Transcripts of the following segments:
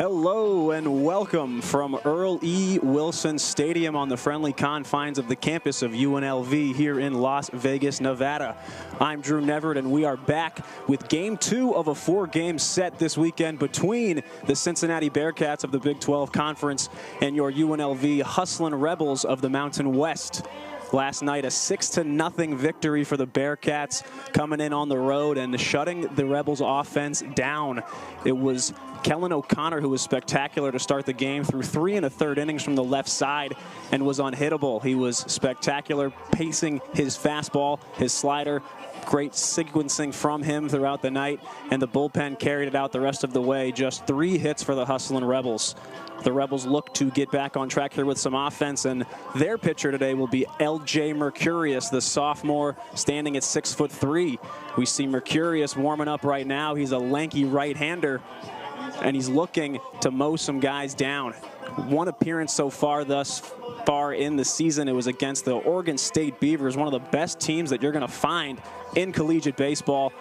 Hello and welcome from Earl E. Wilson Stadium on the friendly confines of the campus of UNLV here in Las Vegas, Nevada. I'm Drew Neverett, and we are back with Game 2 of a 4-game set this weekend between the Cincinnati Bearcats of the Big 12 Conference and your UNLV Hustlin' Rebels of the Mountain West. Last night, a 6-0 victory for the Bearcats, coming in on the road and shutting the Rebels offense down. It was Kellen O'Connor who was spectacular to start the game, threw 3 1/3 innings from the left side and was unhittable. He was spectacular, pacing his fastball, his slider, great sequencing from him throughout the night, and the bullpen carried it out the rest of the way. Just 3 hits for the Hustlin' Rebels. The Rebels look to get back on track here with some offense, and their pitcher today will be L.J. Mercurius, the sophomore, standing at 6'3". We see Mercurius warming up right now. He's a lanky right-hander, and he's looking to mow some guys down. One appearance so far thus far in the season, it was against the Oregon State Beavers, one of the best teams that you're going to find in collegiate baseball.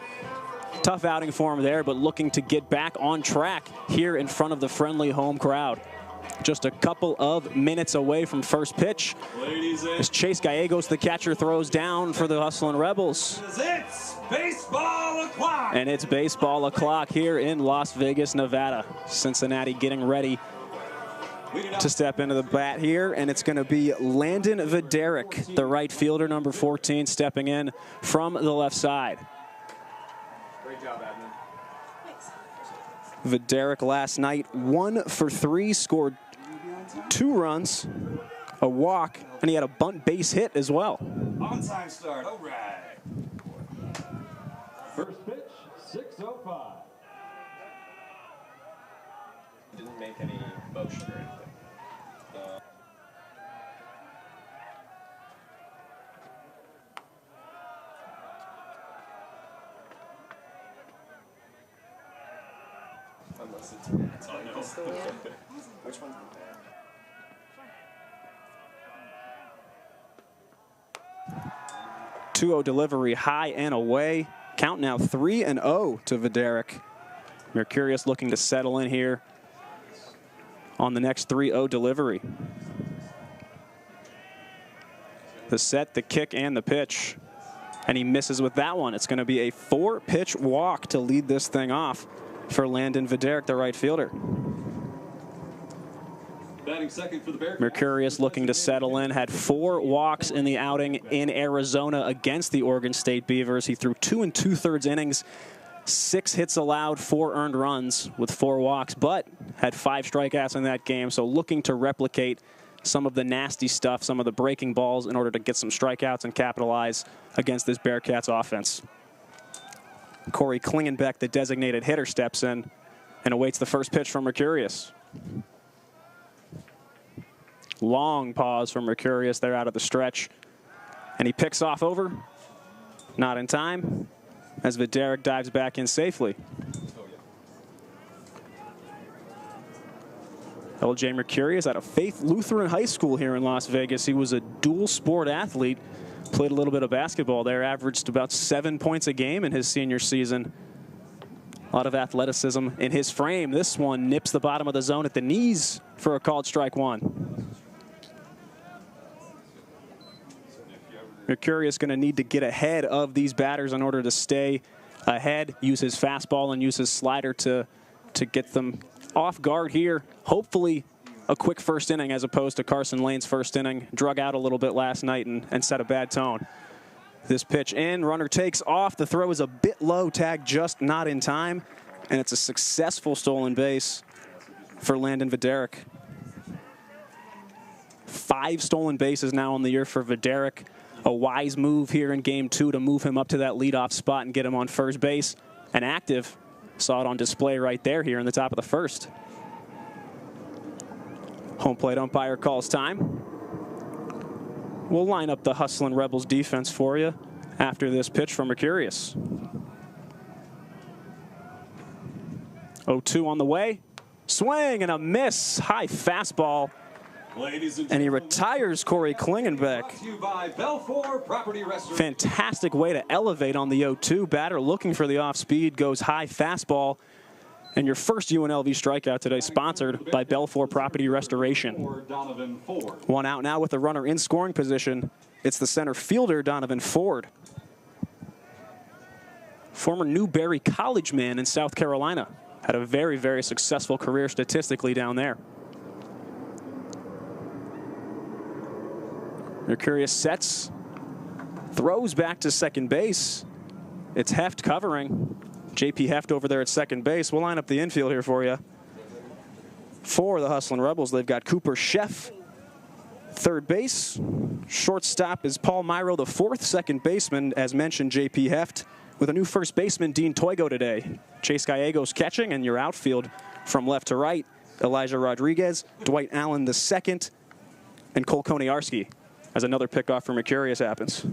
Tough outing for him there, but looking to get back on track here in front of the friendly home crowd. Just a couple of minutes away from first pitch. As Chase Gallegos, the catcher, throws down for the Hustlin' Rebels. It's baseball o'clock. And it's baseball o'clock here in Las Vegas, Nevada. Cincinnati getting ready to step into the bat here, and it's going to be Landon Videric, the right fielder, number 14, stepping in from the left side. Great job, Admin. Videric last night 1 for 3, scored 2 runs, a walk, and he had a bunt base hit as well. On time start. All right. First pitch, 6:05. Didn't make any motion or anything. Unless it's on no. Which one? 2-0 delivery, high and away. Count now 3-0 to Videric. Mercurius looking to settle in here on the next 3-0 delivery. The set, the kick, and the pitch. And he misses with that one. It's going to be a 4-pitch walk to lead this thing off for Landon Videric, the right fielder. Batting second for the Bearcats. Mercurius looking to settle in, had 4 walks in the outing in Arizona against the Oregon State Beavers. He threw 2 2/3 innings, 6 hits allowed, 4 earned runs with 4 walks, but had 5 strikeouts in that game. So looking to replicate some of the nasty stuff, some of the breaking balls, in order to get some strikeouts and capitalize against this Bearcats offense. Corey Klingenbeck, the designated hitter, steps in and awaits the first pitch from Mercurius. Long pause from Mercurius there out of the stretch. And he picks off over. Not in time, as Videric dives back in safely. L.J. Mercurius out of Faith Lutheran High School here in Las Vegas. He was a dual sport athlete. Played a little bit of basketball there, averaged about 7 points a game in his senior season. A lot of athleticism in his frame. This one nips the bottom of the zone at the knees for a called strike 1. Mercurius going to need to get ahead of these batters in order to stay ahead, use his fastball and use his slider to get them off guard here. Hopefully a quick first inning as opposed to Carson Lane's first inning. Drug out a little bit last night and set a bad tone. This pitch in, runner takes off. The throw is a bit low, tag just not in time, and it's a successful stolen base for Landon Videric. 5 stolen bases now on the year for Videric. A wise move here in game 2 to move him up to that leadoff spot and get him on first base and active. Saw it on display right there here in the top of the first. Home plate umpire calls time. We'll line up the Hustlin' Rebels defense for you after this pitch from Mercurius. 0-2 on the way. Swing and a miss. High fastball. And he retires Corey Klingenbeck. Fantastic way to elevate on the 0-2. Batter looking for the off speed, goes high fastball. And your first UNLV strikeout today, sponsored by Belfour Property Restoration. One out now with the runner in scoring position. It's the center fielder, Donovan Ford. Former Newberry College man in South Carolina. Had a very, very successful career statistically down there. Mercurius sets, throws back to second base. It's Heft covering. JP Heft over there at second base. We'll line up the infield here for you. For the Hustlin' Rebels, they've got Cooper Sheff, third base. Shortstop is Paul Myro, the fourth. Second baseman, as mentioned, JP Heft. With a new first baseman, Dean Toigo today. Chase Gallegos catching, and your outfield from left to right, Elijah Rodriguez, Dwight Allen the second, and Cole Koniarski as another pickoff for Mercurius happens.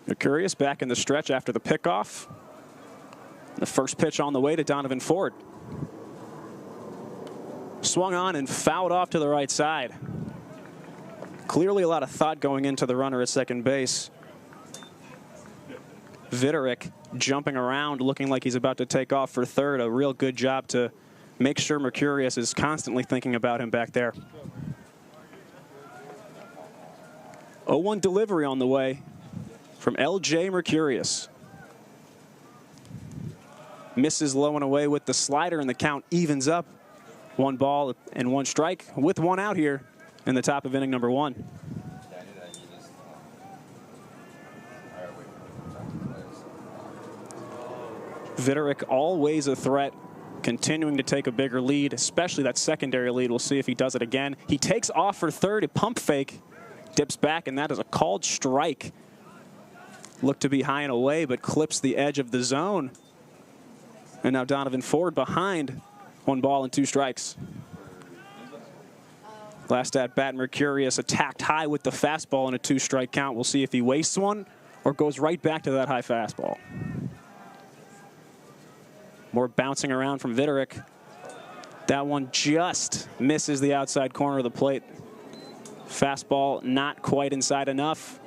Mercurius back in the stretch after the pickoff. The first pitch on the way to Donovan Ford. Swung on and fouled off to the right side. Clearly a lot of thought going into the runner at second base. Vitterick jumping around, looking like he's about to take off for third. A real good job to make sure Mercurius is constantly thinking about him back there. 0-1 delivery on the way from LJ Mercurius. Misses low and away with the slider, and the count evens up. 1 ball and 1 strike with 1 out here in the top of inning number 1. Vitterick always a threat, continuing to take a bigger lead, especially that secondary lead. We'll see if he does it again. He takes off for third, a pump fake, dips back, and that is a called strike. Looked to be high and away, but clips the edge of the zone. And now Donovan Ford behind. 1 ball and 2 strikes. Last at bat, Mercurius attacked high with the fastball in a 2-strike count. We'll see if he wastes one or goes right back to that high fastball. More bouncing around from Vitterick. That one just misses the outside corner of the plate. Fastball not quite inside enough.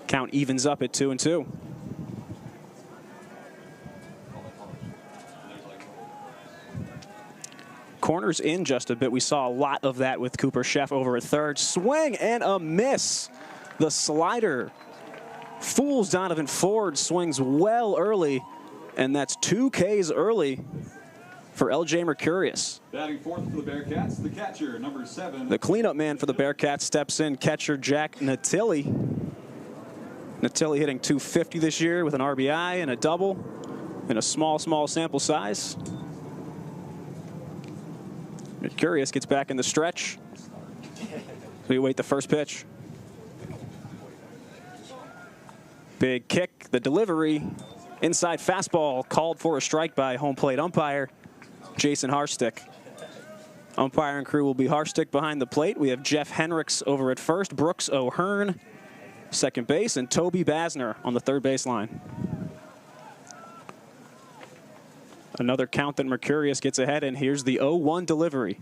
Count evens up at 2-2. Corners in just a bit. We saw a lot of that with Cooper Sheff over at third. Swing and a miss. The slider fools Donovan Ford, swings well early, and that's 2 Ks early for LJ Mercurius. Batting fourth for the Bearcats, the catcher, number 7. The cleanup man for the Bearcats steps in, catcher Jack Natilli. Natilli hitting .250 this year with an RBI and a double in a small sample size. Mercurius gets back in the stretch. We wait the first pitch. Big kick, the delivery. Inside fastball called for a strike by home plate umpire Jason Harstick. Umpire and crew will be Harstick behind the plate. We have Jeff Henricks over at first, Brooks O'Hearn second base, and Toby Basner on the third baseline. Another count that Mercurius gets ahead, and here's the 0-1 delivery.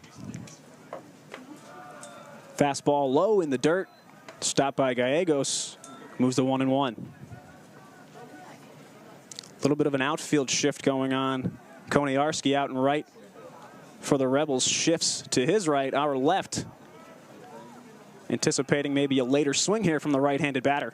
Fastball low in the dirt, stopped by Gallegos, moves to 1-1. A little bit of an outfield shift going on. Koniarski out and right for the Rebels, shifts to his right, our left. Anticipating maybe a later swing here from the right-handed batter.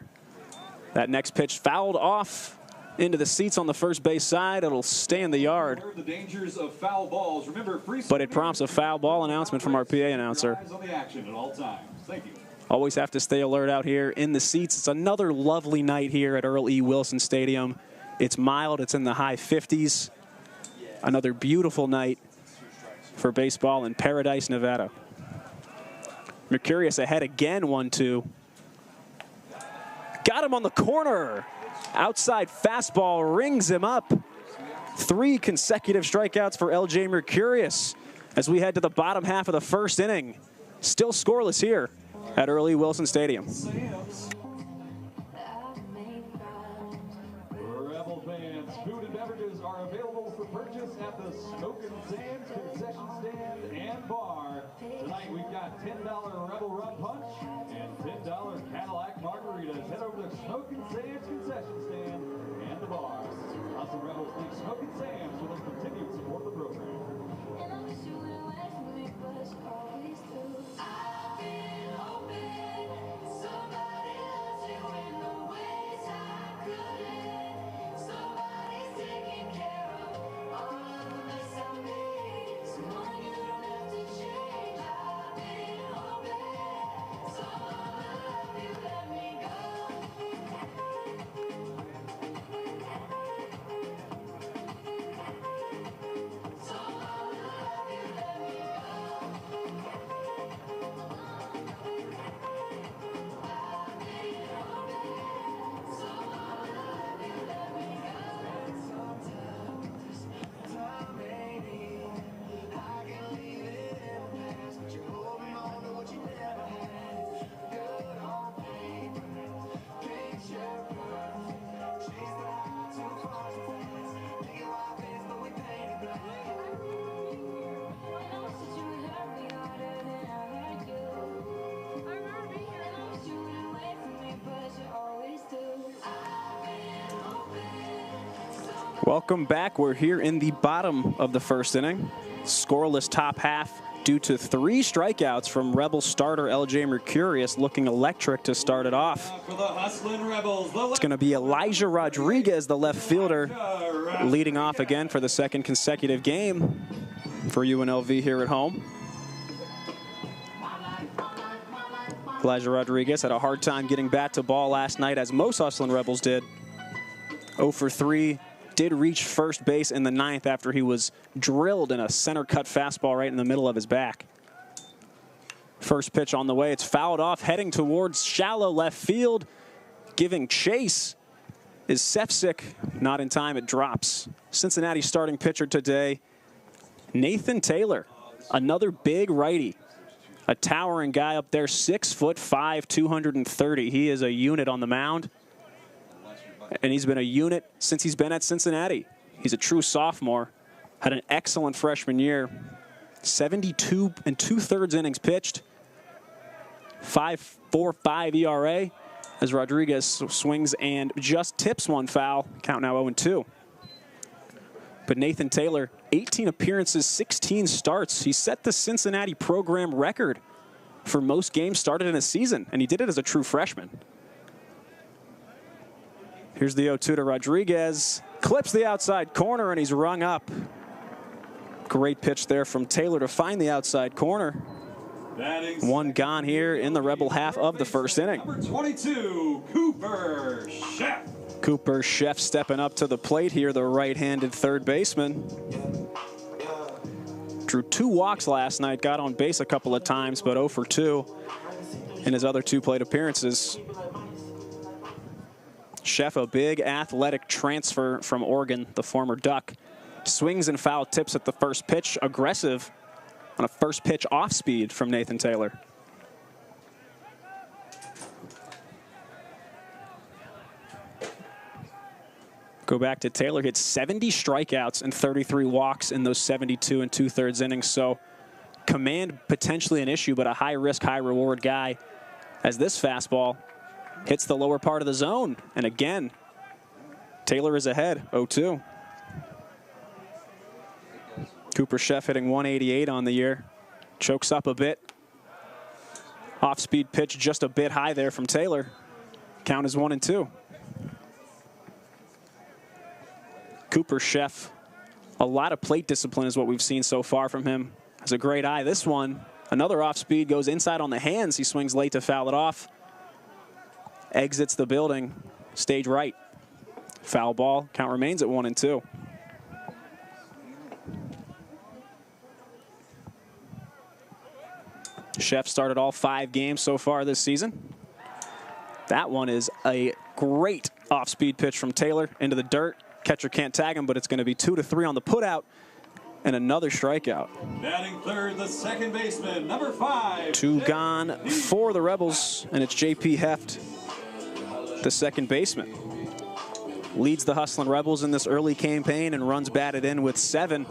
That next pitch fouled off into the seats on the first base side. It'll stay in the yard. The dangers of foul balls. Remember, but it prompts a foul ball announcement from our PA announcer. On the action at all times. Thank you. Always have to stay alert out here in the seats. It's another lovely night here at Earl E. Wilson Stadium. It's mild. It's in the high 50s. Another beautiful night for baseball in Paradise, Nevada. Mercurius ahead again, 1-2. Got him on the corner. Outside fastball rings him up. 3 consecutive strikeouts for LJ Mercurius as we head to the bottom half of the first inning. Still scoreless here at Earl E. Wilson Stadium. Rebel fans, food and beverages are available for purchase at the Smoke and Sands concession stand and bar. Tonight we've got got $10 Rebel Rum Punch and $10 Cadillac Margaritas. Head over to Smoke and Sam's concession stand and the bar. Us and Rebels thank Smoke and Sam's for their continued support of the program. Welcome back. We're here in the bottom of the first inning. Scoreless top half due to 3 strikeouts from Rebel starter LJ Mercurius, looking electric to start it off. For the Hustlin' Rebels, It's going to be Elijah Rodriguez, the left fielder, leading off again for the second consecutive game for UNLV here at home. Elijah Rodriguez had a hard time getting bat to ball last night, as most Hustlin' Rebels did. 0 for 3. Did reach first base in the 9th after he was drilled in a center cut fastball right in the middle of his back. First pitch on the way. It's fouled off, heading towards shallow left field. Giving chase is Sefcik. Not in time, it drops. Cincinnati starting pitcher today, Nathan Taylor, another big righty. A towering guy up there, 6'5", 230. He is a unit on the mound. And he's been a unit since he's been at Cincinnati. He's a true sophomore. Had an excellent freshman year. 72 2/3 innings pitched. 5.45 ERA as Rodriguez swings and just tips one foul. Count now 0-2. But Nathan Taylor, 18 appearances, 16 starts. He set the Cincinnati program record for most games started in a season, and he did it as a true freshman. Here's the 0-2 to Rodriguez. Clips the outside corner, and he's rung up. Great pitch there from Taylor to find the outside corner. One gone here in the Rebel half of the first inning. Number 22, Cooper Chef. Cooper Chef stepping up to the plate here, the right-handed third baseman. Drew 2 walks last night, got on base a couple of times, but 0 for 2 in his other 2 plate appearances. Chef, a big athletic transfer from Oregon, the former Duck. Swings and foul tips at the first pitch. Aggressive on a first pitch off speed from Nathan Taylor. Go back to Taylor, hit 70 strikeouts and 33 walks in those 72 2/3 innings. So command potentially an issue, but a high risk, high reward guy, as this fastball hits the lower part of the zone. And again, Taylor is ahead, 0-2. Cooper Chef hitting 188 on the year. Chokes up a bit. Off-speed pitch just a bit high there from Taylor. Count is 1-2. Cooper Chef, a lot of plate discipline is what we've seen so far from him. Has a great eye. This one, another off-speed, goes inside on the hands. He swings late to foul it off. Exits the building, stage right. Foul ball, count remains at 1-2. Chef started all 5 games so far this season. That one is a great off-speed pitch from Taylor into the dirt. Catcher can't tag him, but it's going to be 2-3 on the putout and another strikeout. Batting third, the second baseman, number 5. 2 gone for the Rebels, and it's JP Heft, the second baseman. Leads the Hustlin' Rebels in this early campaign and runs batted in with 7.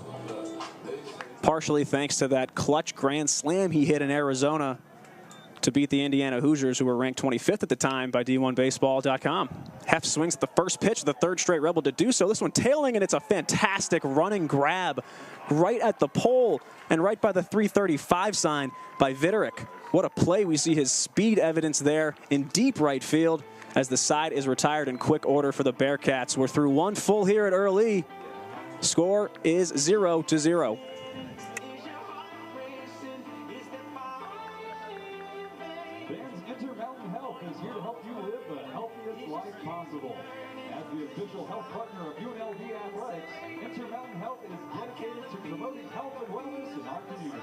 partially thanks to that clutch grand slam he hit in Arizona to beat the Indiana Hoosiers, who were ranked 25th at the time by D1Baseball.com. Heft swings at the first pitch, the third straight Rebel to do so. This one tailing, and it's a fantastic running grab right at the pole and right by the 335 sign by Vitterick. What a play. We see his speed evidence there in deep right field as the side is retired in quick order for the Bearcats. We're through one full here at Earl E. Score is 0-0. Intermountain Health is here to help you live the healthiest life possible. As the official health partner of UNLV Athletics, Intermountain Health is dedicated to promoting health and wellness in our community.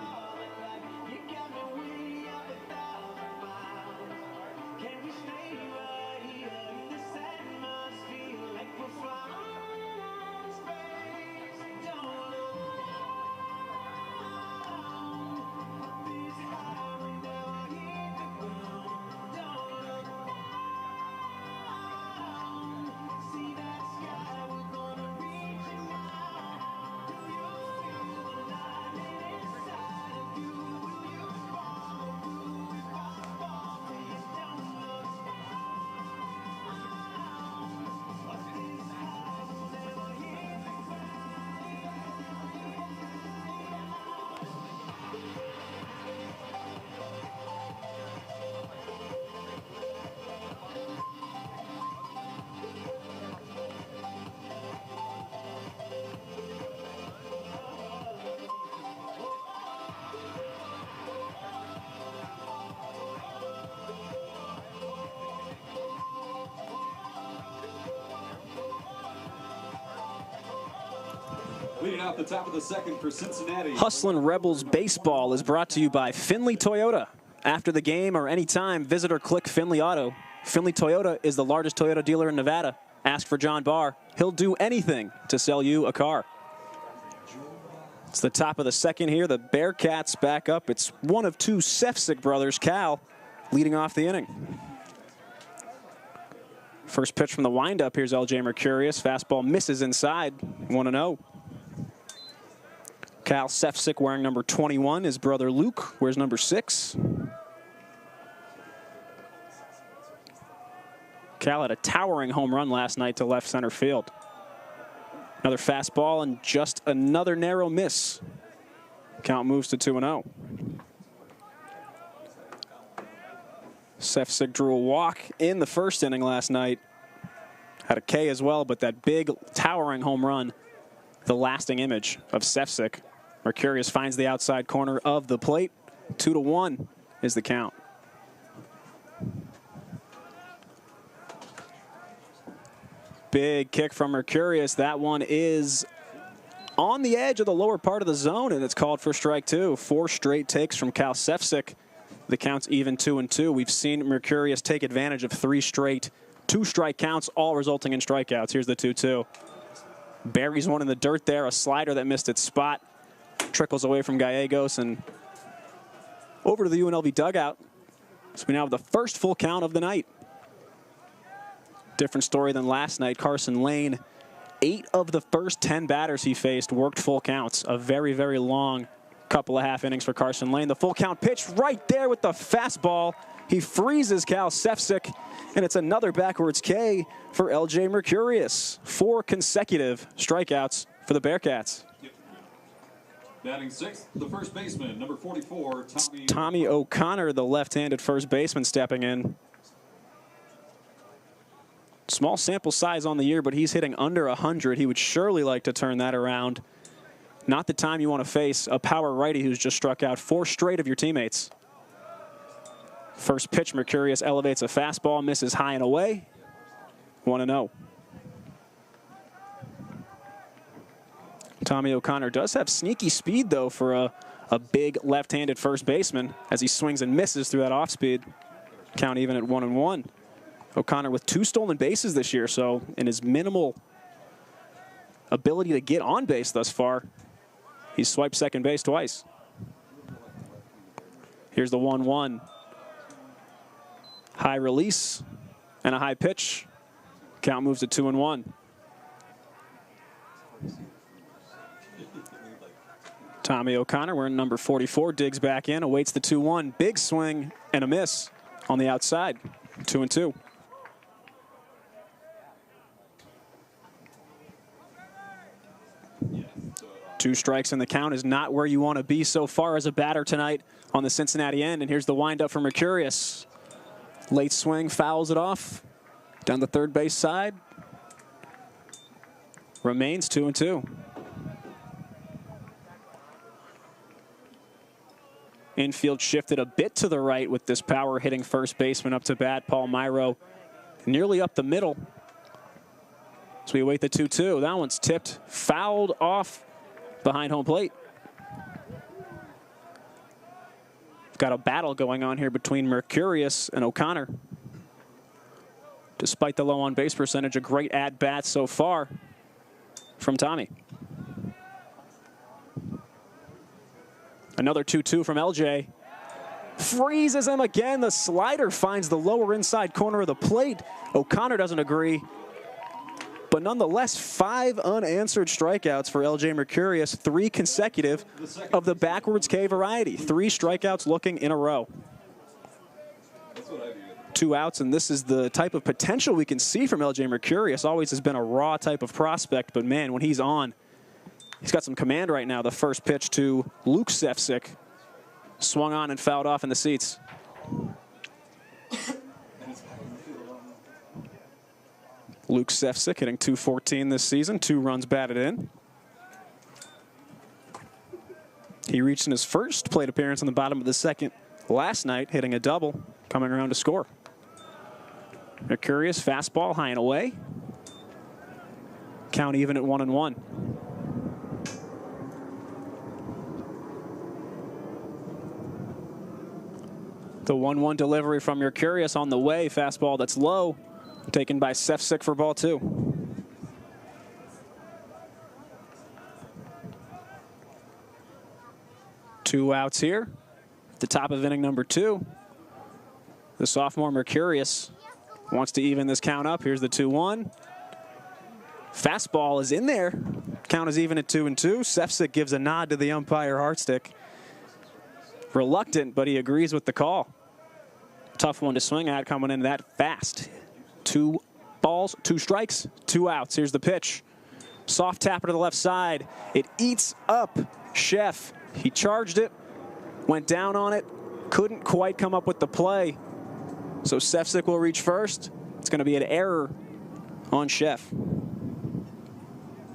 Leading off the top of the second for Cincinnati. Hustlin' Rebels Baseball is brought to you by Findlay Toyota. After the game or anytime, visit or click Findlay Auto. Findlay Toyota is the largest Toyota dealer in Nevada. Ask for John Barr. He'll do anything to sell you a car. It's the top of the second here. The Bearcats back up. It's one of two Sefcik brothers, Cal, leading off the inning. First pitch from the windup. Here's LJ Mercurius. Fastball misses inside. 1-0. Cal Sefcik wearing number 21. His brother Luke wears number 6. Cal had a towering home run last night to left center field. Another fastball and just another narrow miss. Count moves to 2-0. Sefcik drew a walk in the first inning last night. Had a K as well, but that big towering home run, the lasting image of Sefcik. Mercurius finds the outside corner of the plate. 2-1 is the count. Big kick from Mercurius. That one is on the edge of the lower part of the zone, and it's called for strike 2. 4 straight takes from Cal Sefcik. The count's even 2-2. We've seen Mercurius take advantage of 3 straight 2-strike counts, all resulting in strikeouts. Here's the 2-2. Buries one in the dirt there, a slider that missed its spot. Trickles away from Gallegos and over to the UNLV dugout. So we now have the first full count of the night. Different story than last night. Carson Lane, 8 of the first 10 batters he faced worked full counts. A very, very long couple of half innings for Carson Lane. The full count pitch right there with the fastball. He freezes Cal Sefcik, and it's another backwards K for LJ Mercurius. 4 consecutive strikeouts for the Bearcats. Batting 6th, the first baseman, number 44, Tommy O'Connor, the left-handed first baseman, stepping in. Small sample size on the year, but he's hitting under 100. He would surely like to turn that around. Not the time you want to face a power righty who's just struck out 4 straight of your teammates. First pitch, Mercurius elevates a fastball, misses high and away. 1-0. Tommy O'Connor does have sneaky speed, though, for a big left-handed first baseman as he swings and misses through that off-speed. Count even at 1-1. O'Connor with 2 stolen bases this year, so in his minimal ability to get on base thus far, he's swiped second base twice. Here's the 1-1. High release and a high pitch. Count moves to 2-1. Tommy O'Connor wearing number 44 digs back in, awaits the 2-1. Big swing and a miss on the outside. 2-2. Two strikes in the count is not where you want to be so far as a batter tonight on the Cincinnati end. And here's the windup for Mercurius. Late swing, fouls it off. Down the third base side. Remains 2-2. Infield shifted a bit to the right with this power hitting first baseman up to bat, Paul Myro. Nearly up the middle. So we await the 2-2. That one's tipped, fouled off behind home plate. Got a battle going on here between Mercurius and O'Connor. Despite the low on base percentage, a great at bat so far from Tommy. Another 2-2 from LJ. Freezes him again. The slider finds the lower inside corner of the plate. O'Connor doesn't agree. But nonetheless, 5 unanswered strikeouts for LJ Mercurius, 3 consecutive of the backwards K variety. 3 strikeouts looking in a row. 2 outs, and this is the type of potential we can see from LJ Mercurius. Always has been a raw type of prospect, but man, when he's on, he's got some command right now. The first pitch to Luke Sefcik. Swung on and fouled off in the seats. Luke Sefcik hitting .214 this season, 2 runs batted in. He reached in his first plate appearance on the bottom of the second last night, hitting a double, coming around to score. Mercurius fastball high and away. Count even at 1-1. The 1-1 delivery from Mercurius on the way. Fastball that's low. Taken by Sefcik for ball 2. Two outs here. At the top of inning number 2. The sophomore Mercurius wants to even this count up. Here's the 2-1. Fastball is in there. Count is even at 2-2. Sefcik gives a nod to the umpire Hartstick. Reluctant, but he agrees with the call. Tough one to swing at, coming in that fast. 2 balls, 2 strikes, 2 outs. Here's the pitch. Soft tapper to the left side. It eats up Chef. He charged it, went down on it, couldn't quite come up with the play. So Sefcik will reach first. It's going to be an error on Chef.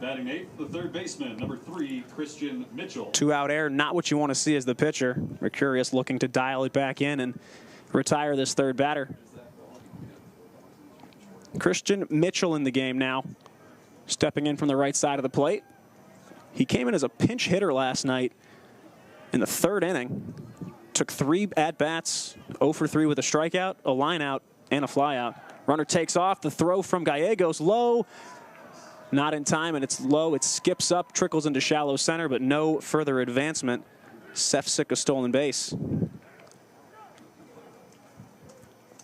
Batting 8th, the third baseman, number 3, Christian Mitchell. 2-out error, not what you want to see as the pitcher. Mercurius looking to dial it back in and retire this third batter. Christian Mitchell in the game now, stepping in from the right side of the plate. He came in as a pinch hitter last night in the 3rd inning. Took 3 at-bats, 0 for 3 with a strikeout, a lineout, and a flyout. Runner takes off. The throw from Gallegos low. Not in time, and it's low. It skips up, trickles into shallow center, but no further advancement. Sefcik a stolen base.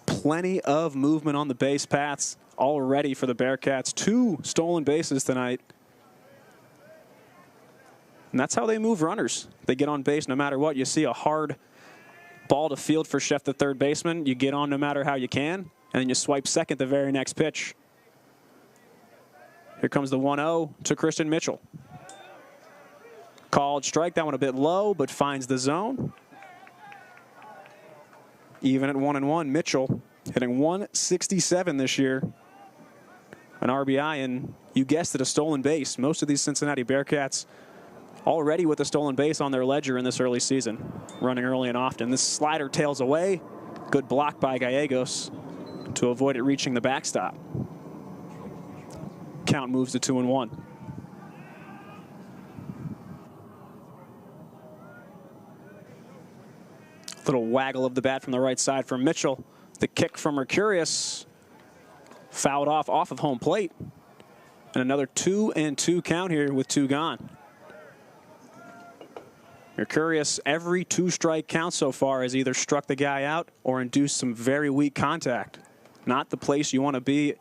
Plenty of movement on the base paths already for the Bearcats. 2 stolen bases tonight. And that's how they move runners. They get on base no matter what. You see a hard ball to field for Chef, the third baseman. You get on no matter how you can, and then you swipe second the very next pitch. Here comes the 1-0 to Christian Mitchell. Called strike. That one a bit low, but finds the zone. Even at 1-1, Mitchell hitting 167 this year. An RBI, and you guessed it, a stolen base. Most of these Cincinnati Bearcats already with a stolen base on their ledger in this early season, running early and often. This slider tails away. Good block by Gallegos to avoid it reaching the backstop. Count moves to 2-1. Little waggle of the bat from the right side from Mitchell. The kick from Mercurius fouled off of home plate. And another 2-2 count here with 2 gone. Mercurius, every 2-strike count so far has either struck the guy out or induced some very weak contact. Not the place you want to be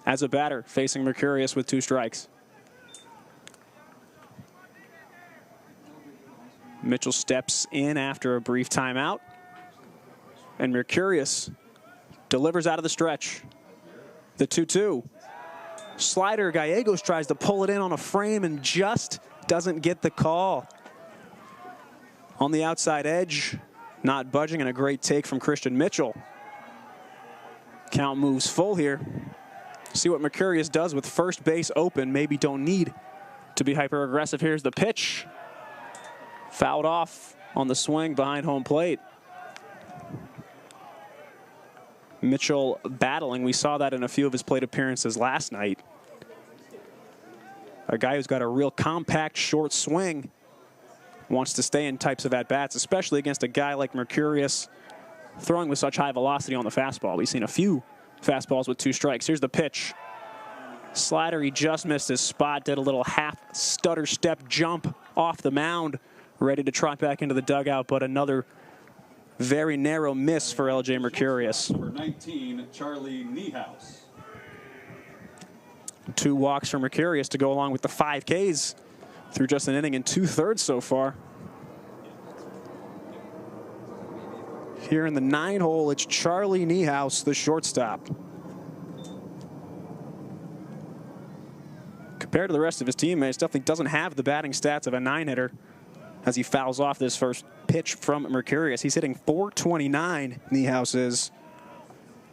as a batter facing Mercurius with 2 strikes. Mitchell steps in after a brief timeout. And Mercurius delivers out of the stretch. The 2-2. Slider, Gallegos tries to pull it in on a frame and just doesn't get the call. On the outside edge, not budging, and a great take from Christian Mitchell. Count moves full here. See what Mercurius does with first base open. Maybe don't need to be hyper aggressive. Here's the pitch. Fouled off on the swing behind home plate. Mitchell battling. We saw that in a few of his plate appearances last night. A guy who's got a real compact, short swing wants to stay in types of at-bats, especially against a guy like Mercurius throwing with such high velocity on the fastball. We've seen a few fastballs with 2 strikes. Here's the pitch. Slider, he just missed his spot, did a little half stutter step jump off the mound, ready to trot back into the dugout, but another very narrow miss for LJ Mercurius. Number 19, Charlie Niehaus. 2 walks for Mercurius to go along with the 5 Ks through just an inning and 2/3 so far. Here in the 9 hole, it's Charlie Niehaus, the shortstop. Compared to the rest of his teammates, definitely doesn't have the batting stats of a 9-hitter as he fouls off this first pitch from Mercurius. He's hitting .429, Niehaus is.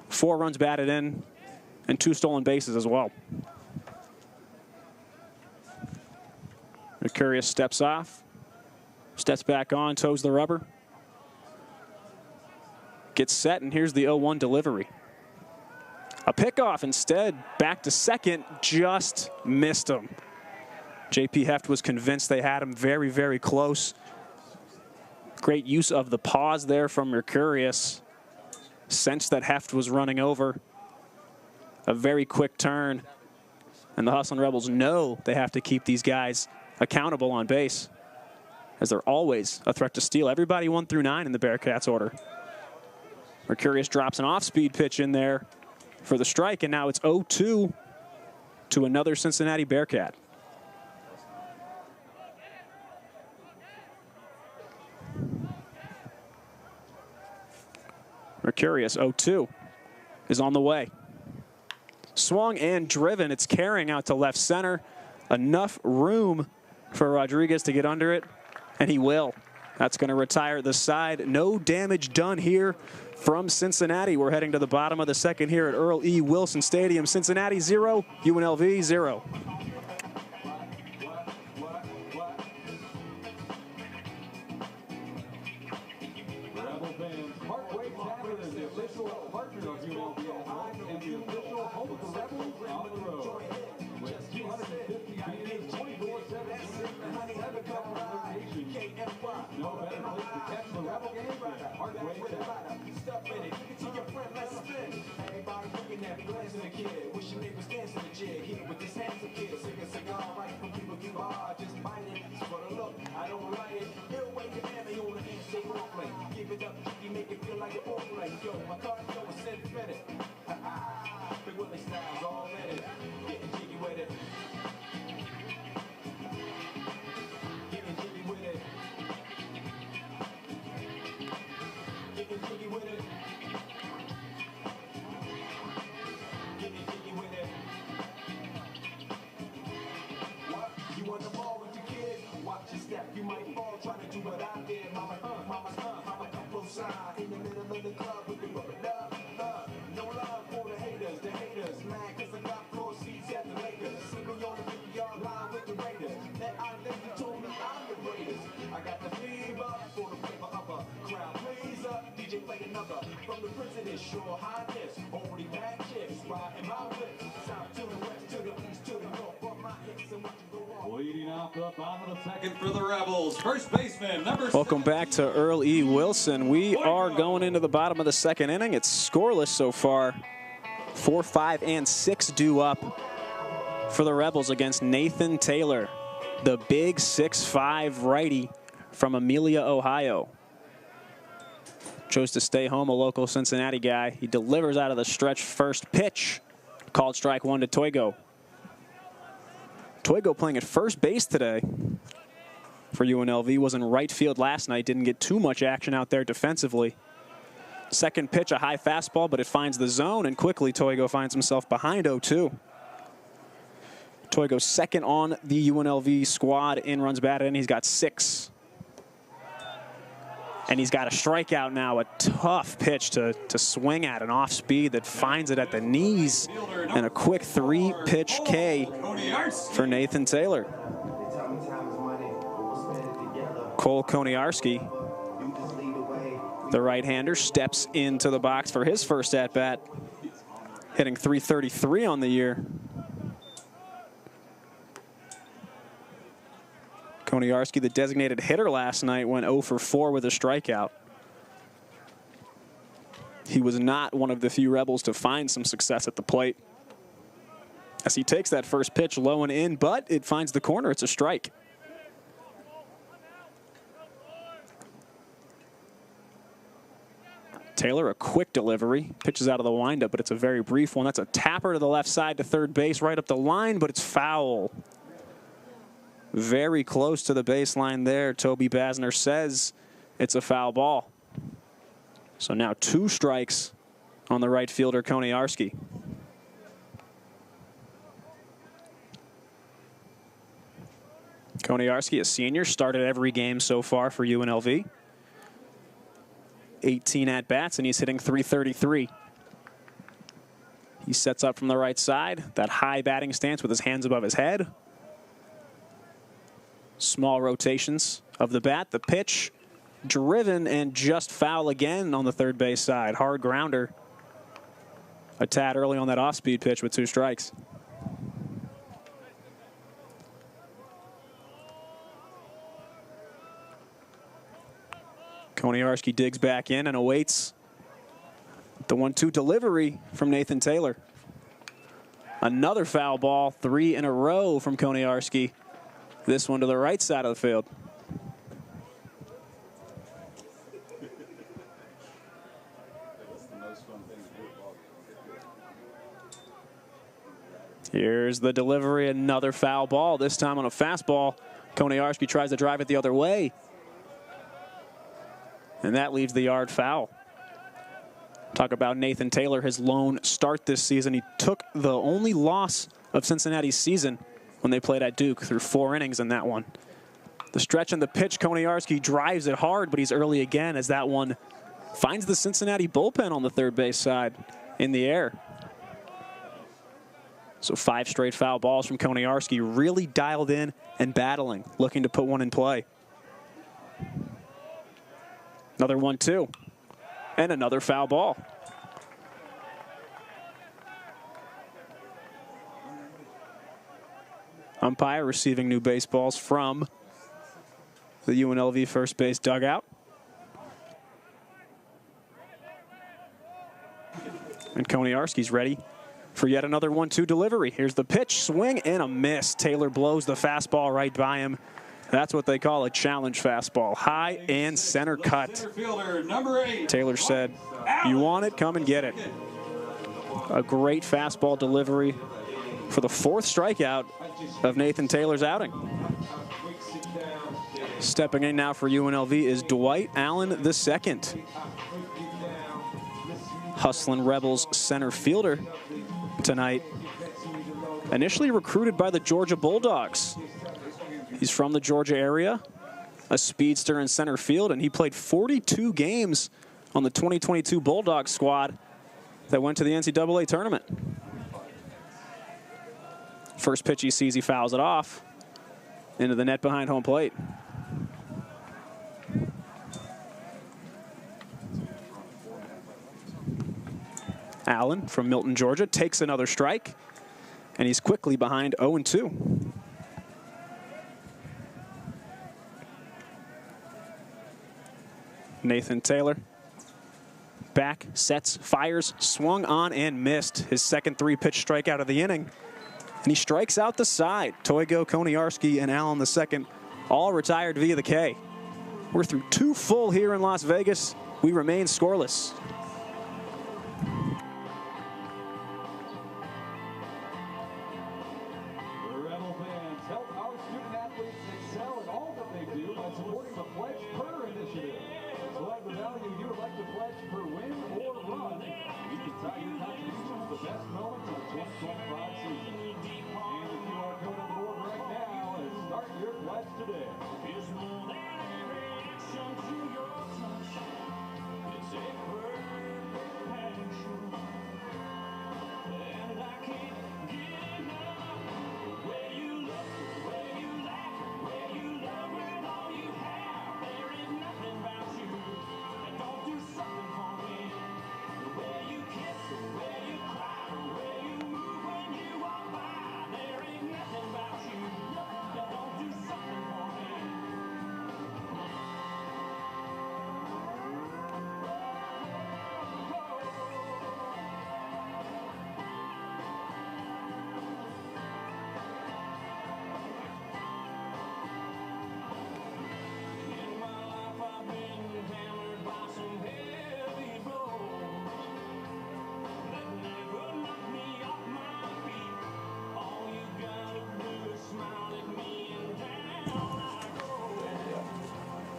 4 runs batted in and 2 stolen bases as well. Mercurius steps off, steps back on, toes the rubber. Gets set, and here's the 0-1 delivery. A pickoff instead, back to second, just missed him. J.P. Heft was convinced they had him very, very close. Great use of the pause there from Mercurius. Sensed that Heft was running over. A very quick turn. And the Hustlin' Rebels know they have to keep these guys accountable on base, as they're always a threat to steal. Everybody 1 through 9 in the Bearcats order. Mercurius drops an off-speed pitch in there for the strike, and now it's 0-2 to another Cincinnati Bearcat. Mercurius 0-2 is on the way. Swung and driven. It's carrying out to left center. Enough room for Rodriguez to get under it, and he will. That's going to retire the side. No damage done here from Cincinnati. We're heading to the bottom of the second here at Earl E. Wilson Stadium. Cincinnati 0, UNLV 0. Rebel fans, Parkway Tavern is the official partner of UNLV and the official home of the Rebels on the road. With 250 beers, 24/7 cover location. No better place to catch the Rebel game than Parkway Tavern. Stuff in it, give it to your friend, let's spin. Everybody looking at me, glancing at kid. Wishing they was dancing the jig. Here with this handsome kid, sing a cigar right from people give hard. Just bite it, it's for the look. I don't like it. He'll wait the man, they on the handshake roleplay. Give it up, you make it feel like an overlay. Yo, my cardio is infinite. Big Willie style's all in it. Getting jiggy with it. Getting jiggy with it. Getting jiggy with it. Getting jiggy with it. What? You want the ball with your kid? Watch your step, you might fall trying to do what I did. Mama, mama, come close side in the middle of the club with the rubber dub. No love for the haters, mad cause I got floor seats at the Lakers. See me on the 50-yard line with the Raiders. That I think you told me I'm the greatest. I got the fever for the flavor of a crowd pleaser. DJ play another from the president's sure highness. Already bad chicks riding my whip. South to the west, to the east, to the north. But my hips and watch you go on. Leading off the bottom of the second. For the Rebels, first baseman, number Welcome back to Earl E. Wilson. We are going into the bottom of the second inning. It's scoreless so far. 4, 5, and 6 due up for the Rebels against Nathan Taylor, the big 6'5" righty from Amelia, Ohio. Chose to stay home, a local Cincinnati guy. He delivers out of the stretch first pitch. Called strike 1 to Toigo. Toigo playing at first base today. for UNLV, was in right field last night. Didn't get too much action out there defensively. Second pitch, a high fastball, but it finds the zone, and quickly Toigo finds himself behind 0-2. Toigo second on the UNLV squad in runs batted in. He's got 6. And he's got a strikeout now, a tough pitch to swing at, an off speed that finds it at the knees, and a quick 3-pitch K for Nathan Taylor. Cole Koniarski, the right-hander, steps into the box for his first at-bat, hitting .333 on the year. Koniarski, the designated hitter last night, went 0 for 4 with a strikeout. He was not one of the few Rebels to find some success at the plate, as he takes that first pitch low and in, but it finds the corner. It's a strike. Taylor, a quick delivery, pitches out of the windup, but it's a very brief one. That's a tapper to the left side to third base, right up the line, but it's foul. Very close to the baseline there. Toby Basner says it's a foul ball. So now 2 strikes on the right fielder, Koniarski. Koniarski, a senior, started every game so far for UNLV. 18 at-bats, and he's hitting .333. He sets up from the right side, that high batting stance with his hands above his head. Small rotations of the bat. The pitch driven and just foul again on the third base side. Hard grounder. A tad early on that off-speed pitch with 2 strikes. Koniarski digs back in and awaits the 1-2 delivery from Nathan Taylor. Another foul ball, 3 in a row from Koniarski. This one to the right side of the field. Here's the delivery, another foul ball, this time on a fastball. Koniarski tries to drive it the other way, and that leaves the yard foul. Talk about Nathan Taylor, his lone start this season. He took the only loss of Cincinnati's season when they played at Duke through 4 innings in that one. The stretch and the pitch, Koniarski drives it hard, but he's early again as that one finds the Cincinnati bullpen on the third base side in the air. So 5 straight foul balls from Koniarski, really dialed in and battling, looking to put one in play. Another 1-2, and another foul ball. Umpire receiving new baseballs from the UNLV first base dugout. And Koniarski's ready for yet another 1-2 delivery. Here's the pitch, swing, and a miss. Taylor blows the fastball right by him. That's what they call a challenge fastball. High and center cut. Taylor said, "You want it, come and get it." A great fastball delivery for the 4th strikeout of Nathan Taylor's outing. Stepping in now for UNLV is Dwight Allen II. Hustling Rebels center fielder tonight. Initially recruited by the Georgia Bulldogs. He's from the Georgia area, a speedster in center field, and he played 42 games on the 2022 Bulldogs squad that went to the NCAA tournament. First pitch he sees, he fouls it off into the net behind home plate. Allen from Milton, Georgia, takes another strike, and he's quickly behind 0-2. Nathan Taylor back, sets, fires, swung on and missed. His second 3-pitch strikeout of the inning. And he strikes out the side. Toigo, Koniarski, and Allen II all retired via the K. We're through 2 full here in Las Vegas. We remain scoreless. Rebel fans, help our student athletes excel in all that they do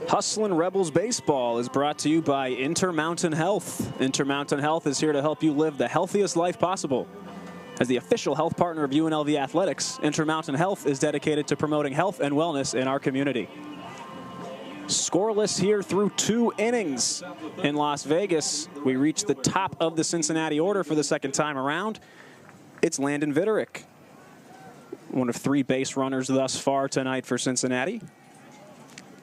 Hustlin' Rebels Baseball is brought to you by Intermountain Health. Intermountain Health is here to help you live the healthiest life possible. As the official health partner of UNLV Athletics, Intermountain Health is dedicated to promoting health and wellness in our community. Scoreless here through 2 innings in Las Vegas. We reach the top of the Cincinnati order for the second time around. It's Landon Vitterick, one of 3 base runners thus far tonight for Cincinnati.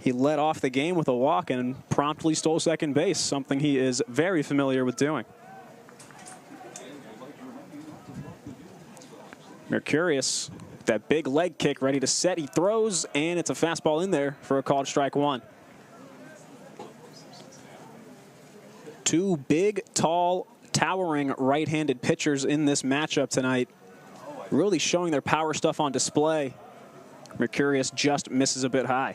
He led off the game with a walk and promptly stole second base, something he is very familiar with doing. Mercurius, that big leg kick ready to set. He throws, and it's a fastball in there for a called strike 1. 2 big, tall, towering right-handed pitchers in this matchup tonight, really showing their power stuff on display. Mercurius just misses a bit high.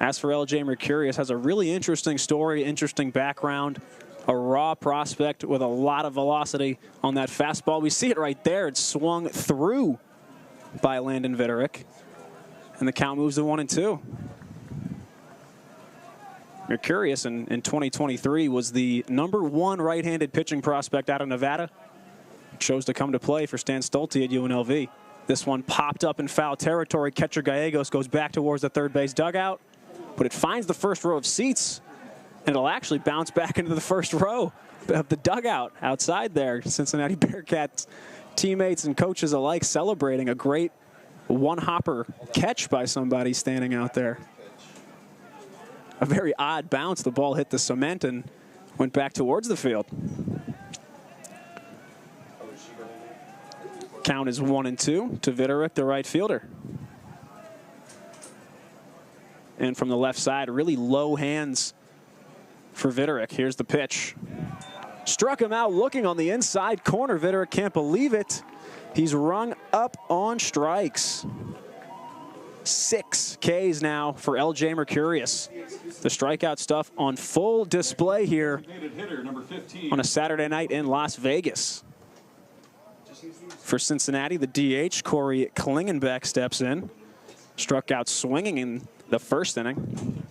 As for LJ Mercurius, has a really interesting story, interesting background, a raw prospect with a lot of velocity on that fastball. We see it right there. It's swung through by Landon Vitterick, and the count moves to 1-2. Mercurius in 2023 was the #1 right-handed pitching prospect out of Nevada. Chose to come to play for Stan Stolte at UNLV. This one popped up in foul territory. Catcher Gallegos goes back towards the third base dugout, but it finds the first row of seats, and it'll actually bounce back into the first row of the dugout outside there. Cincinnati Bearcats teammates and coaches alike celebrating a great one-hopper catch by somebody standing out there. A very odd bounce. The ball hit the cement and went back towards the field. Count is 1-2 to Vitterick, the right fielder. And from the left side, really low hands for Vitterick. Here's the pitch. Struck him out looking on the inside corner. Vitterick can't believe it. He's rung up on strikes. 6 Ks now for LJ Mercurius. The strikeout stuff on full display here on a Saturday night in Las Vegas. For Cincinnati, the DH, Corey Klingenbeck, steps in. Struck out swinging in the first inning.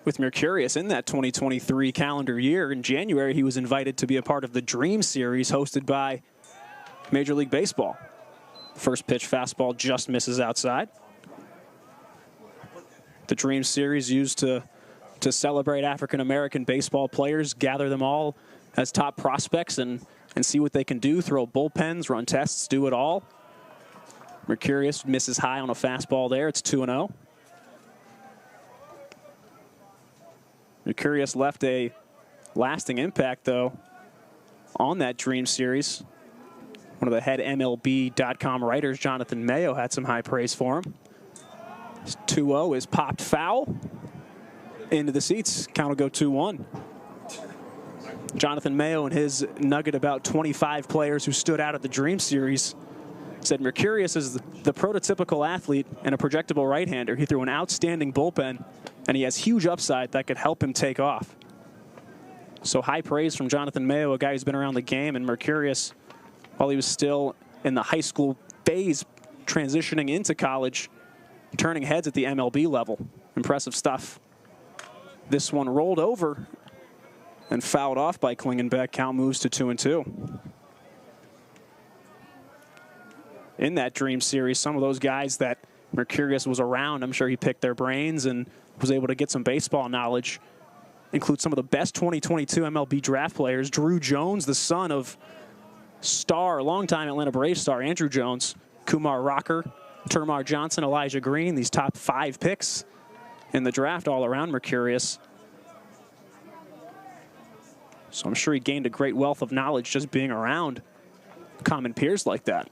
With Mercurius in that 2023 calendar year, in January, he was invited to be a part of the Dream Series hosted by Major League Baseball. First pitch fastball just misses outside. The Dream Series used to celebrate African-American baseball players, gather them all as top prospects and see what they can do, throw bullpens, run tests, do it all. Mercurius misses high on a fastball there. It's 2-0. Mercurius left a lasting impact, though, on that Dream Series. One of the head MLB.com writers, Jonathan Mayo, had some high praise for him. 2-0 is popped foul into the seats. Count will go 2-1. Jonathan Mayo and his nugget about 25 players who stood out at the Dream Series said Mercurius is the prototypical athlete and a projectable right-hander. He threw an outstanding bullpen, and he has huge upside that could help him take off. So high praise from Jonathan Mayo, a guy who's been around the game, and Mercurius, while he was still in the high school phase, transitioning into college, turning heads at the MLB level. Impressive stuff. This one rolled over and fouled off by Klingenbeck. Count moves to 2-2. In that Dream Series, some of those guys that Mercurius was around, I'm sure he picked their brains and was able to get some baseball knowledge. Include some of the best 2022 MLB draft players. Drew Jones, the son of star, longtime Atlanta Braves star Andrew Jones, Kumar Rocker, Termar Johnson, Elijah Green, these top 5 picks in the draft all around Mercurius. So I'm sure he gained a great wealth of knowledge just being around common peers like that.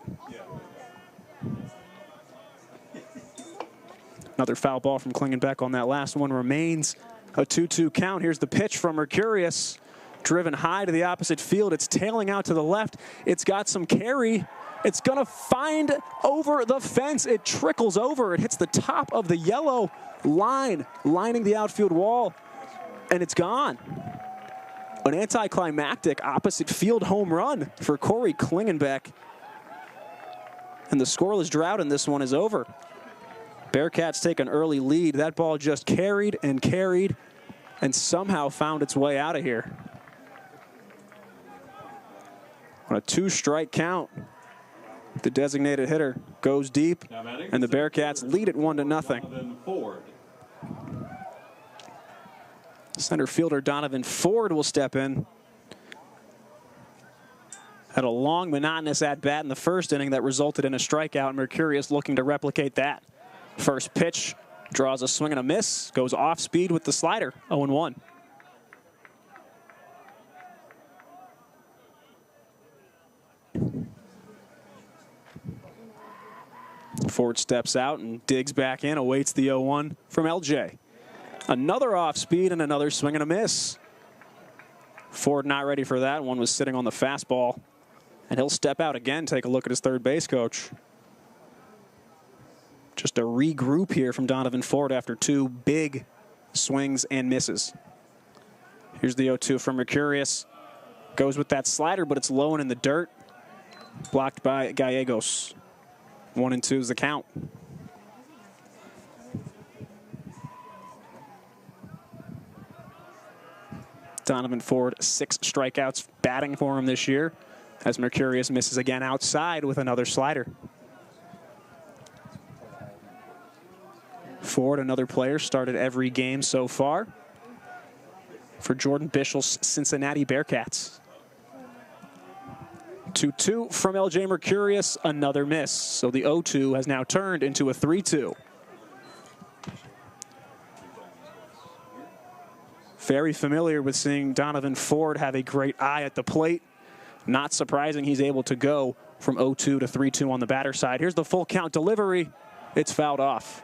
Another foul ball from Klingenbeck on that last one. Remains a 2-2 count. Here's the pitch from Mercurius. Driven high to the opposite field. It's tailing out to the left. It's got some carry. It's going to find over the fence. It trickles over. It hits the top of the yellow line, lining the outfield wall, and it's gone. An anticlimactic opposite field home run for Corey Klingenbeck. And the scoreless drought in this one is over. Bearcats take an early lead. That ball just carried and somehow found its way out of here. On a 2-strike count, the designated hitter goes deep, and the Bearcats lead it 1-0. Center fielder Donovan Ford will step in. Had a long, monotonous at-bat in the first inning that resulted in a strikeout. Mercurius looking to replicate that. First pitch, draws a swing and a miss, goes off speed with the slider, 0-1. Ford steps out and digs back in, awaits the 0-1 from LJ. Another off speed and another swing and a miss. Ford not ready for that. One was sitting on the fastball. And he'll step out again, take a look at his third base coach. Just a regroup here from Donovan Ford after 2 big swings and misses. Here's the 0-2 from Mercurius. Goes with that slider, but it's low and in the dirt. Blocked by Gallegos. 1-2 is the count. Donovan Ford, 6 strikeouts batting for him this year, as Mercurius misses again outside with another slider. Ford, another player, started every game so far for Jordan Bischel's Cincinnati Bearcats. 2-2 from LJ Mercurius, another miss. So the 0-2 has now turned into a 3-2. Very familiar with seeing Donovan Ford have a great eye at the plate. Not surprising he's able to go from 0-2 to 3-2 on the batter side. Here's the full count delivery. It's fouled off.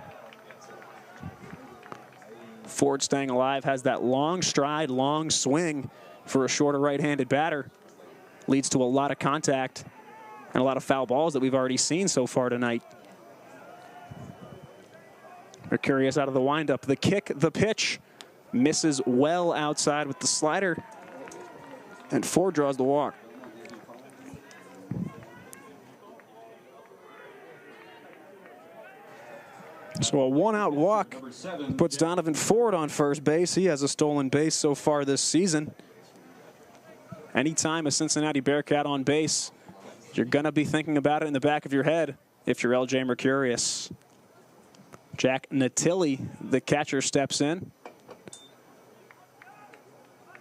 Ford staying alive, has that long stride, long swing for a shorter right-handed batter. Leads to a lot of contact and a lot of foul balls that we've already seen so far tonight. Mercurius out of the windup. The kick, the pitch. Misses well outside with the slider. And Ford draws the walk. So a 1-out walk puts Donovan Ford on first base. He has a stolen base so far this season. Anytime a Cincinnati Bearcat on base, you're going to be thinking about it in the back of your head if you're LJ Mercurius. Jack Natilli, the catcher, steps in.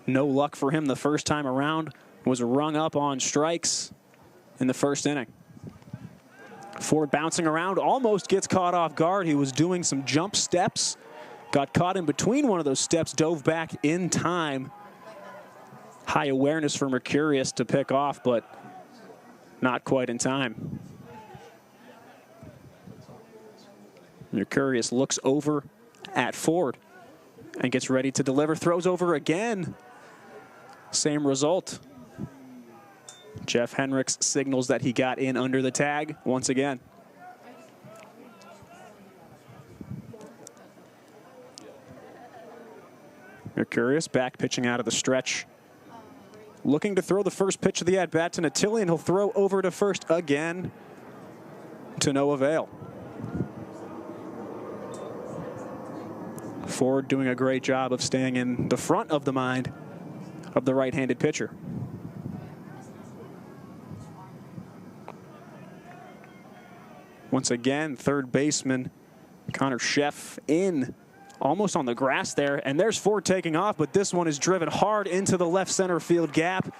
No luck for him the first time around. Was rung up on strikes in the first inning. Ford bouncing around, almost gets caught off guard. He was doing some jump steps. Got caught in between one of those steps, dove back in time. High awareness for Mercurius to pick off, but not quite in time. Mercurius looks over at Ford and gets ready to deliver. Throws over again. Same result. Jeff Henricks signals that he got in under the tag once again. Mercurius back pitching out of the stretch. Looking to throw the first pitch of the at-bat to Natilli, and he'll throw over to first again to no avail. Ford doing a great job of staying in the front of the mind of the right-handed pitcher. Once again, third baseman Connor Sheff in almost on the grass there, and there's Ford taking off, but this one is driven hard into the left center field gap.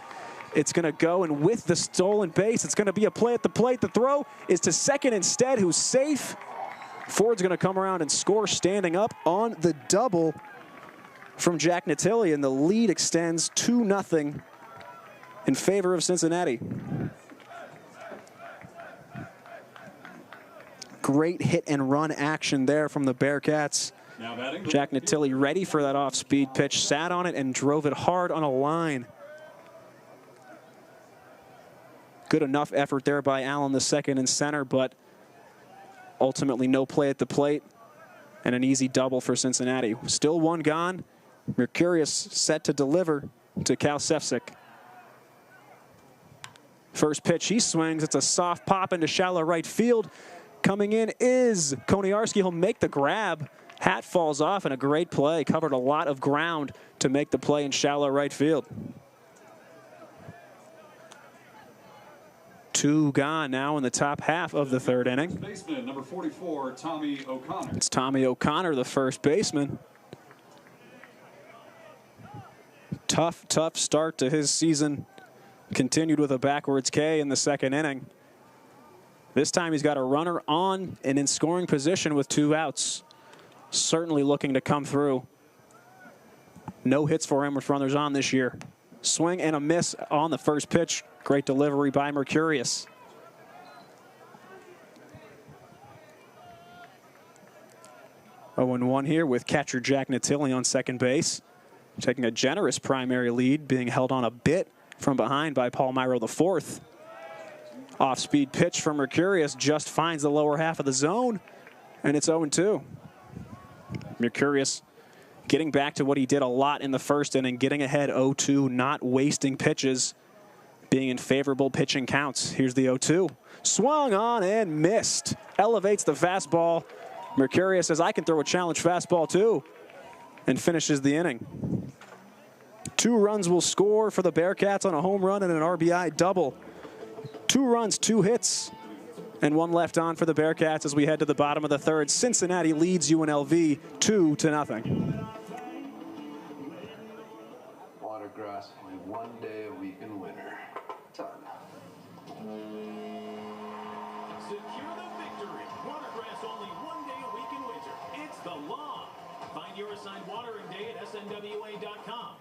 It's going to go, and with the stolen base, it's going to be a play at the plate. The throw is to second instead, who's safe. Ford's going to come around and score standing up on the double from Jack Natilli, and the lead extends 2-0 in favor of Cincinnati. Great hit and run action there from the Bearcats. Jack Natilli ready for that off-speed pitch, sat on it and drove it hard on a line. Good enough effort there by Allen, the second and center, but ultimately no play at the plate and an easy double for Cincinnati. Still one gone. Mercurius set to deliver to Cal Sefcik. First pitch he swings. It's a soft pop into shallow right field. Coming in is Koniarski. He'll make the grab. Hat falls off, and a great play. Covered a lot of ground to make the play in shallow right field. 2 gone now in the top half of the 3rd inning. Baseman number 44, Tommy O'Connor. It's Tommy O'Connor, the first baseman. Tough start to his season. Continued with a backwards K in the 2nd inning. This time he's got a runner on and in scoring position with 2 outs. Certainly looking to come through. No hits for him with runners on this year. Swing and a miss on the first pitch. Great delivery by Mercurius. Oh, and 1 here with catcher Jack Natilli on second base. Taking a generous primary lead, being held on a bit from behind by Palmyro IV. Off-speed pitch from Mercurius just finds the lower half of the zone, and it's 0-2. Mercurius getting back to what he did a lot in the 1st inning, getting ahead 0-2, not wasting pitches, being in favorable pitching counts. Here's the 0-2. Swung on and missed. Elevates the fastball. Mercurius says, I can throw a challenge fastball too, and finishes the inning. 2 runs will score for the Bearcats on a home run and an RBI double. 2 runs, 2 hits, and 1 left on for the Bearcats as we head to the bottom of the 3rd. Cincinnati leads UNLV 2-0. Watergrass only 1 day a week in winter. Done. Secure the victory. Watergrass only 1 day a week in winter. It's the law. Find your assigned watering day at snwa.com.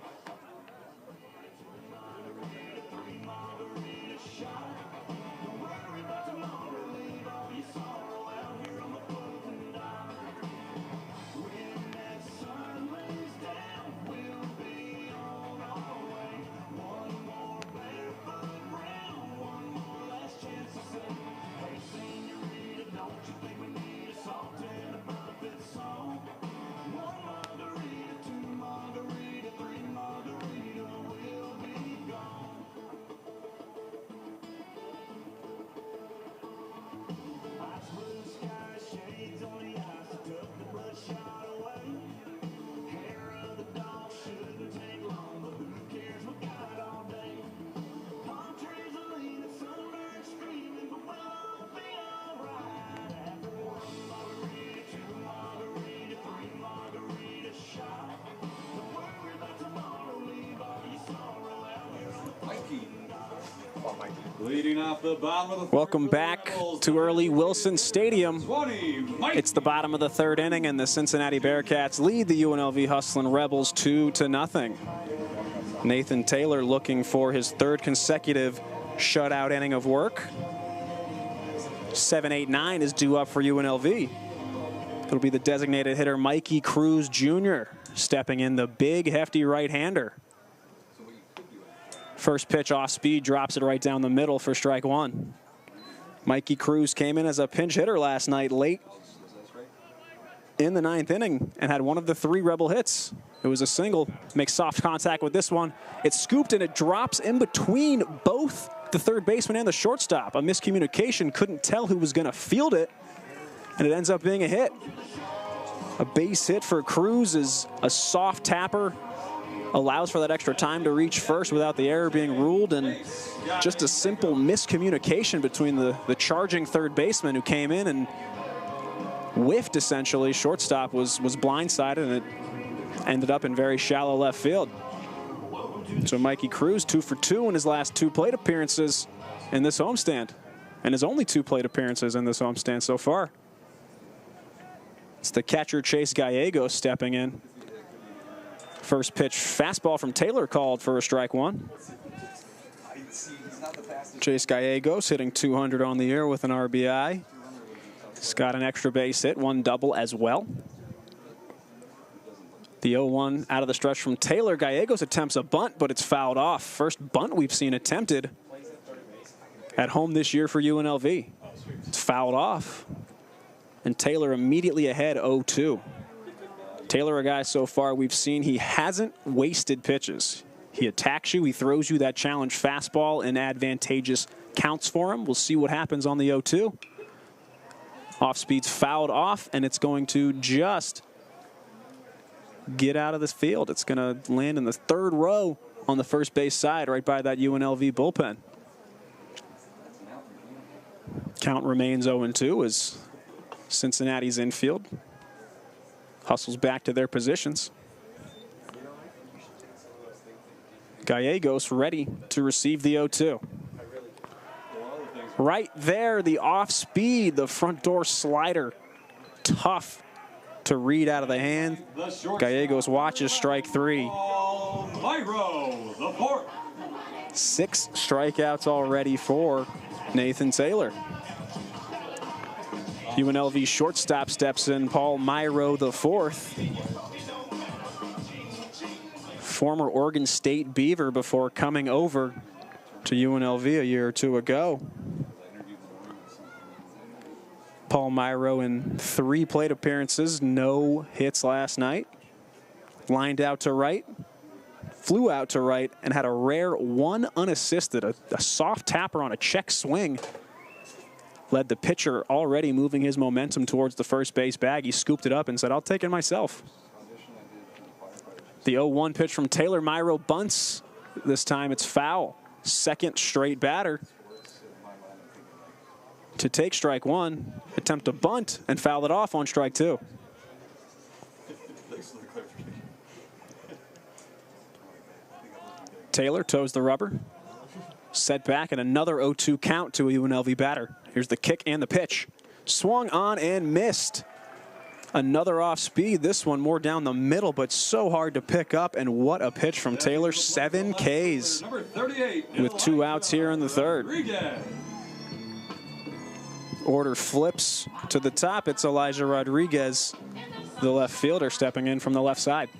Leading off the bottom of the 3rd. Welcome back to early Wilson Stadium. 20, Mike. It's the bottom of the 3rd inning, and the Cincinnati Bearcats lead the UNLV Hustlin' Rebels 2-0. Nathan Taylor looking for his 3rd consecutive shutout inning of work. 7-8-9 is due up for UNLV. It'll be the designated hitter Mikey Cruz Jr. stepping in, the big, hefty right-hander. First pitch off speed, drops it right down the middle for strike 1. Mikey Cruz came in as a pinch hitter last night late in the 9th inning and had one of the 3 Rebel hits. It was a single, makes soft contact with this one. It's scooped and it drops in between both the 3rd baseman and the shortstop. A miscommunication, couldn't tell who was going to field it, and it ends up being a hit. A base hit for Cruz is a soft tapper. Allows for that extra time to reach first without the error being ruled, and just a simple miscommunication between the charging 3rd baseman who came in and whiffed essentially. Shortstop was blindsided, and it ended up in very shallow left field. So Mikey Cruz 2 for 2 in his last 2 plate appearances in this homestand, and his only 2 plate appearances in this homestand so far. It's the catcher Chase Gallegos stepping in. First pitch fastball from Taylor called for a strike 1. Chase Gallegos hitting 200 on the year with an RBI. He's got an extra base hit, 1 double as well. The 0-1 out of the stretch from Taylor. Gallegos attempts a bunt, but it's fouled off. First bunt we've seen attempted at home this year for UNLV. It's fouled off, and Taylor immediately ahead 0-2. Taylor, a guy so far we've seen, he hasn't wasted pitches. He attacks you, he throws you that challenge fastball in advantageous counts for him. We'll see what happens on the 0-2. Off speed's fouled off, and it's going to just get out of this field. It's going to land in the third row on the first base side, right by that UNLV bullpen. Count remains 0-2 as Cincinnati's infield hustles back to their positions. Gallegos ready to receive the 0-2. Right there, the off speed, the front door slider. Tough to read out of the hand. Gallegos watches strike 3. Myro, the fourth. 6 strikeouts already for Nathan Taylor. UNLV shortstop steps in, Paul Myro the fourth. Former Oregon State Beaver before coming over to UNLV a year or 2 ago. Paul Myro in 3 plate appearances, no hits last night. Lined out to right, flew out to right, and had a rare 1 unassisted, a soft tapper on a check swing. Led the pitcher already moving his momentum towards the first base bag. He scooped it up and said, "I'll take it myself." The 0-1 pitch from Taylor. Myro bunts. This time it's foul. Second straight batter to take strike 1. Attempt to bunt and foul it off on strike 2. Taylor toes the rubber. Set back and another 0-2 count to a UNLV batter. Here's the kick and the pitch. Swung on and missed. Another off speed. This one more down the middle, but so hard to pick up. And what a pitch from Taylor. 7 Ks with 2 outs here in the third. Order flips to the top. It's Elijah Rodriguez, the left fielder, stepping in from the left side.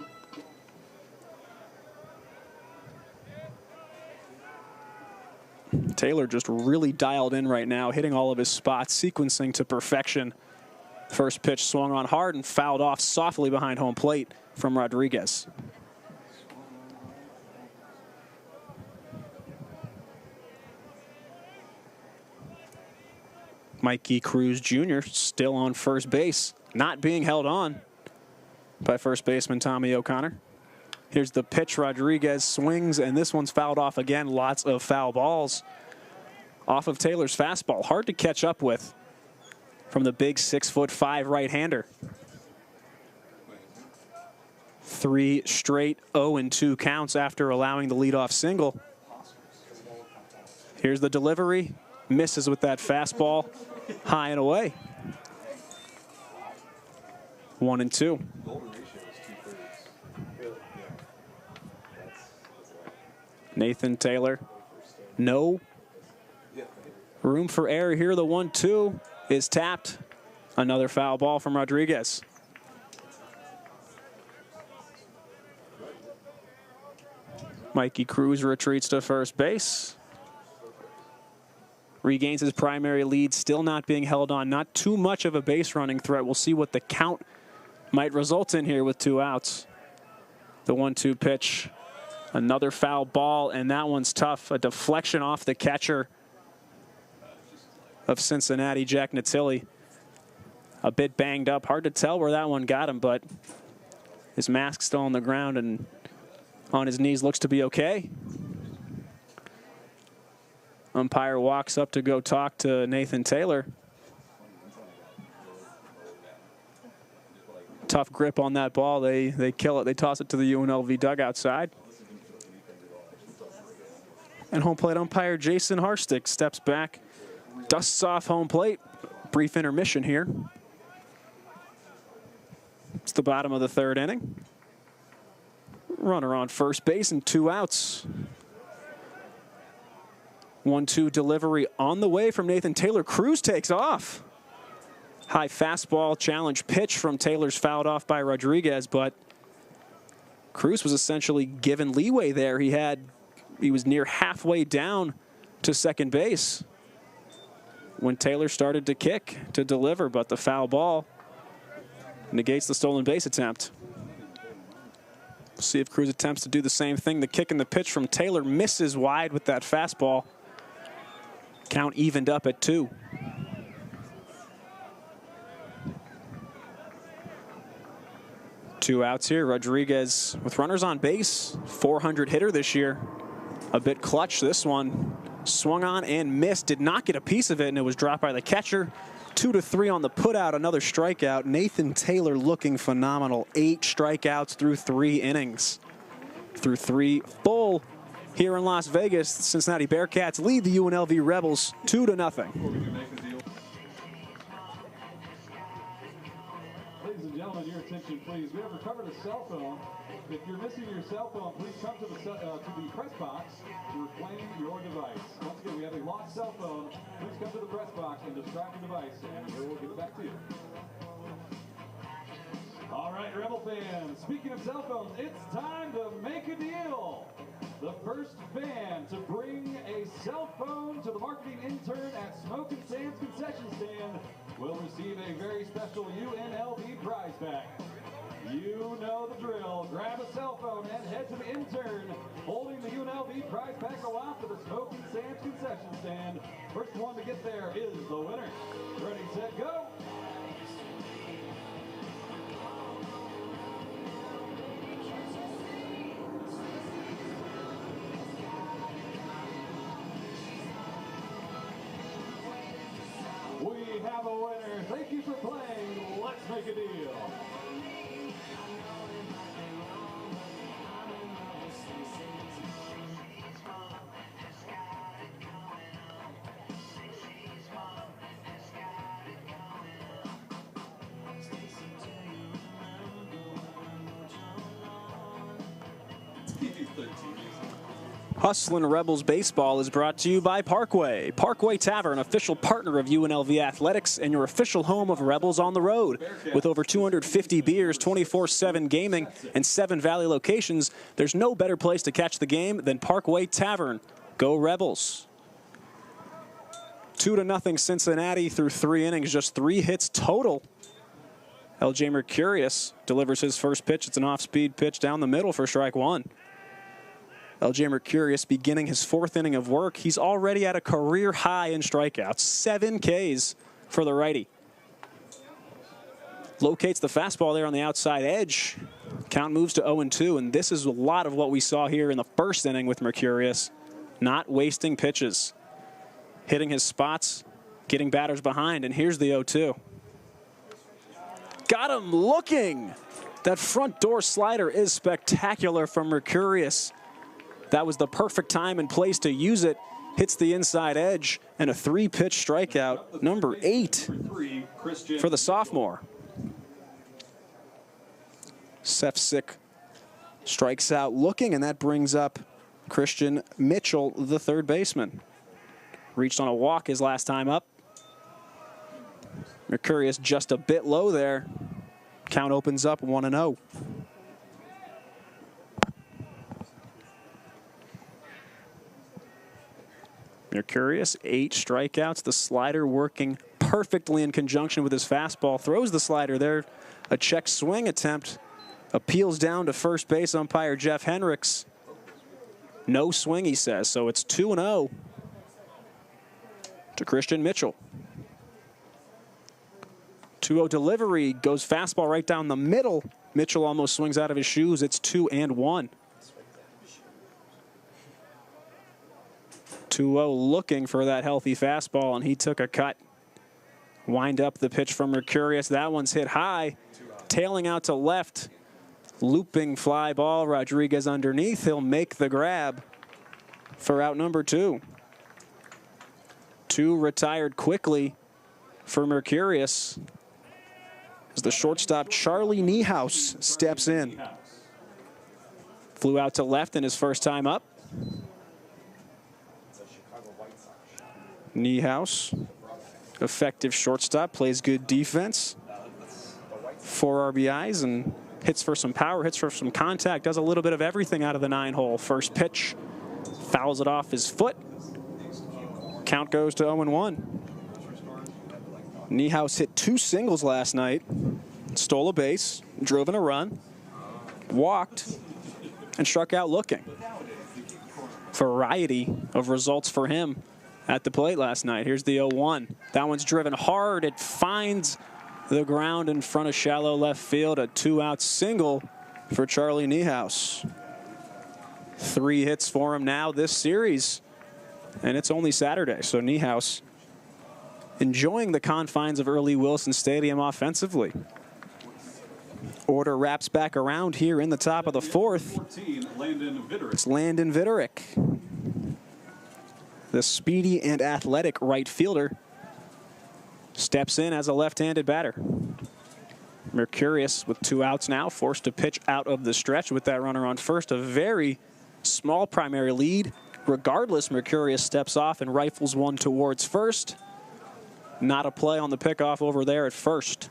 Taylor just really dialed in right now, hitting all of his spots, sequencing to perfection. First pitch swung on hard and fouled off softly behind home plate from Rodriguez. Mikey Cruz Jr. still on first base, not being held on by first baseman Tommy O'Connor. Here's the pitch. Rodriguez swings, and this one's fouled off again. Lots of foul balls off of Taylor's fastball. Hard to catch up with from the big 6'5" right-hander. 3 straight 0-2 counts after allowing the leadoff single. Here's the delivery. Misses with that fastball. High and away. 1-2. Nathan Taylor. No room for error here. The 1-2 is tapped. Another foul ball from Rodriguez. Mikey Cruz retreats to first base. Regains his primary lead, still not being held on. Not too much of a base running threat. We'll see what the count might result in here with 2 outs. The 1-2 pitch. Another foul ball, and that one's tough. A deflection off the catcher of Cincinnati, Jack Natilli. A bit banged up. Hard to tell where that one got him, but his mask still on the ground and on his knees, looks to be okay. Umpire walks up to go talk to Nathan Taylor. Tough grip on that ball. They kill it. They toss it to the UNLV dugout side. And home plate umpire Jason Harstick steps back, dusts off home plate. Brief intermission here. It's the bottom of the third inning. Runner on first base and 2 outs. 1-2 delivery on the way from Nathan Taylor. Cruz takes off. High fastball challenge pitch from Taylor's fouled off by Rodriguez, but Cruz was essentially given leeway there. He was near halfway down to second base when Taylor started to kick to deliver, but the foul ball negates the stolen base attempt. We'll see if Cruz attempts to do the same thing. The kick and the pitch from Taylor misses wide with that fastball. Count evened up at 2. 2 outs here. Rodriguez with runners on base, 400 hitter this year. A bit clutch this one. Swung on and missed, did not get a piece of it, and it was dropped by the catcher. 2-3 on the putout, another strikeout. Nathan Taylor looking phenomenal. 8 strikeouts through 3 innings. Through 3 full here in Las Vegas. The Cincinnati Bearcats lead the UNLV Rebels 2-0. Ladies and gentlemen, your attention please. We have recovered a cell phone. If you're missing your cell phone, please come to the press box to reclaim your device. Once again, we have a lost cell phone. Please come to the press box and distract the device, and we will give it back to you. All right, Rebel fans, speaking of cell phones, it's time to make a deal. The first fan to bring a cell phone to the marketing intern at Smoke and Sands concession stand will receive a very special UNLV prize pack. You know the drill. Grab a cell phone and head to the intern holding the UNLV prize pack aloft to the Smoke and Sands concession stand. First one to get there is the winner. Ready, set, go. We have a winner. Thank you for playing. Let's make a deal. Hustlin' Rebels Baseball is brought to you by Parkway. Parkway Tavern, official partner of UNLV Athletics and your official home of Rebels on the road. With over 250 beers, 24/7 gaming, and 7 Valley locations, there's no better place to catch the game than Parkway Tavern. Go Rebels. 2-0 Cincinnati through 3 innings, just 3 hits total. LJ Mercurius delivers his first pitch. It's an off-speed pitch down the middle for strike 1. LJ Mercurius beginning his 4th inning of work. He's already at a career high in strikeouts. 7 Ks for the righty. Locates the fastball there on the outside edge. Count moves to 0-2, and this is a lot of what we saw here in the 1st inning with Mercurius. Not wasting pitches. Hitting his spots, getting batters behind, and here's the 0-2. Got him looking. That front door slider is spectacular from Mercurius. That was the perfect time and place to use it. Hits the inside edge, and a 3-pitch strikeout, number 8 for the sophomore. Sefcik strikes out looking, and that brings up Christian Mitchell, the 3rd baseman. Reached on a walk his last time up. Mercurius just a bit low there. Count opens up 1-0. Mercurius, 8 strikeouts. The slider working perfectly in conjunction with his fastball. Throws the slider there. A check swing attempt. Appeals down to first base umpire Jeff Henricks. No swing, he says. So it's 2-0 to Christian Mitchell. 2-0 delivery. Goes fastball right down the middle. Mitchell almost swings out of his shoes. It's 2-1. 2-0 looking for that healthy fastball, and he took a cut. Wind up the pitch from Mercurius. That one's hit high. Tailing out to left. Looping fly ball. Rodriguez underneath. He'll make the grab for out number 2. 2 retired quickly for Mercurius as the shortstop Charlie Niehaus steps in. Flew out to left in his first time up. Niehaus, effective shortstop, plays good defense. 4 RBIs and hits for some power, hits for some contact, does a little bit of everything out of the 9-hole. First pitch, fouls it off his foot. Count goes to 0-1. Niehaus hit 2 singles last night, stole a base, drove in a run, walked, and struck out looking. Variety of results for him at the plate last night. Here's the 0-1. That one's driven hard. It finds the ground in front of shallow left field. A 2-out single for Charlie Niehaus. 3 hits for him now this series, and it's only Saturday. So Niehaus enjoying the confines of Earl E. Wilson Stadium offensively. Order wraps back around here in the top of the 4th. It's Landon Vitterick, the speedy and athletic right fielder, steps in as a left-handed batter. Mercurius with 2 outs now, forced to pitch out of the stretch with that runner on first. A very small primary lead. Regardless, Mercurius steps off and rifles one towards first. Not a play on the pickoff over there at first.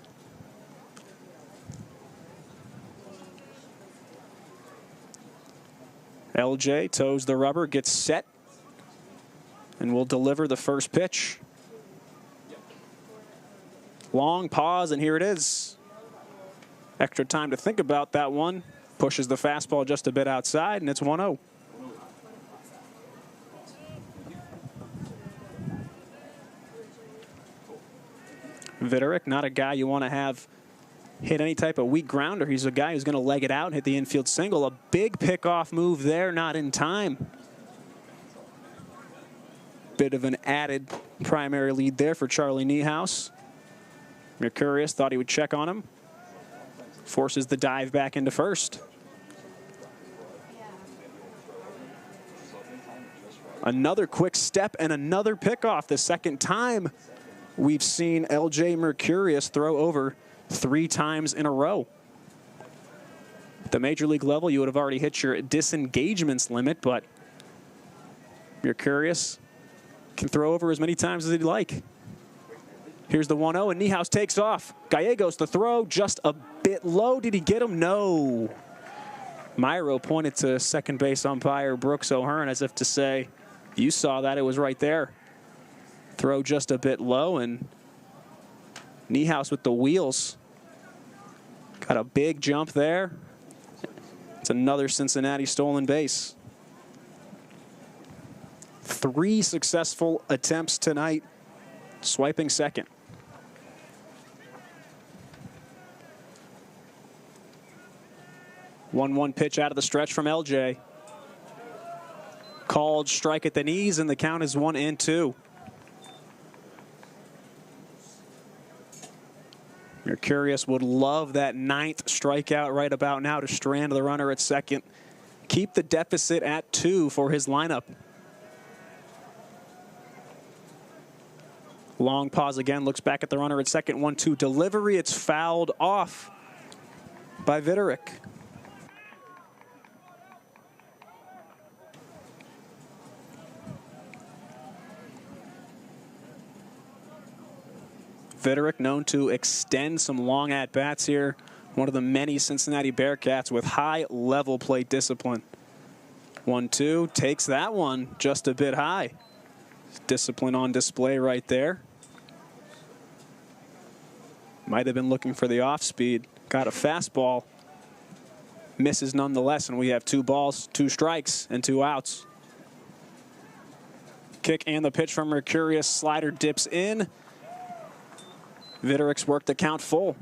LJ toes the rubber, gets set, and will deliver the first pitch. Long pause, and here it is. Extra time to think about that one. Pushes the fastball just a bit outside, and it's 1-0. Vitterick, not a guy you want to have hit any type of weak grounder. He's a guy who's going to leg it out and hit the infield single. A big pickoff move there, not in time. Bit of an added primary lead there for Charlie Niehaus. Mercurius thought he would check on him. Forces the dive back into first. Another quick step and another pickoff. The second time we've seen LJ Mercurius throw over 3 times in a row. At the major league level, you would have already hit your disengagements limit, but Mercurius can throw over as many times as he'd like. Here's the 1-0, and Niehaus takes off. Gallegos the throw, just a bit low. Did he get him? No. Myro pointed to second base umpire Brooks O'Hearn as if to say, you saw that, it was right there. Throw just a bit low, and Niehaus with the wheels. Got a big jump there. It's another Cincinnati stolen base. 3 successful attempts tonight, swiping second. One pitch out of the stretch from LJ. Called strike at the knees, and the count is 1-2. Mercurius would love that 9th strikeout right about now to strand the runner at second. Keep the deficit at 2 for his lineup. Long pause again, looks back at the runner at second. 1-2 delivery. It's fouled off by Vitterick. Vitterick known to extend some long at-bats here. One of the many Cincinnati Bearcats with high level plate discipline. 1-2, takes that one just a bit high. Discipline on display right there. Might have been looking for the off speed. Got a fastball. Misses nonetheless, and we have 2 balls, 2 strikes, and 2 outs. Kick and the pitch from Mercurius. Slider dips in. Vitterick's worked the count full.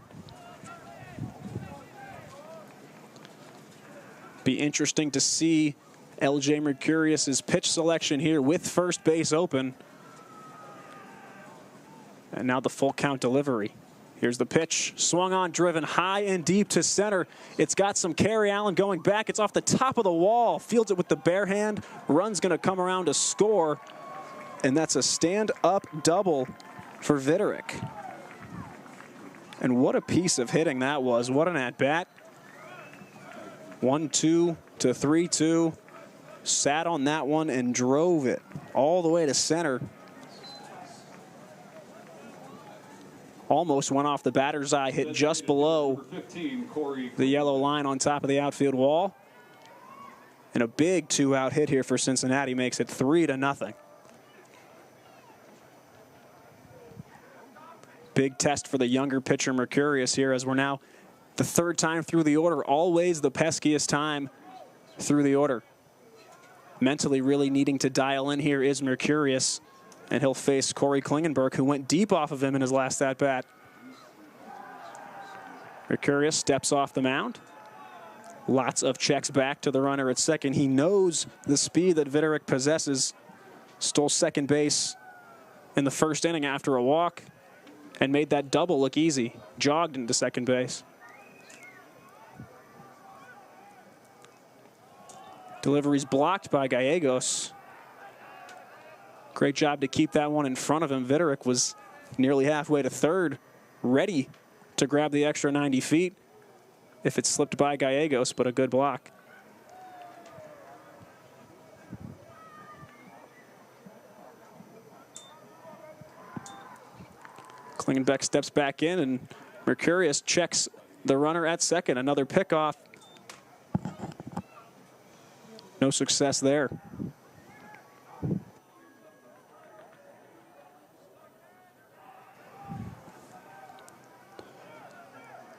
Be interesting to see LJ Mercurius's pitch selection here with first base open. And now the full count delivery. Here's the pitch, swung on, driven high and deep to center. It's got some carry. Allen going back. It's off the top of the wall. Fields it with the bare hand. Run's going to come around to score. And that's a stand-up double for Vitterick. And what a piece of hitting that was. What an at-bat. 1-2 to 3-2. Sat on that one and drove it all the way to center. Almost went off the batter's eye, hit just below the yellow line on top of the outfield wall. And a big 2-out hit here for Cincinnati makes it 3-0. Big test for the younger pitcher Mercurius here, as we're now the 3rd time through the order. Always the peskiest time through the order. Mentally really needing to dial in here is Mercurius, and he'll face Corey Klingenberg, who went deep off of him in his last at-bat. Mercurius steps off the mound. Lots of checks back to the runner at second. He knows the speed that Vitterick possesses. Stole second base in the first inning after a walk and made that double look easy. Jogged into second base. Delivery's blocked by Gallegos. Great job to keep that one in front of him. Vitterick was nearly halfway to third, ready to grab the extra 90 feet if it slipped by Gallegos, but a good block. Klingenbeck steps back in, and Mercurius checks the runner at second. Another pickoff. No success there.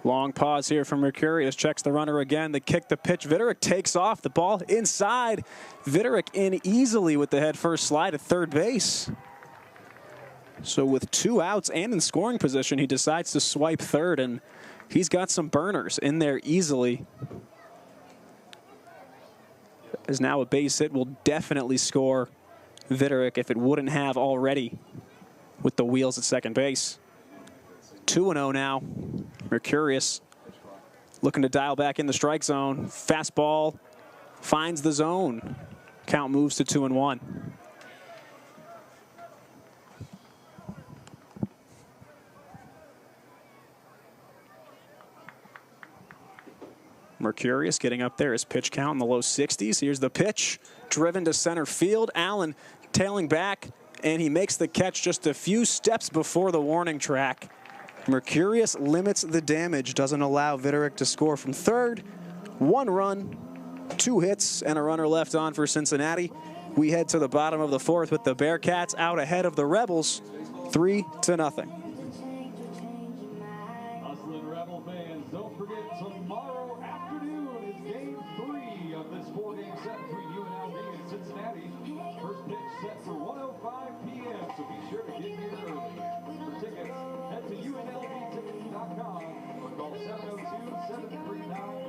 Long pause here from Mercurius. Checks the runner again. The kick, the pitch. Vitterick takes off. The ball inside. Vitterick in easily with the head first slide at third base. So with 2 outs and in scoring position, he decides to swipe third, and he's got some burners in there easily. As now a base hit will definitely score Vitterick if it wouldn't have already with the wheels at second base. 2-0 now. Mercurius looking to dial back in the strike zone. Fastball finds the zone. Count moves to 2-1. Mercurius getting up there. His pitch count in the low 60s. Here's the pitch. Driven to center field. Allen tailing back, and he makes the catch just a few steps before the warning track. Mercurius limits the damage, doesn't allow Vitterick to score from third. 1 run, 2 hits, and a runner left on for Cincinnati. We head to the bottom of the 4th with the Bearcats out ahead of the Rebels, 3-0. Hustling Rebel fans, don't forget tomorrow afternoon is game 3 of this 4-game set between UNLV and Cincinnati. First pitch set for 1:05 p.m., so be sure to get here early. For tickets, head to UNLVtickets.com or call 702-739-NAME.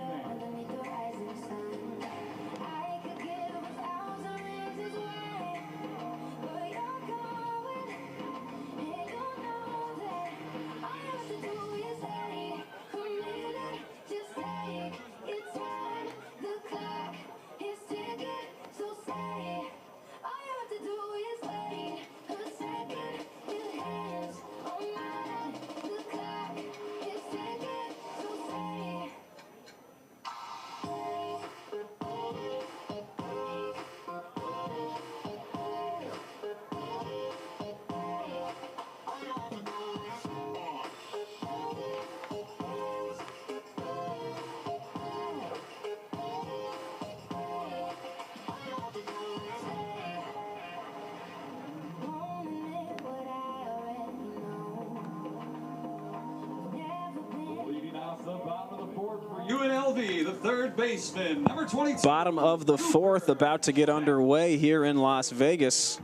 UNLV, the third baseman, number 22. Bottom of the 4th, about to get underway here in Las Vegas.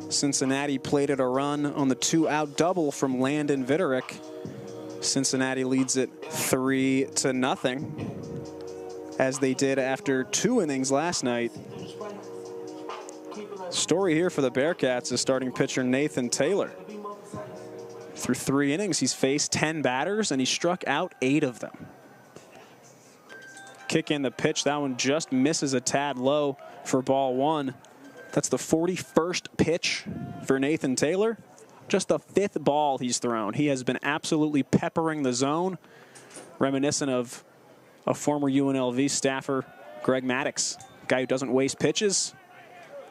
Cincinnati plated a run on the 2-out double from Landon Vitterick. Cincinnati leads it 3-0, as they did after 2 innings last night. Story here for the Bearcats is starting pitcher Nathan Taylor. Through 3 innings, he's faced 10 batters, and he struck out 8 of them. Kick in the pitch. That one just misses a tad low for ball 1. That's the 41st pitch for Nathan Taylor. Just the 5th ball he's thrown. He has been absolutely peppering the zone, reminiscent of a former UNLV staffer, Greg Maddox, guy who doesn't waste pitches.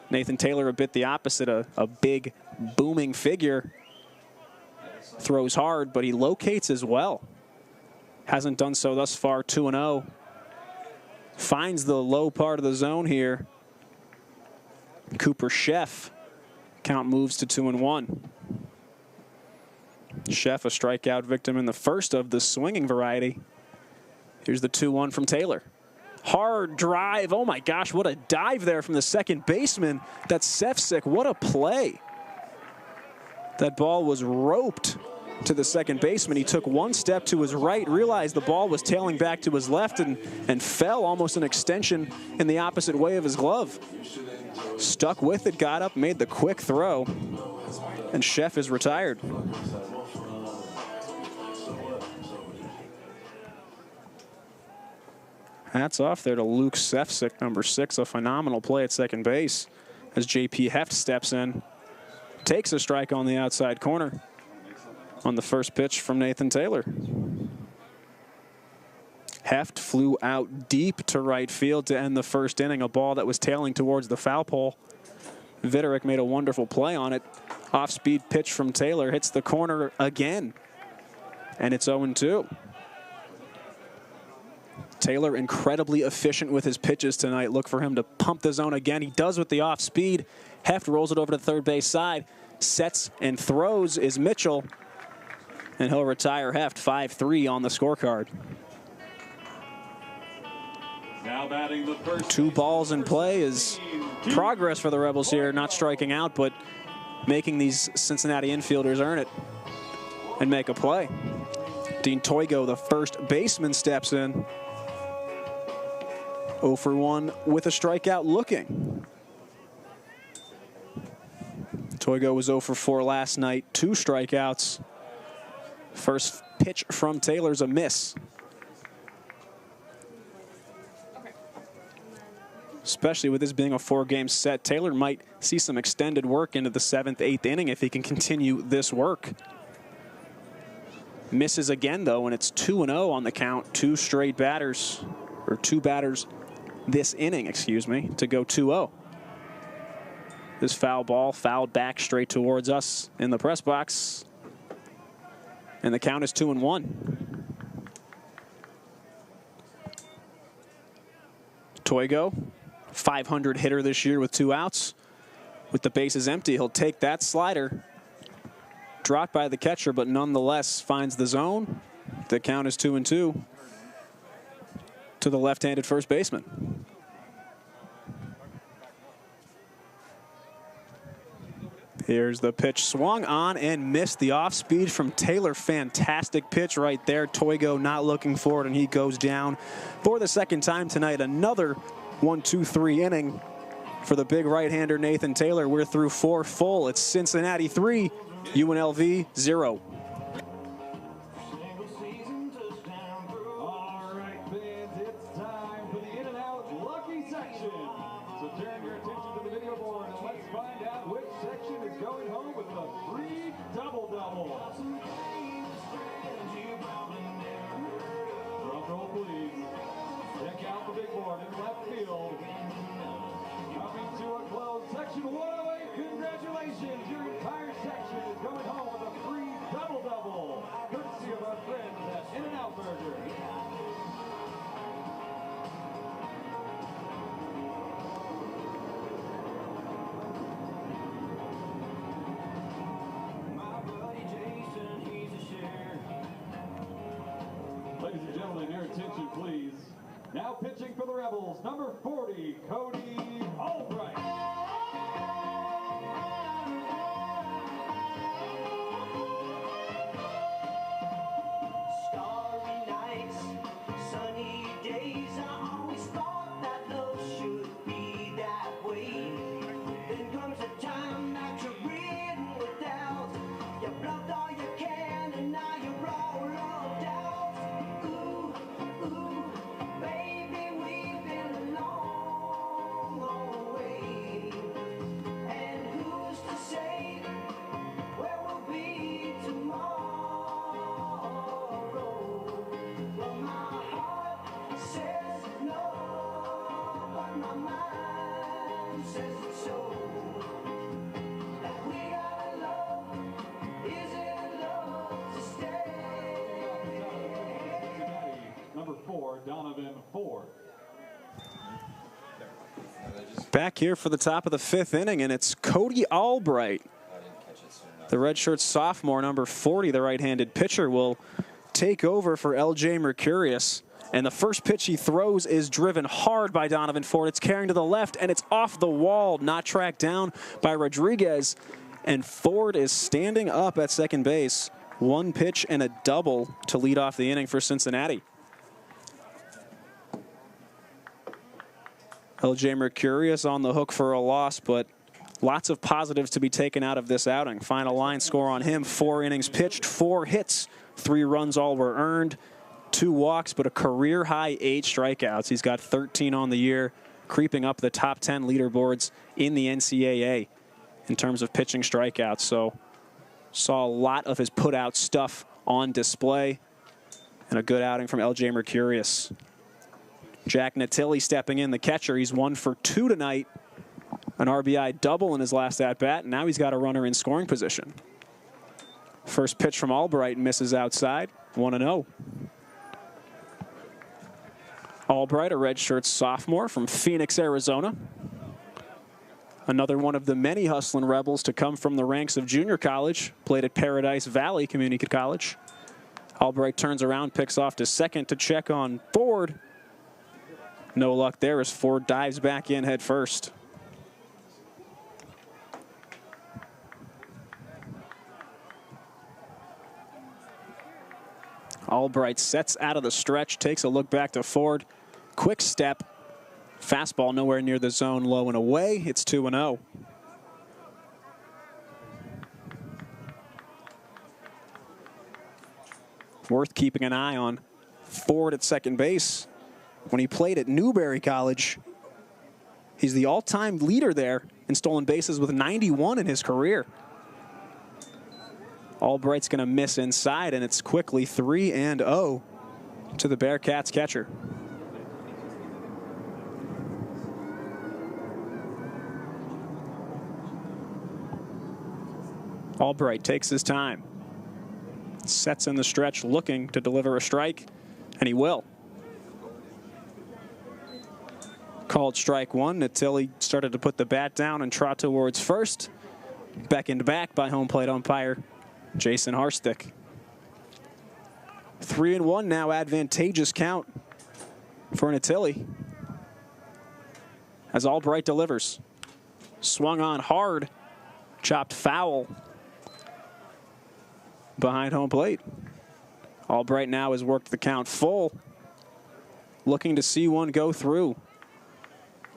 Nathan Taylor a bit the opposite, a big, booming figure. Throws hard, but he locates as well. Hasn't done so thus far. 2-0. Finds the low part of the zone here. Cooper Sheff. Count moves to 2-1. Sheff, a strikeout victim in the first of the swinging variety. Here's the 2-1 from Taylor. Hard drive. Oh my gosh, what a dive there from the second baseman. That's Sefcik. What a play. That ball was roped to the second baseman. He took one step to his right, realized the ball was tailing back to his left, and fell almost an extension in the opposite way of his glove. Stuck with it, got up, made the quick throw, and Chef is retired. Hats off there to Luke Sefcik, number 6, a phenomenal play at second base as J.P. Heft steps in, takes a strike on the outside corner on the first pitch from Nathan Taylor. Heft flew out deep to right field to end the first inning, a ball that was tailing towards the foul pole. Vitterick made a wonderful play on it. Off-speed pitch from Taylor hits the corner again, and it's 0-2. Taylor incredibly efficient with his pitches tonight. Look for him to pump the zone again. He does with the off speed. Heft rolls it over to the third base side. Sets and throws is Mitchell. And he'll retire Heft. 5-3 on the scorecard. Now batting the first. 2 balls in play is progress for the Rebels here. Not striking out, but making these Cincinnati infielders earn it and make a play. Dean Toigo, the first baseman, steps in. 0 for 1 with a strikeout looking. Toigo was 0 for 4 last night, 2 strikeouts. First pitch from Taylor's a miss. Especially with this being a 4-game set, Taylor might see some extended work into the 7th, 8th inning if he can continue this work. Misses again, though, and it's 2-0 on the count. 2 straight batters, or 2 batters this inning, excuse me, to go 2-0. This foul ball fouled back straight towards us in the press box. And the count is 2-1. Toigo, 500 hitter this year with 2 outs. With the bases empty, he'll take that slider. Dropped by the catcher, but nonetheless finds the zone. The count is 2-2 to the left-handed first baseman. Here's the pitch, swung on and missed. The off-speed from Taylor, fantastic pitch right there. Toigo not looking for it, and he goes down for the second time tonight. Another 1-2-3 inning for the big right-hander Nathan Taylor. We're through 4 full. It's Cincinnati 3, UNLV 0. All right, fans, it's time for the in-and-out lucky section. So turn your attention to the video board and let's find out which section is going home with the free double-double. Drum roll, please. Check out the big board in left field. Coming to a close, section 108. Congratulations, your entire section is going home with a free double-double, courtesy of our friends at In-N-Out Burger. Ladies and gentlemen, your attention, please. Now pitching for the Rebels, number 40, Cody Albright. Starry nights, sunny days, I always thought that love should be that way. Then comes a time that you're ridden without. You bluffed all you can and now you're all loved out. Ooh, ooh, baby, we've been a long, long way. And who's to say where we'll be tomorrow? Well, my heart says no, but my mind says it's so. That we gotta love, is it love to stay? Cincinnati, number 4, Donovan Ford. Back here for the top of the 5th inning, and it's Cody Albright. The redshirt sophomore, number 40, the right-handed pitcher, will take over for L.J. Mercurius. And the first pitch he throws is driven hard by Donovan Ford. It's carrying to the left, and it's off the wall, not tracked down by Rodriguez. And Ford is standing up at second base One pitch and a double to lead off the inning for Cincinnati. LJ Mercurius on the hook for a loss, but lots of positives to be taken out of this outing. Final line score on him: 4 innings pitched, 4 hits, 3 runs all were earned, 2 walks, but a career high 8 strikeouts. He's got 13 on the year, creeping up the top 10 leaderboards in the NCAA in terms of pitching strikeouts. So saw a lot of his put out stuff on display, and a good outing from LJ Mercurius. Jack Natili stepping in, the catcher. He's 1 for 2 tonight. An RBI double in his last at-bat, and now he's got a runner in scoring position. First pitch from Albright misses outside, 1-0. Albright, a redshirt sophomore from Phoenix, Arizona. Another one of the many hustling Rebels to come from the ranks of junior college. Played at Paradise Valley Community College. Albright turns around, picks off to second to check on Ford. No luck there as Ford dives back in head first. Albright sets out of the stretch, takes a look back to Ford. Quick step. Fastball nowhere near the zone, low and away. It's 2-0. Worth keeping an eye on Ford at second base. When he played at Newberry College, he's the all-time leader there in stolen bases with 91 in his career. Albright's going to miss inside, and it's quickly 3-0 to the Bearcats catcher. Albright takes his time, sets in the stretch looking to deliver a strike, and he will. Called strike 1. Natili started to put the bat down and trot towards first. Beckoned back by home plate umpire Jason Harstick. 3-1 now, advantageous count for Natili as Albright delivers. Swung on hard, chopped foul behind home plate. Albright now has worked the count full, looking to see one go through.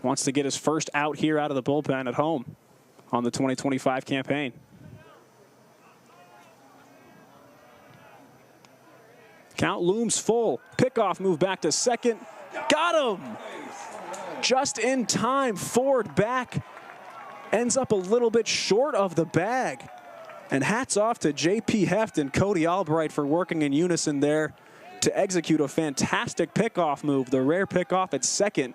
Wants to get his first out here out of the bullpen at home on the 2025 campaign. Count looms full. Pickoff move back to second. Got him! Just in time. Ford back. Ends up a little bit short of the bag. And hats off to J.P. Heft and Cody Albright for working in unison there to execute a fantastic pickoff move. The rare pickoff at second.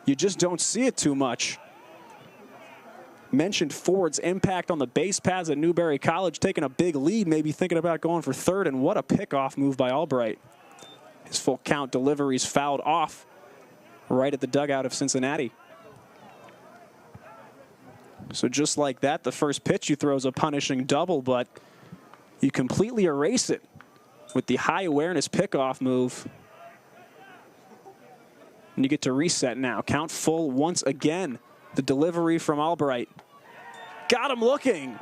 You just don't see it too much. Mentioned Ford's impact on the base paths at Newberry College, taking a big lead, maybe thinking about going for third, and what a pickoff move by Albright. His full count deliveries fouled off right at the dugout of Cincinnati. So just like that, the first pitch you throw is a punishing double, but you completely erase it with the high awareness pickoff move. And you get to reset now. Count full once again. The delivery from Albright. Got him looking.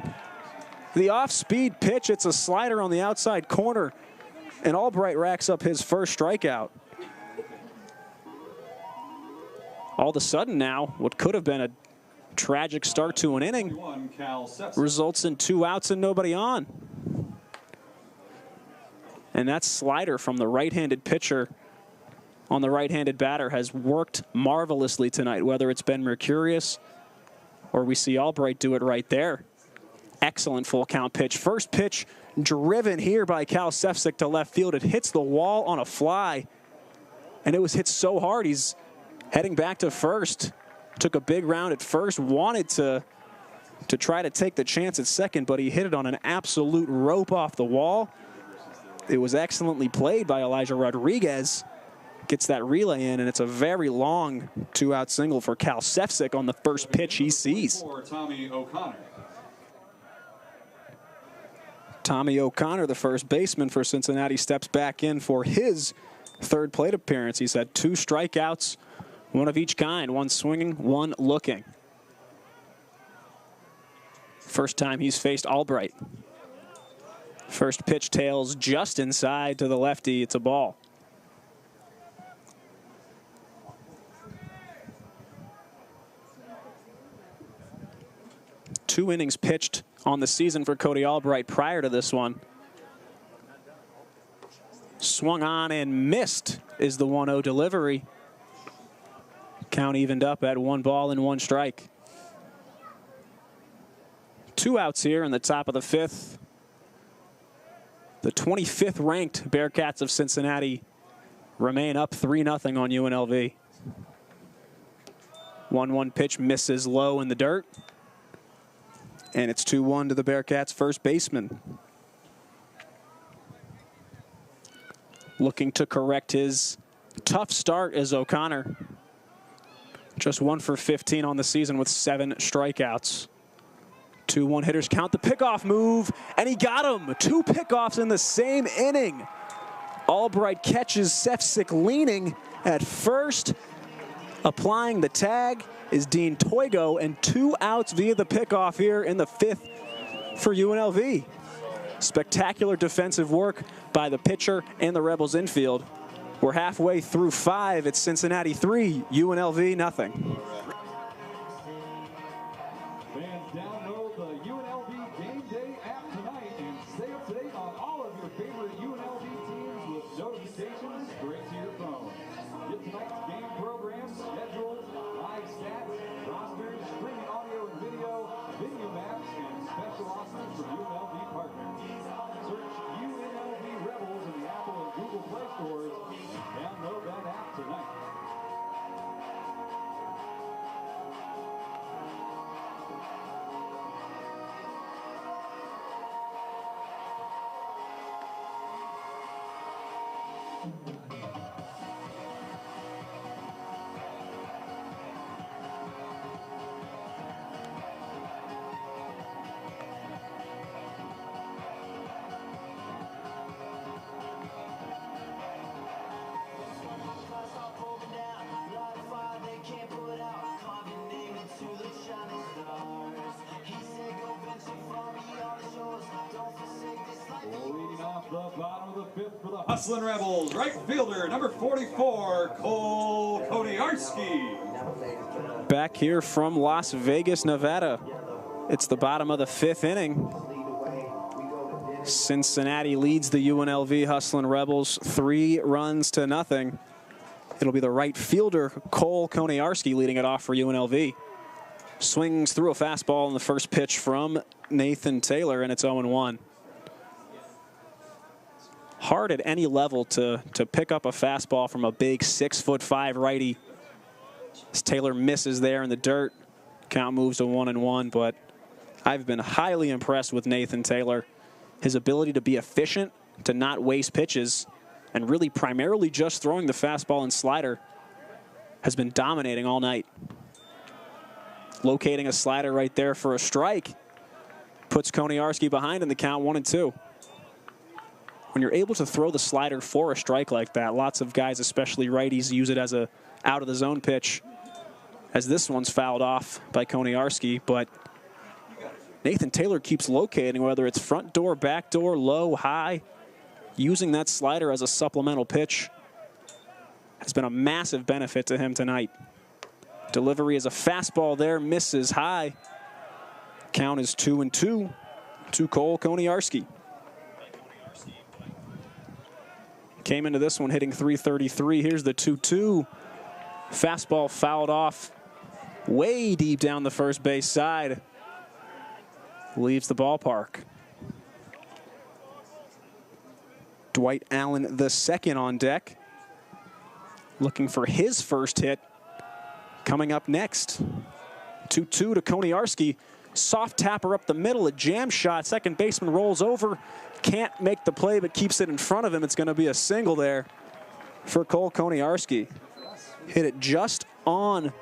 The off-speed pitch. It's a slider on the outside corner. And Albright racks up his first strikeout. All of a sudden now, what could have been a tragic start to an inning results in 2 outs and nobody on. And that slider from the right-handed pitcher on the right-handed batter has worked marvelously tonight, whether it's been Mercurius or we see Albright do it right there. Excellent full count pitch. First pitch driven here by Cal Sefcik to left field. It hits the wall on a fly, and it was hit so hard he's heading back to first. Took a big round at first, wanted to try to take the chance at second, but he hit it on an absolute rope off the wall. It was excellently played by Elijah Rodriguez. Gets that relay in, and it's a very long 2-out single for Cal Sefcik on the first pitch he sees. Tommy O'Connor. Tommy O'Connor, the first baseman for Cincinnati, steps back in for his third plate appearance. He's had 2 strikeouts, one of each kind, one swinging, one looking. First time he's faced Albright. First pitch tails just inside to the lefty. It's a ball. Two innings pitched on the season for Cody Albright prior to this one. Swung on and missed is the 1-0 delivery. Count evened up at 1 ball and 1 strike. 2 outs here in the top of the 5th. The 25th ranked Bearcats of Cincinnati remain up 3-0 on UNLV. 1-1 pitch misses low in the dirt. And it's 2-1 to the Bearcats' first baseman. Looking to correct his tough start is O'Connor. Just 1 for 15 on the season with 7 strikeouts. 2-1 hitters count, the pickoff move, and he got him. 2 pickoffs in the same inning. Albright catches Sefcik leaning at first. Applying the tag is Dean Toigo, and 2 outs via the pickoff here in the 5th for UNLV. Spectacular defensive work by the pitcher and the Rebels infield. We're halfway through 5. It's Cincinnati 3, UNLV nothing. Fans, download the UNLV Game Day app tonight and stay up to date on all of your favorite UNLV teams with notifications straight to your phone. Get tonight's game program, schedules, live stats, rosters, streaming audio and video, video maps, and special offers from UNLV partners. Search UNLV Rebels in the Apple and Google Play stores. Download that app tonight. Leading off the bottom of the 5th for the Hustlin' Rebels, right fielder, number 44, Cole Kodiarski. Back here from Las Vegas, Nevada. It's the bottom of the 5th inning. Cincinnati leads the UNLV Hustlin' Rebels 3-0. It'll be the right fielder, Cole Kodiarski, leading it off for UNLV. Swings through a fastball in the first pitch from Nathan Taylor, and it's 0-1. Hard at any level to pick up a fastball from a big 6'5" righty. As Taylor misses there in the dirt, count moves to 1-1, but I've been highly impressed with Nathan Taylor. His ability to be efficient, to not waste pitches, and really primarily just throwing the fastball and slider has been dominating all night. Locating a slider right there for a strike puts Kodiarski behind in the count 1-2. When you're able to throw the slider for a strike like that, lots of guys, especially righties, use it as a out-of-the-zone pitch, as this one's fouled off by Kodiarski. But Nathan Taylor keeps locating, whether it's front door, back door, low, high, using that slider as a supplemental pitch has been a massive benefit to him tonight. Delivery is a fastball there, misses high. Count is 2-2 to Cole Kodiarski. Came into this one hitting .333. Here's the 2-2. Fastball fouled off way deep down the first base side. Leaves the ballpark. Dwight Allen II on deck, looking for his first hit. Coming up next, 2-2 to Kodiarski. Soft tapper up the middle, a jam shot. Second baseman rolls over. Can't make the play, but keeps it in front of him. It's going to be a single there for Cole Kodiarski. Hit it just on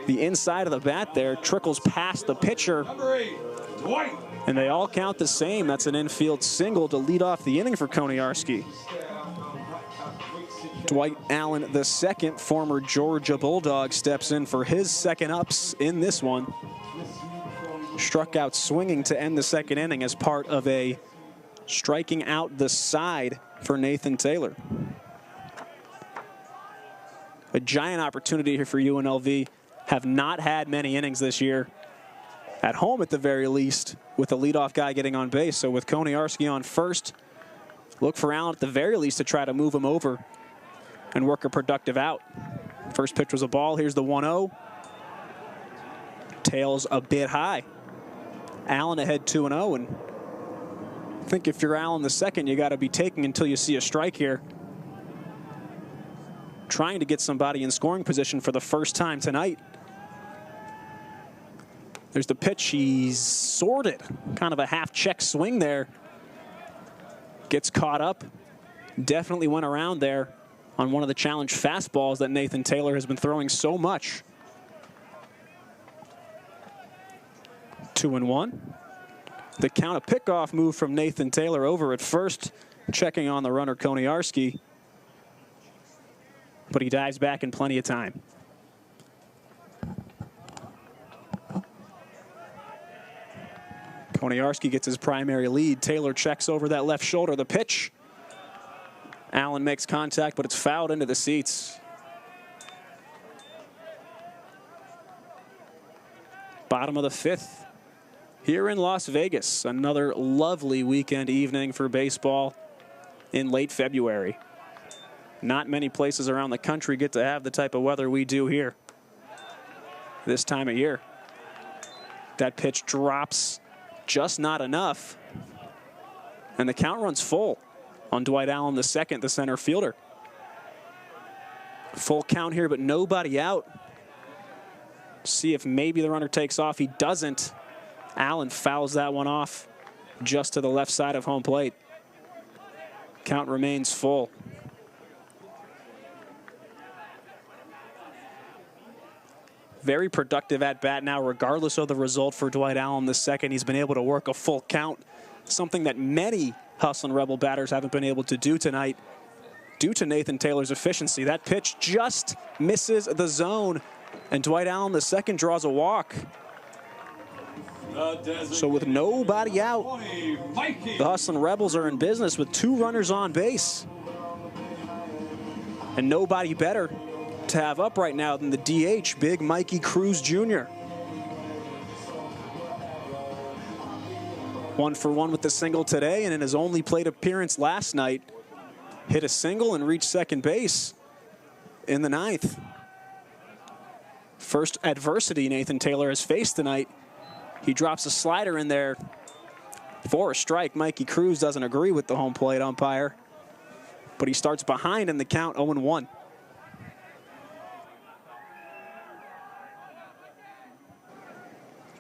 the inside of the bat there. Trickles past the pitcher. Number 8, Dwight. And they all count the same. That's an infield single to lead off the inning for Kodiarski. Dwight Allen II, former Georgia Bulldog, steps in for his second ups in this one. Struck out swinging to end the second inning as part of a striking out the side for Nathan Taylor. A giant opportunity here for UNLV. Have not had many innings this year. At home at the very least, with the leadoff guy getting on base. So with Koniarski on first, look for Allen at the very least to try to move him over and work a productive out. First pitch was a ball. Here's the 1-0. Tails a bit high. Allen ahead 2-0, and I think if you're Allen the second, you got to be taking until you see a strike here. Trying to get somebody in scoring position for the first time tonight. There's the pitch. He's sorted. Kind of a half check swing there. Gets caught up. Definitely went around there on one of the challenge fastballs that Nathan Taylor has been throwing so much. 2-1. The count, a pickoff move from Nathan Taylor over at first, checking on the runner Koniarski. But he dives back in plenty of time. Koniarski gets his primary lead. Taylor checks over that left shoulder. The pitch. Allen makes contact, but it's fouled into the seats. Bottom of the fifth here in Las Vegas. Another lovely weekend evening for baseball in late February. Not many places around the country get to have the type of weather we do here this time of year. That pitch drops just not enough. And the count runs full on Dwight Allen the second, the center fielder. Full count here, but nobody out. See if maybe the runner takes off. He doesn't. Allen fouls that one off just to the left side of home plate. Count remains full. Very productive at bat now, regardless of the result for Dwight Allen the second. He's been able to work a full count, something that many Hustlin' Rebel batters haven't been able to do tonight due to Nathan Taylor's efficiency. That pitch just misses the zone, and Dwight Allen the second draws a walk. So with nobody out, the Hustlin' Rebels are in business with 2 runners on base. And nobody better to have up right now than the DH, Big Mikey Cruz Jr. 1 for 1 with the single today, and in his only plate appearance last night, hit a single and reached second base in the 9th. First adversity Nathan Taylor has faced tonight. He drops a slider in there for a strike. Mikey Cruz doesn't agree with the home plate umpire, but he starts behind in the count, 0-1.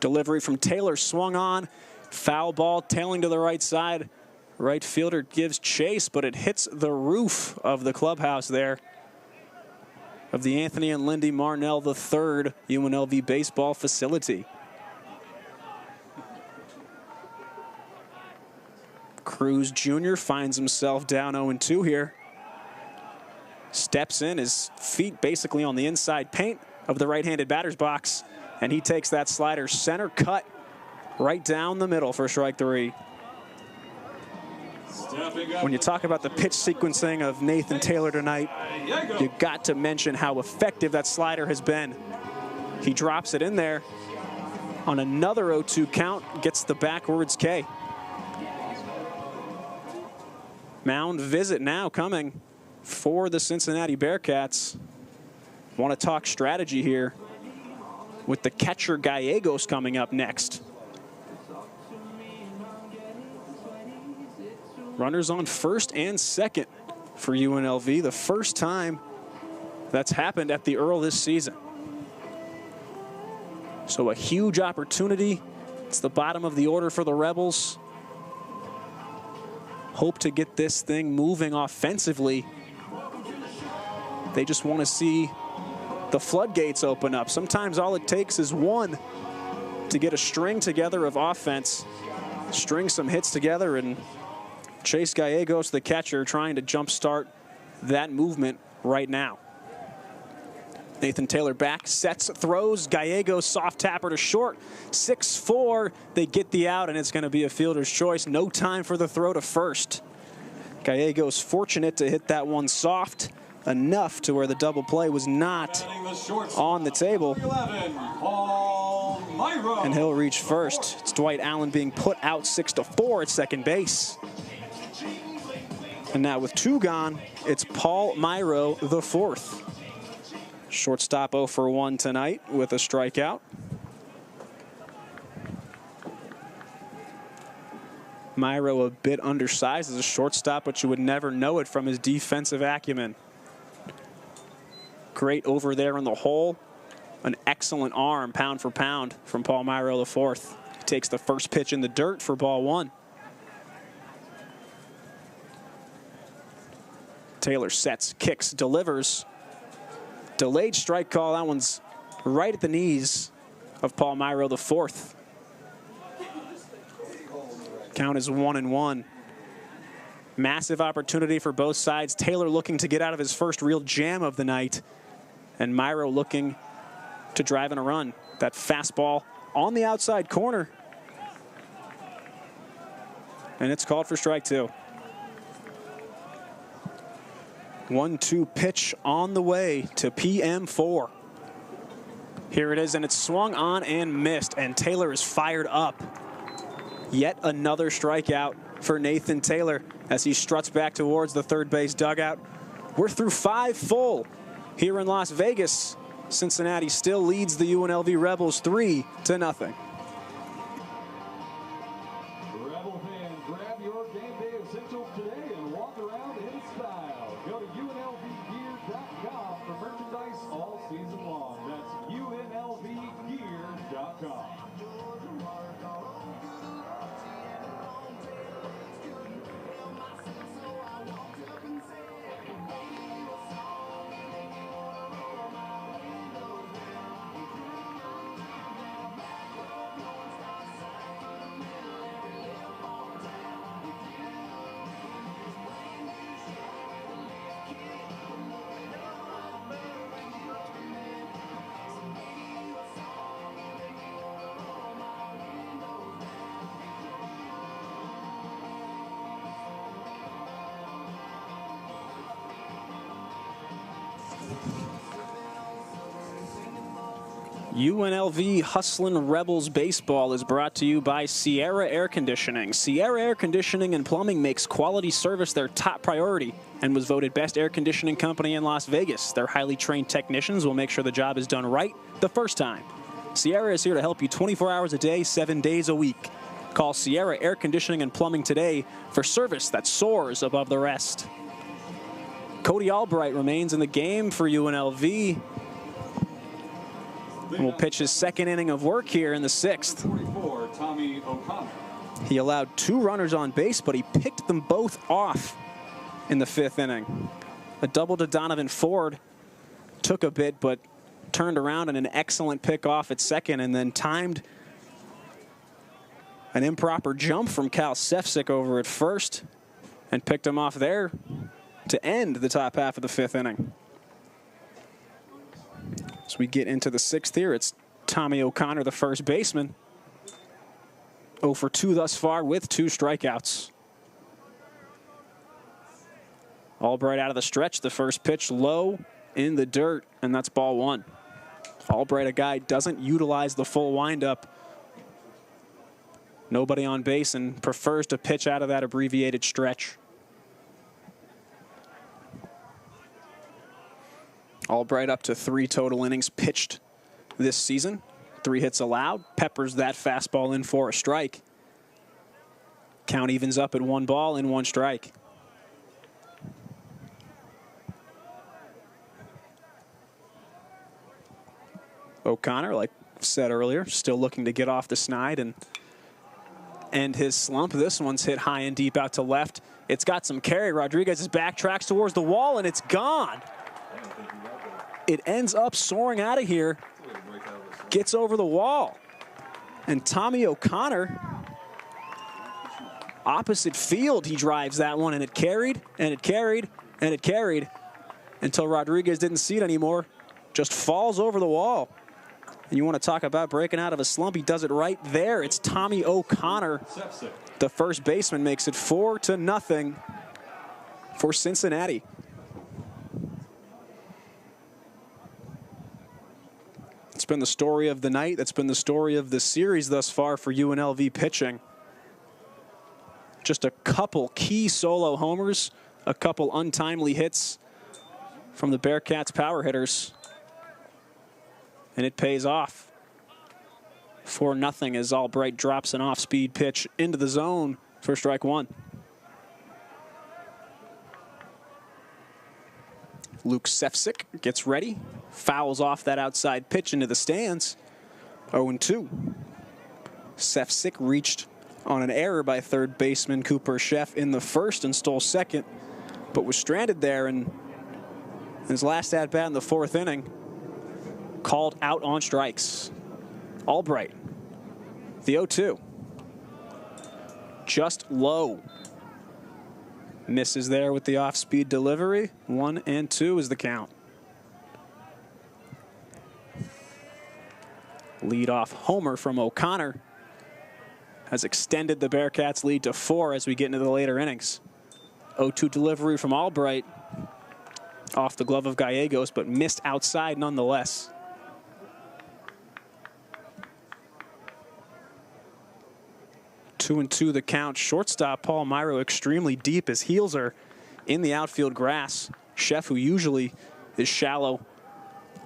Delivery from Taylor swung on. Foul ball tailing to the right side. Right fielder gives chase, but it hits the roof of the clubhouse there of the Anthony and Lindy Marnell III UNLV baseball facility. Cruz Jr. finds himself down 0-2 here. Steps in, his feet basically on the inside paint of the right-handed batter's box, and he takes that slider center cut right down the middle for strike 3. When you talk about the pitch sequencing of Nathan Taylor tonight, you got to mention how effective that slider has been. He drops it in there on another 0-2 count, gets the backwards K. Mound visit now coming for the Cincinnati Bearcats. Want to talk strategy here with the catcher Gallegos coming up next. Runners on first and second for UNLV. The first time that's happened at the Earl this season. So a huge opportunity. It's the bottom of the order for the Rebels. Hope to get this thing moving offensively. They just want to see the floodgates open up. Sometimes all it takes is one to get a string together of offense, string some hits together, and Chase Gallegos, the catcher, trying to jumpstart that movement right now. Nathan Taylor back, sets, throws. Gallegos soft tapper to short. 6-4. They get the out, and it's going to be a fielder's choice. No time for the throw to first. Gallegos fortunate to hit that one soft enough to where the double play was not on the table. 11, Paul Myro. And he'll reach first. It's Dwight Allen being put out 6-4 at second base. And now with 2 gone, it's Paul Myro, the 4th. Shortstop 0 for 1 tonight with a strikeout. Myro a bit undersized as a shortstop, but you would never know it from his defensive acumen. Great over there in the hole. An excellent arm, pound for pound, from Paul Myro, the 4th. He takes the first pitch in the dirt for ball 1. Taylor sets, kicks, delivers. Delayed strike call. That one's right at the knees of Paul Myro, the 4th. Count is 1-1. Massive opportunity for both sides. Taylor looking to get out of his first real jam of the night, and Myro looking to drive in a run. That fastball on the outside corner, and it's called for strike 2. 1-2 pitch on the way to PM4. Here it is, and it's swung on and missed, and Taylor is fired up. Yet another strikeout for Nathan Taylor as he struts back towards the third base dugout. We're through 5 full here in Las Vegas. Cincinnati still leads the UNLV Rebels 3-0. Rebel fans, grab your game day essentials today and walk around in style. Go to UNLVgear.com for merchandise all season long. That's UNLVgear.com. UNLV Hustlin' Rebels baseball is brought to you by Sierra Air Conditioning. Sierra Air Conditioning and Plumbing makes quality service their top priority and was voted best air conditioning company in Las Vegas. Their highly trained technicians will make sure the job is done right the first time. Sierra is here to help you 24 hours a day, 7 days a week. Call Sierra Air Conditioning and Plumbing today for service that soars above the rest. Cody Albright remains in the game for UNLV. And will pitch his second inning of work here in the 6th. 44, Tommy O'Connor. He allowed 2 runners on base, but he picked them both off in the 5th inning. A double to Donovan Ford. Took a bit, but turned around and an excellent pick off at second, and then timed an improper jump from Cal Sefcik over at first and picked him off there to end the top half of the 5th inning. As we get into the 6th here, it's Tommy O'Connor, the first baseman. 0 for 2 thus far with 2 strikeouts. Albright out of the stretch. The first pitch low in the dirt, and that's ball 1. Albright, a guy, doesn't utilize the full windup. Nobody on base and prefers to pitch out of that abbreviated stretch. Albright up to 3 total innings pitched this season. 3 hits allowed. Peppers that fastball in for a strike. Count evens up at 1 ball and 1 strike. O'Connor, like I said earlier, still looking to get off the snide and end his slump. This one's hit high and deep out to left. It's got some carry. Rodriguez's back tracks towards the wall, and it's gone. It ends up soaring out of here, gets over the wall. And Tommy O'Connor, opposite field, he drives that one, and it carried, and it carried, and it carried until Rodriguez didn't see it anymore just falls over the wall. And you want to talk about breaking out of a slump, he does it right there. It's Tommy O'Connor. The first baseman makes it 4-0 for Cincinnati. It's been the story of the night. That's been the story of the series thus far for UNLV pitching. Just a couple key solo homers, a couple untimely hits from the Bearcats power hitters. And it pays off. 4-0 as Albright drops an off-speed pitch into the zone for strike one. Luke Sefcik gets ready, fouls off that outside pitch into the stands. 0-2. Sefcik reached on an error by third baseman Cooper Sheff in the first and stole second, but was stranded there, and his last at-bat in the fourth inning called out on strikes. Albright, the 0-2. Just low. Misses there with the off-speed delivery. 1-2 is the count. Leadoff homer from O'Connor has extended the Bearcats' lead to 4 as we get into the later innings. 0-2 delivery from Albright. Off the glove of Gallegos, but missed outside nonetheless. 2-2 the count. Shortstop Paul Myro extremely deep. His heels are in the outfield grass. Sheff, who usually is shallow,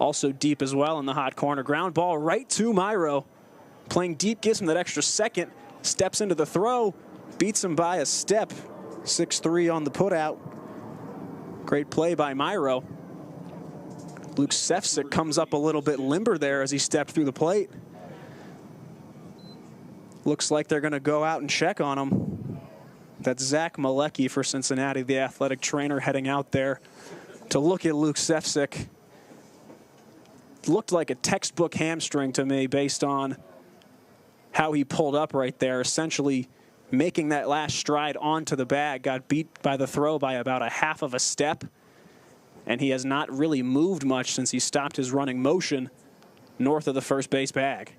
also deep as well in the hot corner. Ground ball right to Myro. Playing deep gives him that extra second. Steps into the throw. Beats him by a step. 6-3 on the putout. Great play by Myro. Luke Sefcik comes up a little bit limber there as he stepped through the plate. Looks like they're going to go out and check on him. That's Zach Malecki for Cincinnati, the athletic trainer, heading out there to look at Luke Sefcik. Looked like a textbook hamstring to me based on how he pulled up right there, essentially making that last stride onto the bag. Got beat by the throw by about a half of a step, and he has not really moved much since he stopped his running motion north of the first base bag.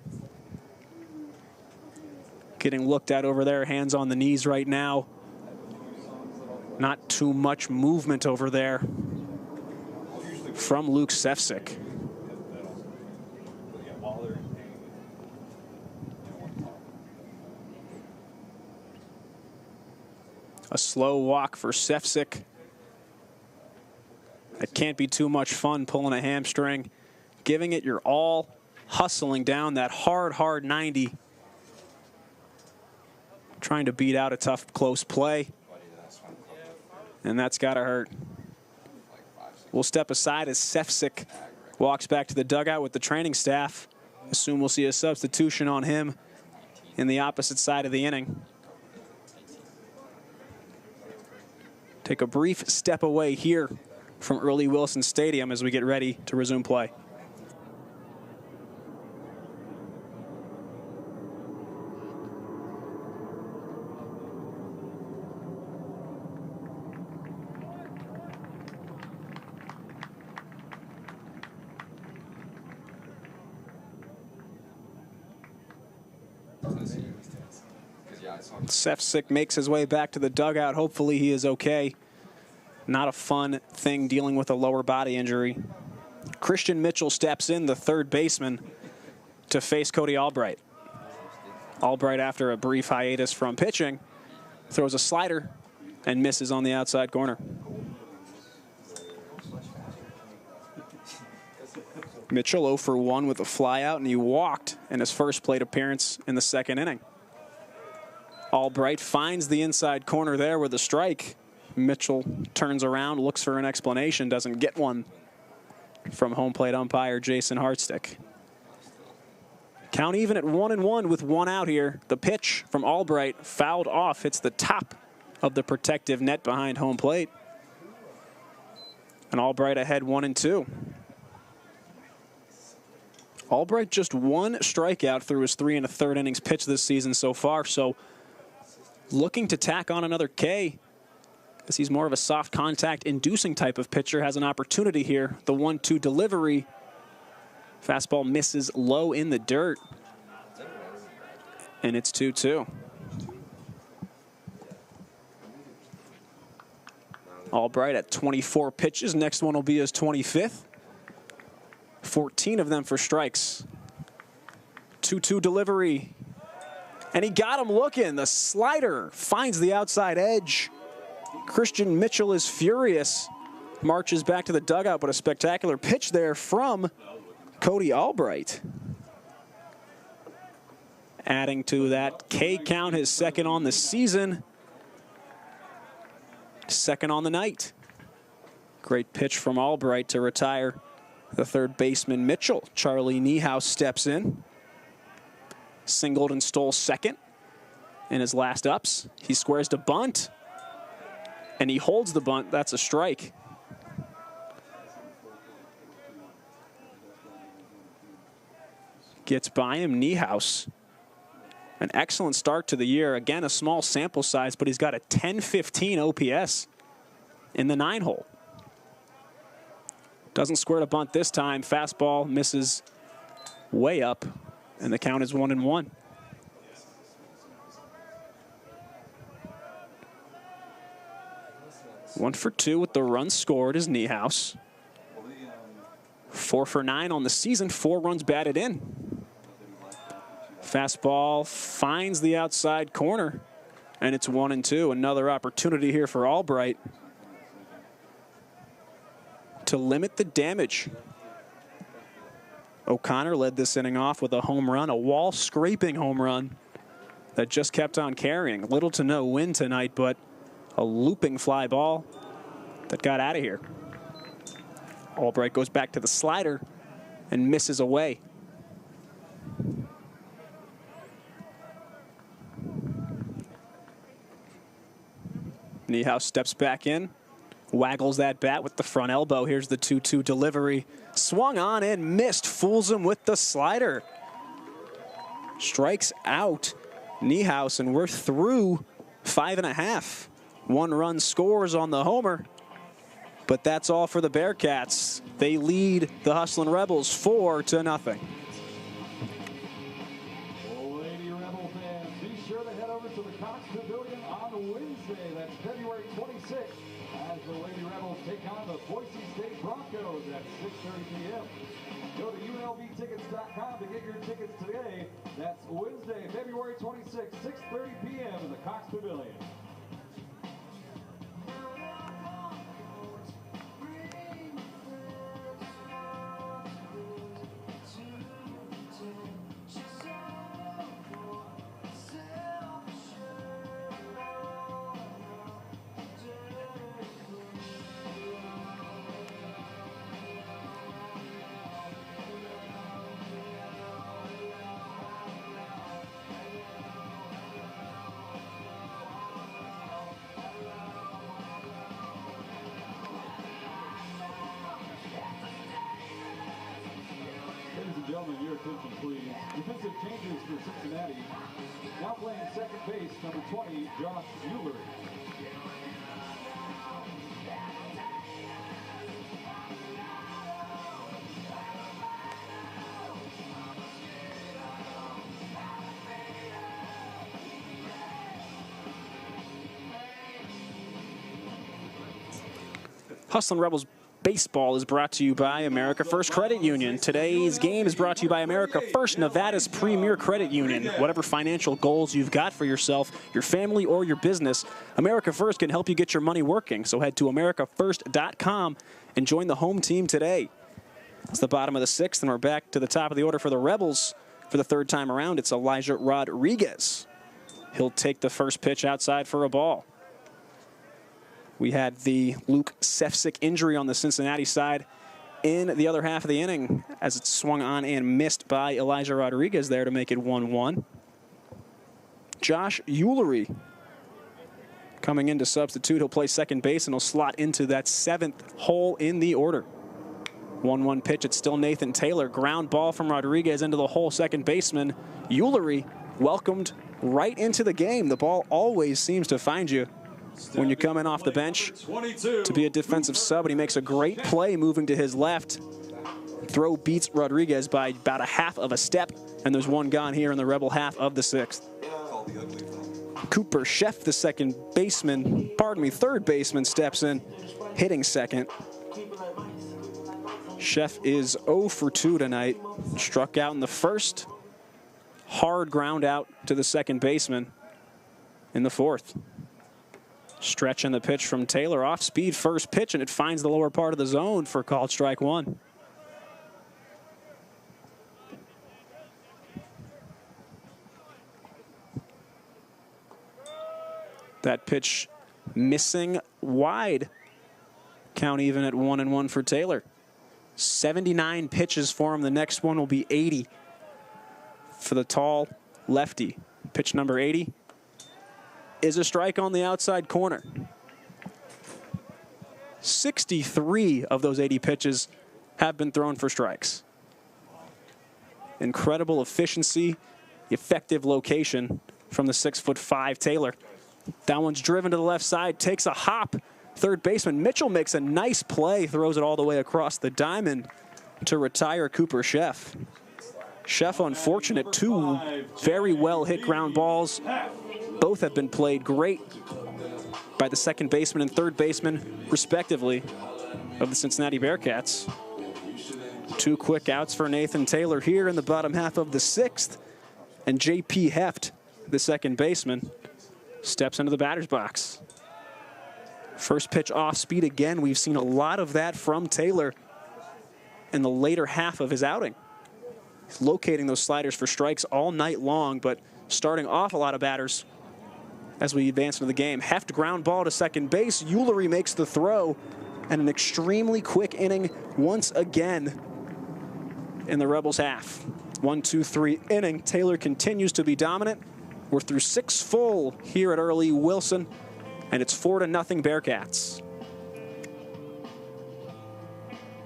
Getting looked at over there, hands on the knees right now. Not too much movement over there from Luke Sefcik. A slow walk for Sefcik. It can't be too much fun pulling a hamstring. Giving it your all, hustling down that hard 90. Trying to beat out a tough, close play. And that's got to hurt. We'll step aside as Sefcik walks back to the dugout with the training staff. Assume we'll see a substitution on him in the opposite side of the inning. Take a brief step away here from Early Wilson Stadium as we get ready to resume play. Sefcik makes his way back to the dugout. Hopefully he is okay. Not a fun thing dealing with a lower body injury. Christian Mitchell steps in, the third baseman, to face Cody Albright. Albright, after a brief hiatus from pitching, throws a slider and misses on the outside corner. Mitchell 0 for 1 with a flyout, and he walked in his first plate appearance in the second inning. Albright finds the inside corner there with a strike. Mitchell turns around, looks for an explanation, doesn't get one from home plate umpire Jason Hartstick. Count even at 1-1 with one out here. The pitch from Albright fouled off, hits the top of the protective net behind home plate. And Albright ahead 1-2. Albright just one strikeout through his 3 1/3 innings pitched this season so far, so looking to tack on another K, as he's more of a soft contact inducing type of pitcher, has an opportunity here. The 1-2 delivery Fastball misses low in the dirt. And it's 2-2. Albright at 24 pitches. Next one will be his 25th. 14 of them for strikes. 2-2 delivery. And he got him looking. The slider finds the outside edge. Christian Mitchell is furious. Marches back to the dugout, but a spectacular pitch there from Cody Albright. Adding to that K count, his second on the season. Second on the night. Great pitch from Albright to retire the third baseman Mitchell. Charlie Niehaus steps in. Singled and stole second in his last ups. He squares to bunt. And he holds the bunt. That's a strike. Gets by him, Niehaus. An excellent start to the year. Again, a small sample size, but he's got a 10-15 OPS in the 9-hole. Doesn't square to bunt this time. Fastball misses way up, and the count is 1-1. One for two with the run scored is Niehaus. 4 for 9 on the season, 4 runs batted in. Fastball finds the outside corner, and it's 1-2. Another opportunity here for Albright to limit the damage. O'Connor led this inning off with a home run, a wall-scraping home run that just kept on carrying. Little to no win tonight, but a looping fly ball that got out of here. Albright goes back to the slider and misses away. Niehaus steps back in, waggles that bat with the front elbow. Here's the 2-2 delivery. Swung on and missed, fools him with the slider. Strikes out Niehaus, and we're through 5.5. 1 run scores on the homer, but that's all for the Bearcats. They lead the Hustlin' Rebels 4-0. Lady Rebel fans, be sure to head over to the Cox Pavilion on Wednesday. That's February 26th, as the Lady Rebels take on the Boise State Broncos at 6:30 p.m. Go to UNLVtickets.com to get your tickets today. That's Wednesday, February 26th, 6:30 p.m. in the Cox Pavilion. Gentlemen, your attention, please. Defensive changes for Cincinnati. Now playing second base, number 20, Josh Euler. Hustlin' Rebels Baseball is brought to you by America First Credit Union. Today's game is brought to you by America First, Nevada's premier credit union. Whatever financial goals you've got for yourself, your family, or your business, America First can help you get your money working. So head to americafirst.com and join the home team today. It's the bottom of the 6th, and we're back to the top of the order for the Rebels. For the 3rd time around, it's Elijah Rodriguez. He'll take the first pitch outside for a ball. We had the Luke Sefcik injury on the Cincinnati side in the other half of the inning as it swung on and missed by Elijah Rodriguez there to make it 1-1. Josh Eulery coming in to substitute. He'll play second base and he'll slot into that 7th hole in the order. 1-1 pitch. It's still Nathan Taylor. Ground ball from Rodriguez into the hole. Second baseman Eulery welcomed right into the game. The ball always seems to find you when you come in off the bench to be a defensive sub, and he makes a great play moving to his left. throw beats Rodriguez by about a half of a step, and there's one gone here in the Rebel half of the 6th. Cooper Sheff, the third baseman, steps in, hitting second. Sheff is 0 for 2 tonight. Struck out in the first. Hard ground out to the second baseman in the 4th. Stretching the pitch from Taylor, off speed first pitch, and it finds the lower part of the zone for called strike 1. That pitch missing wide. Count even at 1-1 for Taylor. 79 pitches for him. The next one will be 80 for the tall lefty. Pitch number 80 is a strike on the outside corner. 63 of those 80 pitches have been thrown for strikes. Incredible efficiency, effective location from the 6'5" Taylor. That one's driven to the left side, takes a hop. Third baseman Mitchell makes a nice play, throws it all the way across the diamond to retire Cooper Sheff. Sheff unfortunate, 2 very well hit ground balls. Both have been played great by the second baseman and third baseman, respectively, of the Cincinnati Bearcats. 2 quick outs for Nathan Taylor here in the bottom half of the 6th. And J.P. Heft, the second baseman, steps into the batter's box. First pitch off speed again. We've seen a lot of that from Taylor in the later half of his outing. He's locating those sliders for strikes all night long, but starting off a lot of batters as we advance into the game. Heft ground ball to second base. Ullery makes the throw, and an extremely quick inning once again in the Rebels half. 1-2-3 inning. Taylor continues to be dominant. We're through 6 full here at Early Wilson, and it's 4-0 Bearcats.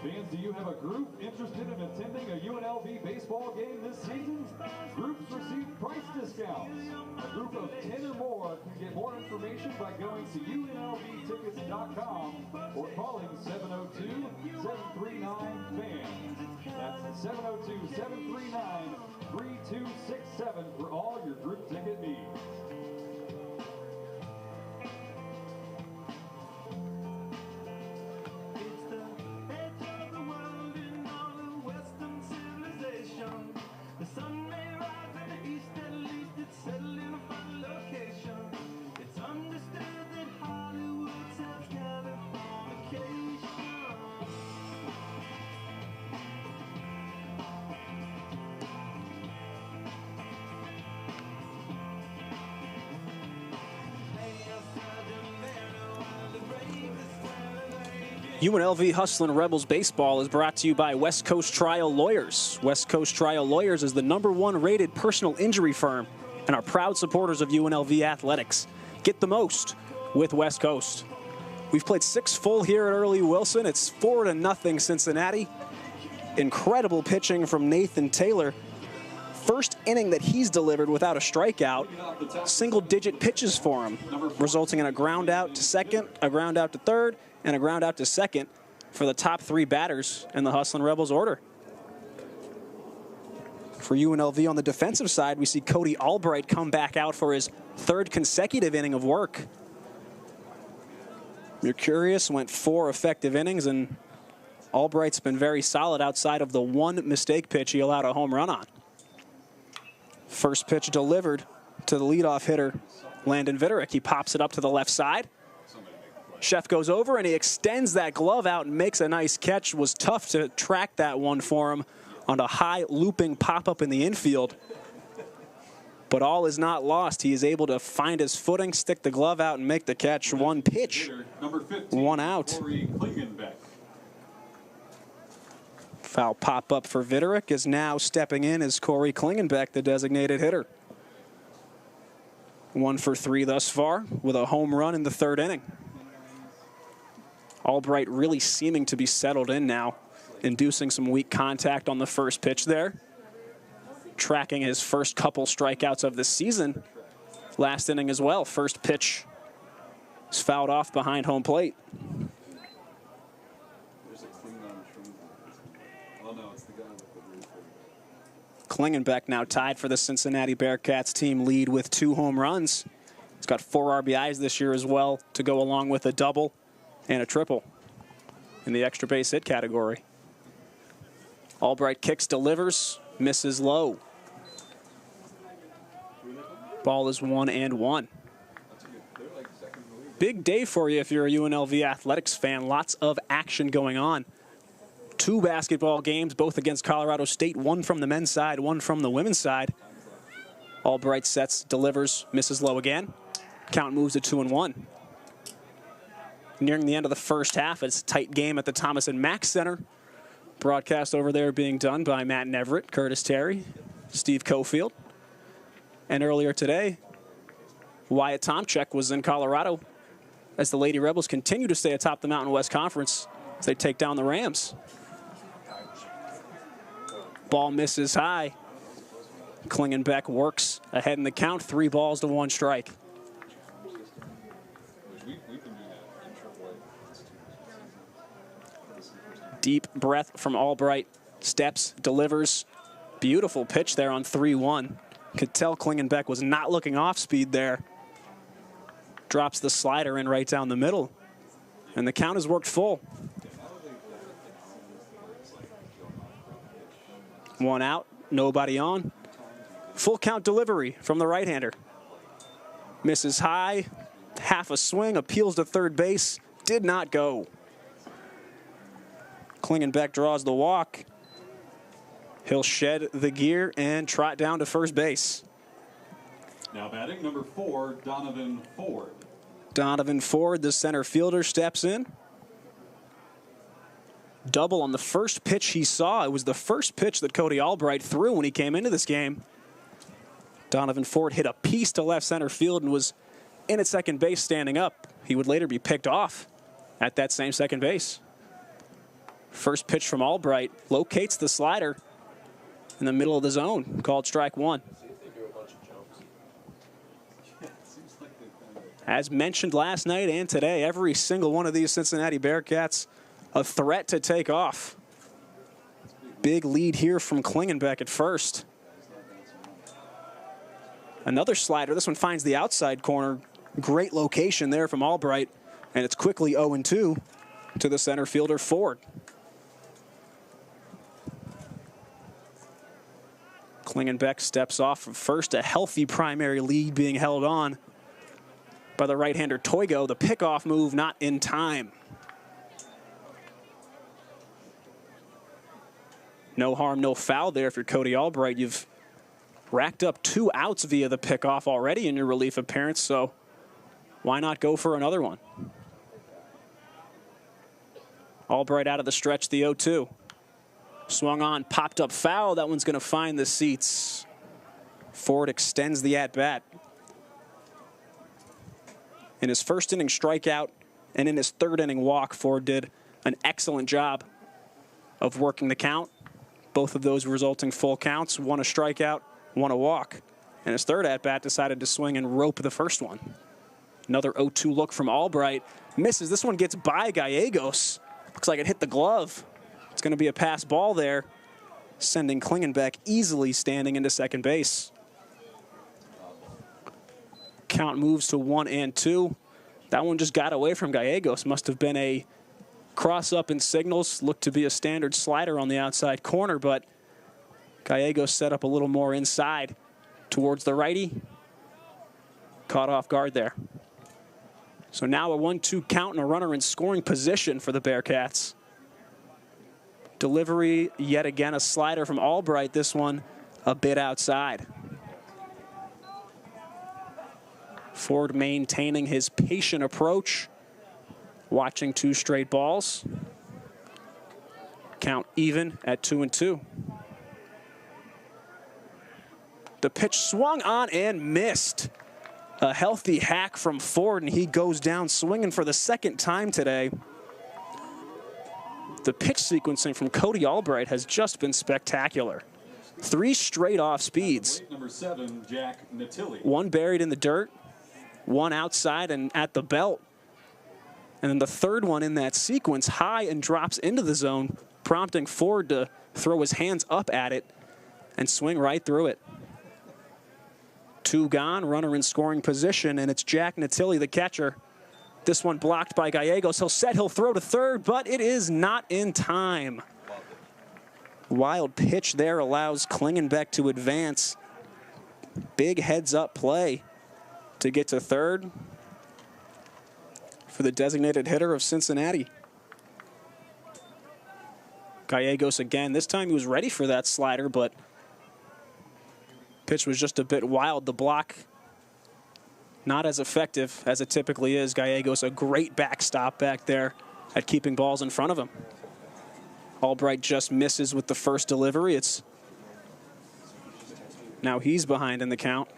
Fans, do you have a group interested in attending a UNLV baseball game this season? Groups receive price discounts. A group of 10 or more can get more information by going to UNLVtickets.com or calling 702-739-FAN. That's 702-739-3267 for all your group ticket needs. UNLV Hustlin' Rebels baseball is brought to you by West Coast Trial Lawyers. West Coast Trial Lawyers is the #1 rated personal injury firm and are proud supporters of UNLV athletics. Get the most with West Coast. We've played 6 full here at Early Wilson. It's 4-0 Cincinnati. Incredible pitching from Nathan Taylor. First inning that he's delivered without a strikeout. Single-digit pitches for him, resulting in a ground out to second, a ground out to third, and a ground out to second for the top 3 batters in the Hustlin' Rebels order. For UNLV on the defensive side, we see Cody Albright come back out for his 3rd consecutive inning of work. Mercurius went 4 effective innings, and Albright's been very solid outside of the 1 mistake pitch he allowed a home run on. First pitch delivered to the leadoff hitter, Landon Vitterick. He pops it up to the left side. Sheff goes over and he extends that glove out and makes a nice catch. Was tough to track that one for him on a high looping pop-up in the infield. But all is not lost. He is able to find his footing, stick the glove out, and make the catch. 1 pitch, 1 out. Foul pop-up for Vitterick is now stepping in as Corey Klingenbeck, the designated hitter. 1 for 3 thus far with a home run in the 3rd inning. Albright really seeming to be settled in now, inducing some weak contact on the first pitch there. Tracking his first couple strikeouts of the season. Last inning as well. First pitch is fouled off behind home plate. Klingenbeck now tied for the Cincinnati Bearcats team lead with 2 home runs. He's got 4 RBIs this year as well to go along with a double and a triple in the extra base hit category. Albright kicks, delivers, misses low. Ball is 1-1. Big day for you if you're a UNLV athletics fan. Lots of action going on. 2 basketball games, both against Colorado State. 1 from the men's side, 1 from the women's side. Albright sets, delivers, misses low again. Count moves to 2-1. Nearing the end of the first half, it's a tight game at the Thomas and Mack Center. Broadcast over there being done by Matt Neverett, Curtis Terry, Steve Cofield. And earlier today, Wyatt Tomczyk was in Colorado as the Lady Rebels continue to stay atop the Mountain West Conference as they take down the Rams. Ball misses high. Klingenbeck works ahead in the count, 3 balls to 1 strike. Deep breath from Albright. Steps, delivers. Beautiful pitch there on 3-1. Could tell Klingenbeck was not looking off speed there. Drops the slider in right down the middle. And the count has worked full. 1 out, nobody on. Full count delivery from the right-hander. Misses high, half a swing, appeals to third base, did not go. Klingenbeck draws the walk. He'll shed the gear and trot down to first base. Now batting number 4, Donovan Ford. Donovan Ford, the center fielder, steps in. Double on the first pitch he saw. It was the first pitch that Cody Albright threw when he came into this game. Donovan Ford hit a piece to left center field and was in at second base standing up. He would later be picked off at that same second base. First pitch from Albright locates the slider in the middle of the zone, called strike 1. As mentioned last night and today, every single one of these Cincinnati Bearcats a threat to take off. Big lead here from Klingenbeck at first. Another slider. This one finds the outside corner. Great location there from Albright. And it's quickly 0-2 to the center fielder, Ford. Klingenbeck steps off from first. A healthy primary lead being held on by the right-hander Toigo. The pickoff move not in time. No harm, no foul there if you're Cody Albright. You've racked up 2 outs via the pickoff already in your relief appearance, so why not go for another one? Albright out of the stretch, the 0-2. Swung on, popped up foul. That one's going to find the seats. Ford extends the at-bat. In his first inning strikeout and in his third inning walk, Ford did an excellent job of working the count. Both of those resulting full counts, 1 a strikeout, 1 a walk. And his third at-bat decided to swing and rope the first one. Another 0-2 look from Albright. Misses. This one gets by Gallegos. Looks like it hit the glove. It's going to be a pass ball there, sending Klingenbeck easily standing into second base. Count moves to 1-2. That one just got away from Gallegos. Must have been a cross-up in signals. Looked to be a standard slider on the outside corner, but Gallegos set up a little more inside towards the righty. Caught off guard there. So now a 1-2 count and a runner in scoring position for the Bearcats. Delivery, yet again, a slider from Albright. This one a bit outside. Ford maintaining his patient approach. Watching 2 straight balls. Count even at 2-2. The pitch swung on and missed. A healthy hack from Ford, and he goes down swinging for the second time today. The pitch sequencing from Cody Albright has just been spectacular. 3 straight off speeds. Number 7, Jack Natilli. 1 buried in the dirt, 1 outside and at the belt. And then the third one in that sequence, high and drops into the zone, prompting Ford to throw his hands up at it and swing right through it. 2 gone, runner in scoring position, and it's Jack Natilli, the catcher. This one blocked by Gallegos. He'll throw to third, but it is not in time. Wild pitch there allows Klingenbeck to advance. Big heads-up play to get to third for the designated hitter of Cincinnati. Gallegos again. This time he was ready for that slider, but pitch was just a bit wild. The block not as effective as it typically is. Gallegos, a great backstop back there at keeping balls in front of him. Albright just misses with the first delivery. Now he's behind in the count.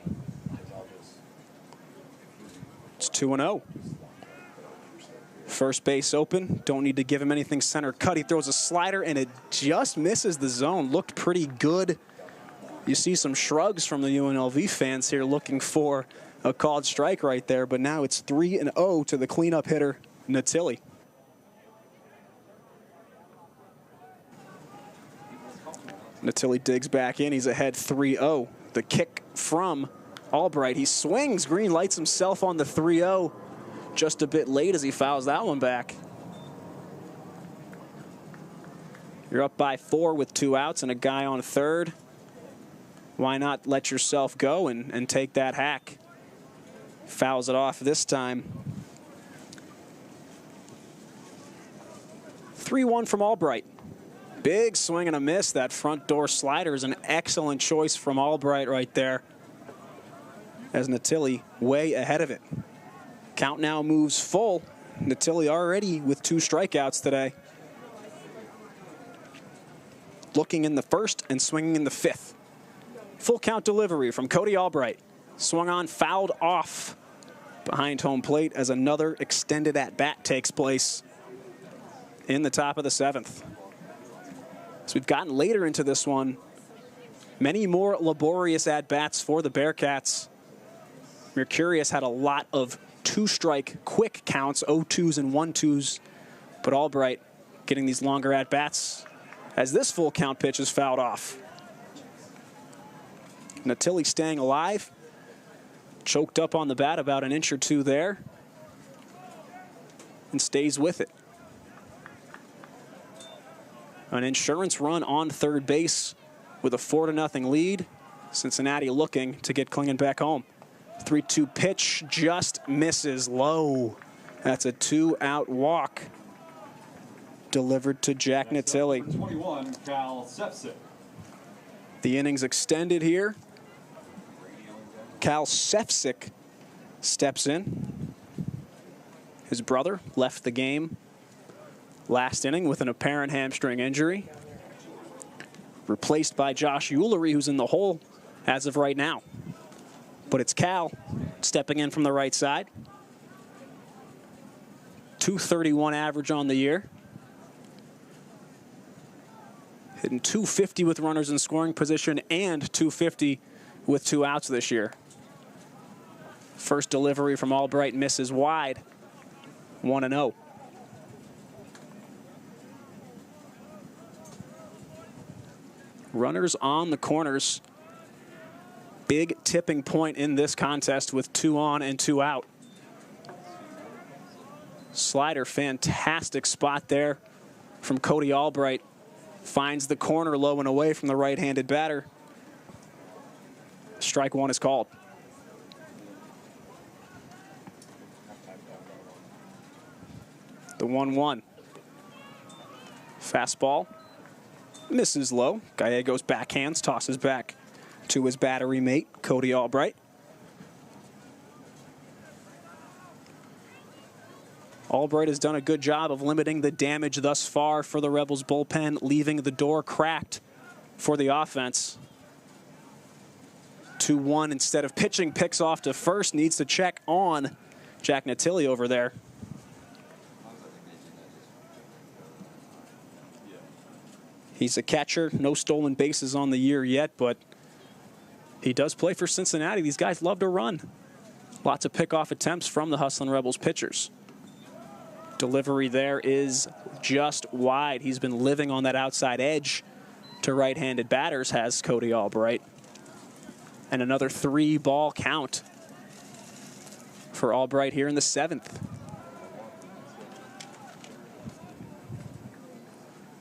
It's 2-0. First base open. Don't need to give him anything center cut. He throws a slider and it just misses the zone. Looked pretty good. You see some shrugs from the UNLV fans here looking for a called strike right there, but now it's 3-0 to the cleanup hitter, Natilli. Natilli digs back in. He's ahead 3-0. The kick from Albright. He swings. Green lights himself on the 3-0. Just a bit late as he fouls that one back. You're up by 4 with 2 outs and a guy on third. Why not let yourself go and take that hack? Fouls it off this time. 3-1 from Albright. Big swing and a miss. That front door slider is an excellent choice from Albright right there, as Natilli way ahead of it. Count now moves full. Natilli already with 2 strikeouts today. Looking in the first and swinging in the 5th. Full count delivery from Cody Albright. Swung on, fouled off behind home plate as another extended at-bat takes place in the top of the 7th. So we've gotten later into this one. Many more laborious at-bats for the Bearcats. Mercurius had a lot of 2-strike quick counts, 0-2s and 1-2s, but Albright getting these longer at-bats as this full count pitch is fouled off. Natilli staying alive. Choked up on the bat about an inch or 2 there and stays with it. An insurance run on third base with a 4-0 lead. Cincinnati looking to get Klingenbeck home. 3-2 pitch just misses low. That's a 2-out walk delivered to Jack Natilli. 21, Cal Sepsic. The innings extended here. Cal Sepsic steps in. His brother left the game last inning with an apparent hamstring injury. Replaced by Josh Eulery, who's in the hole as of right now. But it's Cal stepping in from the right side. .231 average on the year. Hitting .250 with runners in scoring position and .250 with 2 outs this year. First delivery from Albright misses wide. 1-0. Runners on the corners. Big tipping point in this contest with 2 on and 2 out. Slider, fantastic spot there from Cody Albright. Finds the corner low and away from the right-handed batter. Strike 1 is called. The 1-1. Fastball. Misses low. Gallegos backhands, tosses back to his battery mate, Cody Albright. Albright has done a good job of limiting the damage thus far for the Rebels bullpen, leaving the door cracked for the offense. 2-1 instead of pitching, picks off to first, needs to check on Jack Natilli over there. He's a catcher, no stolen bases on the year yet, but he does play for Cincinnati. These guys love to run. Lots of pickoff attempts from the Hustlin' Rebels pitchers. Delivery there is just wide. He's been living on that outside edge to right-handed batters has Cody Albright. And another 3-ball count for Albright here in the 7th.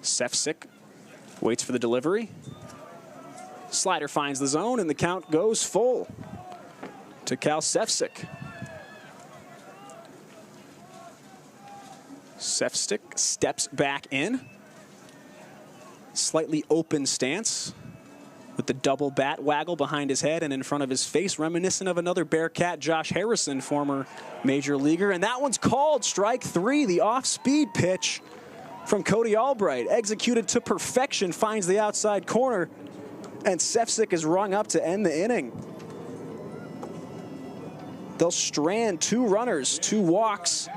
Sefcik waits for the delivery. Slider finds the zone, and the count goes full to Cal Sefcik. Sefcik steps back in. Slightly open stance with the double bat waggle behind his head and in front of his face, reminiscent of another Bearcat, Josh Harrison, former major leaguer. And that one's called strike 3, the off-speed pitch from Cody Albright. Executed to perfection, finds the outside corner, and Sefcik is rung up to end the inning. They'll strand 2 runners, 2 walks.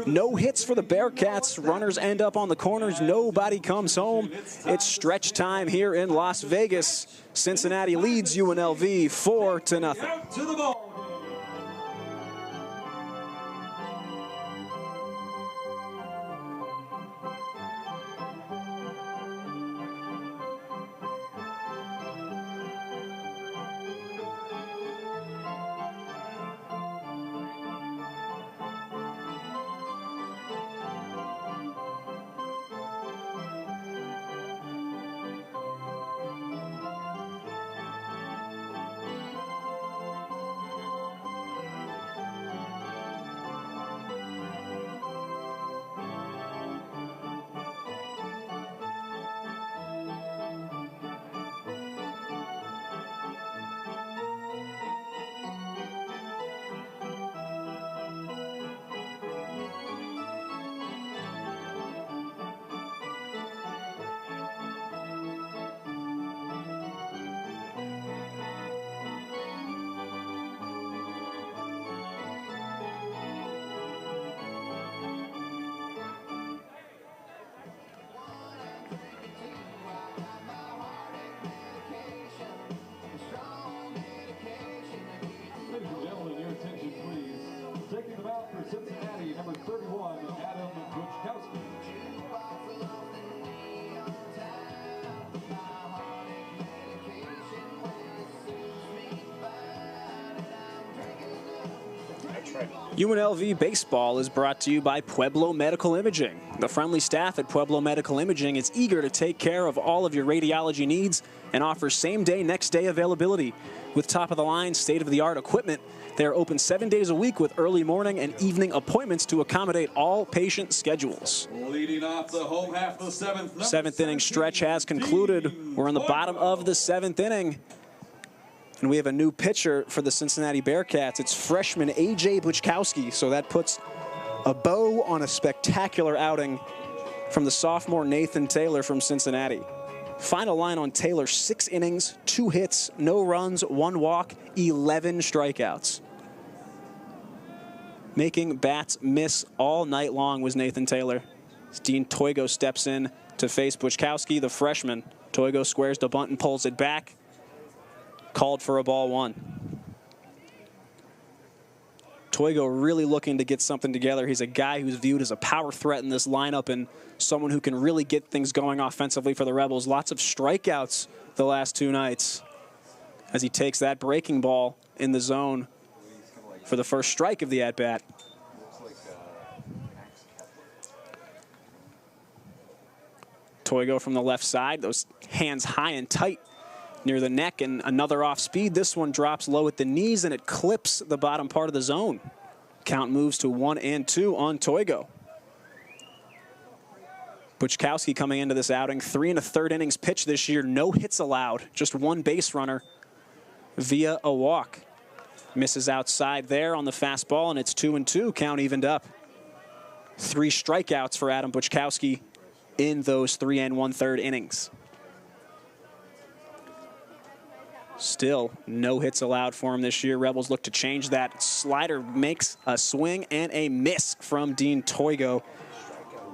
No hits for the Bearcats. Runners end up on the corners. Nobody comes home. It's stretch time here in Las Vegas. Cincinnati leads UNLV 4-0. For Cincinnati, number 31, Adam Buchkowski. UNLV Baseball is brought to you by Pueblo Medical Imaging. The friendly staff at Pueblo Medical Imaging is eager to take care of all of your radiology needs and offers same-day, next-day availability. With top-of-the-line, state-of-the-art equipment, they are open 7 days a week with early morning and evening appointments to accommodate all patient schedules. Leading off the home half of the 7th. 7th inning stretch has concluded. We're in the bottom of the 7th inning. And we have a new pitcher for the Cincinnati Bearcats. It's freshman A.J. Buchkowski. So that puts a bow on a spectacular outing from the sophomore Nathan Taylor from Cincinnati. Final line on Taylor: 6 innings, 2 hits, no runs, 1 walk, 11 strikeouts. Making bats miss all night long was Nathan Taylor. As Dean Toigo steps in to face Buchkowski, the freshman. Toigo squares the bunt and pulls it back. Called for a ball 1. Toigo really looking to get something together. He's a guy who's viewed as a power threat in this lineup and someone who can really get things going offensively for the Rebels. Lots of strikeouts the last 2 nights as he takes that breaking ball in the zone for the first strike of the at-bat. Toigo from the left side, those hands high and tight near the neck, and another off speed. This one drops low at the knees and it clips the bottom part of the zone. Count moves to 1-2 on Toigo. Buchkowski coming into this outing, 3 1/3 innings pitched this year, no hits allowed, just 1 base runner via a walk. Misses outside there on the fastball, and it's 2-2, count evened up. 3 strikeouts for Adam Buchkowski in those 3 1/3 innings. Still no hits allowed for him this year. Rebels look to change that. Slider makes a swing and a miss from Dean Toigo.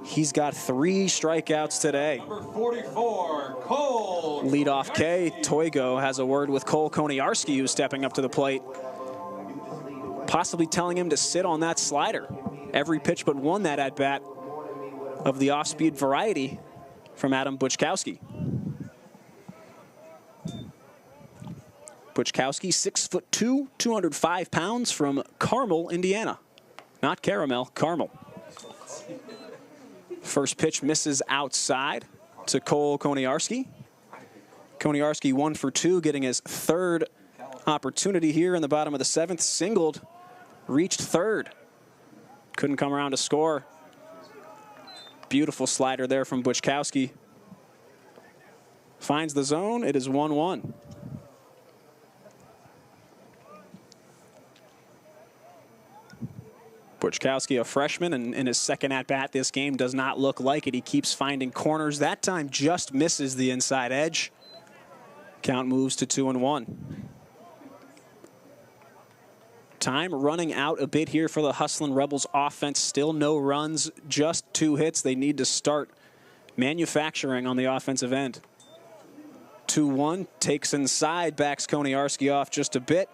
He's got 3 strikeouts today. Number 44, Cole. Leadoff K. Toigo has a word with Cole Koniarski, who's stepping up to the plate, possibly telling him to sit on that slider. Every pitch but one that at bat of the off-speed variety from Adam Buchkowski. Buchkowski, 6'2", 205 pounds, from Carmel, Indiana. Not Caramel, Carmel. First pitch misses outside to Cole Koniarski. Koniarski 1 for 2, getting his third opportunity here in the bottom of the 7th. Singled, reached third. Couldn't come around to score. Beautiful slider there from Buchkowski. Finds the zone. It is 1-1. Buchkowski, a freshman, and in his second at-bat this game, does not look like it. He keeps finding corners. That time just misses the inside edge. Count moves to 2-1. Time running out a bit here for the Hustlin' Rebels offense. Still no runs, just 2 hits. They need to start manufacturing on the offensive end. 2-1, takes inside, backs Koniarski off just a bit.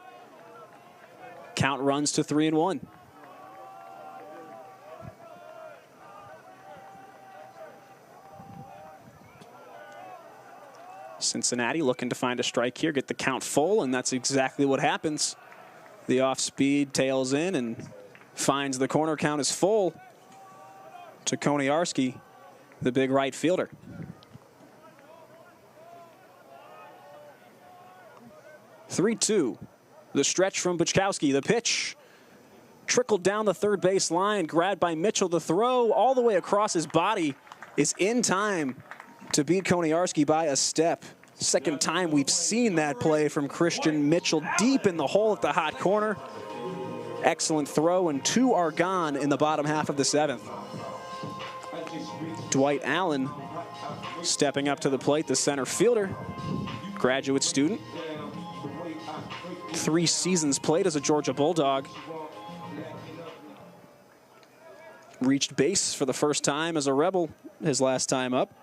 Count runs to 3-1. Cincinnati looking to find a strike here, get the count full, and that's exactly what happens. The off-speed tails in and finds the corner. Count is full to Koniarski, the big right fielder. (3-2). The stretch from Buchkowski. The pitch trickled down the third base line, grabbed by Mitchell. The throw all the way across his body is in time to beat Koniarski by a step. Second time we've seen that play from Christian Mitchell, deep in the hole at the hot corner. Excellent throw, and 2 are gone in the bottom half of the 7th. Dwight Allen stepping up to the plate, the center fielder, graduate student. 3 seasons played as a Georgia Bulldog. Reached base for the first time as a Rebel his last time up.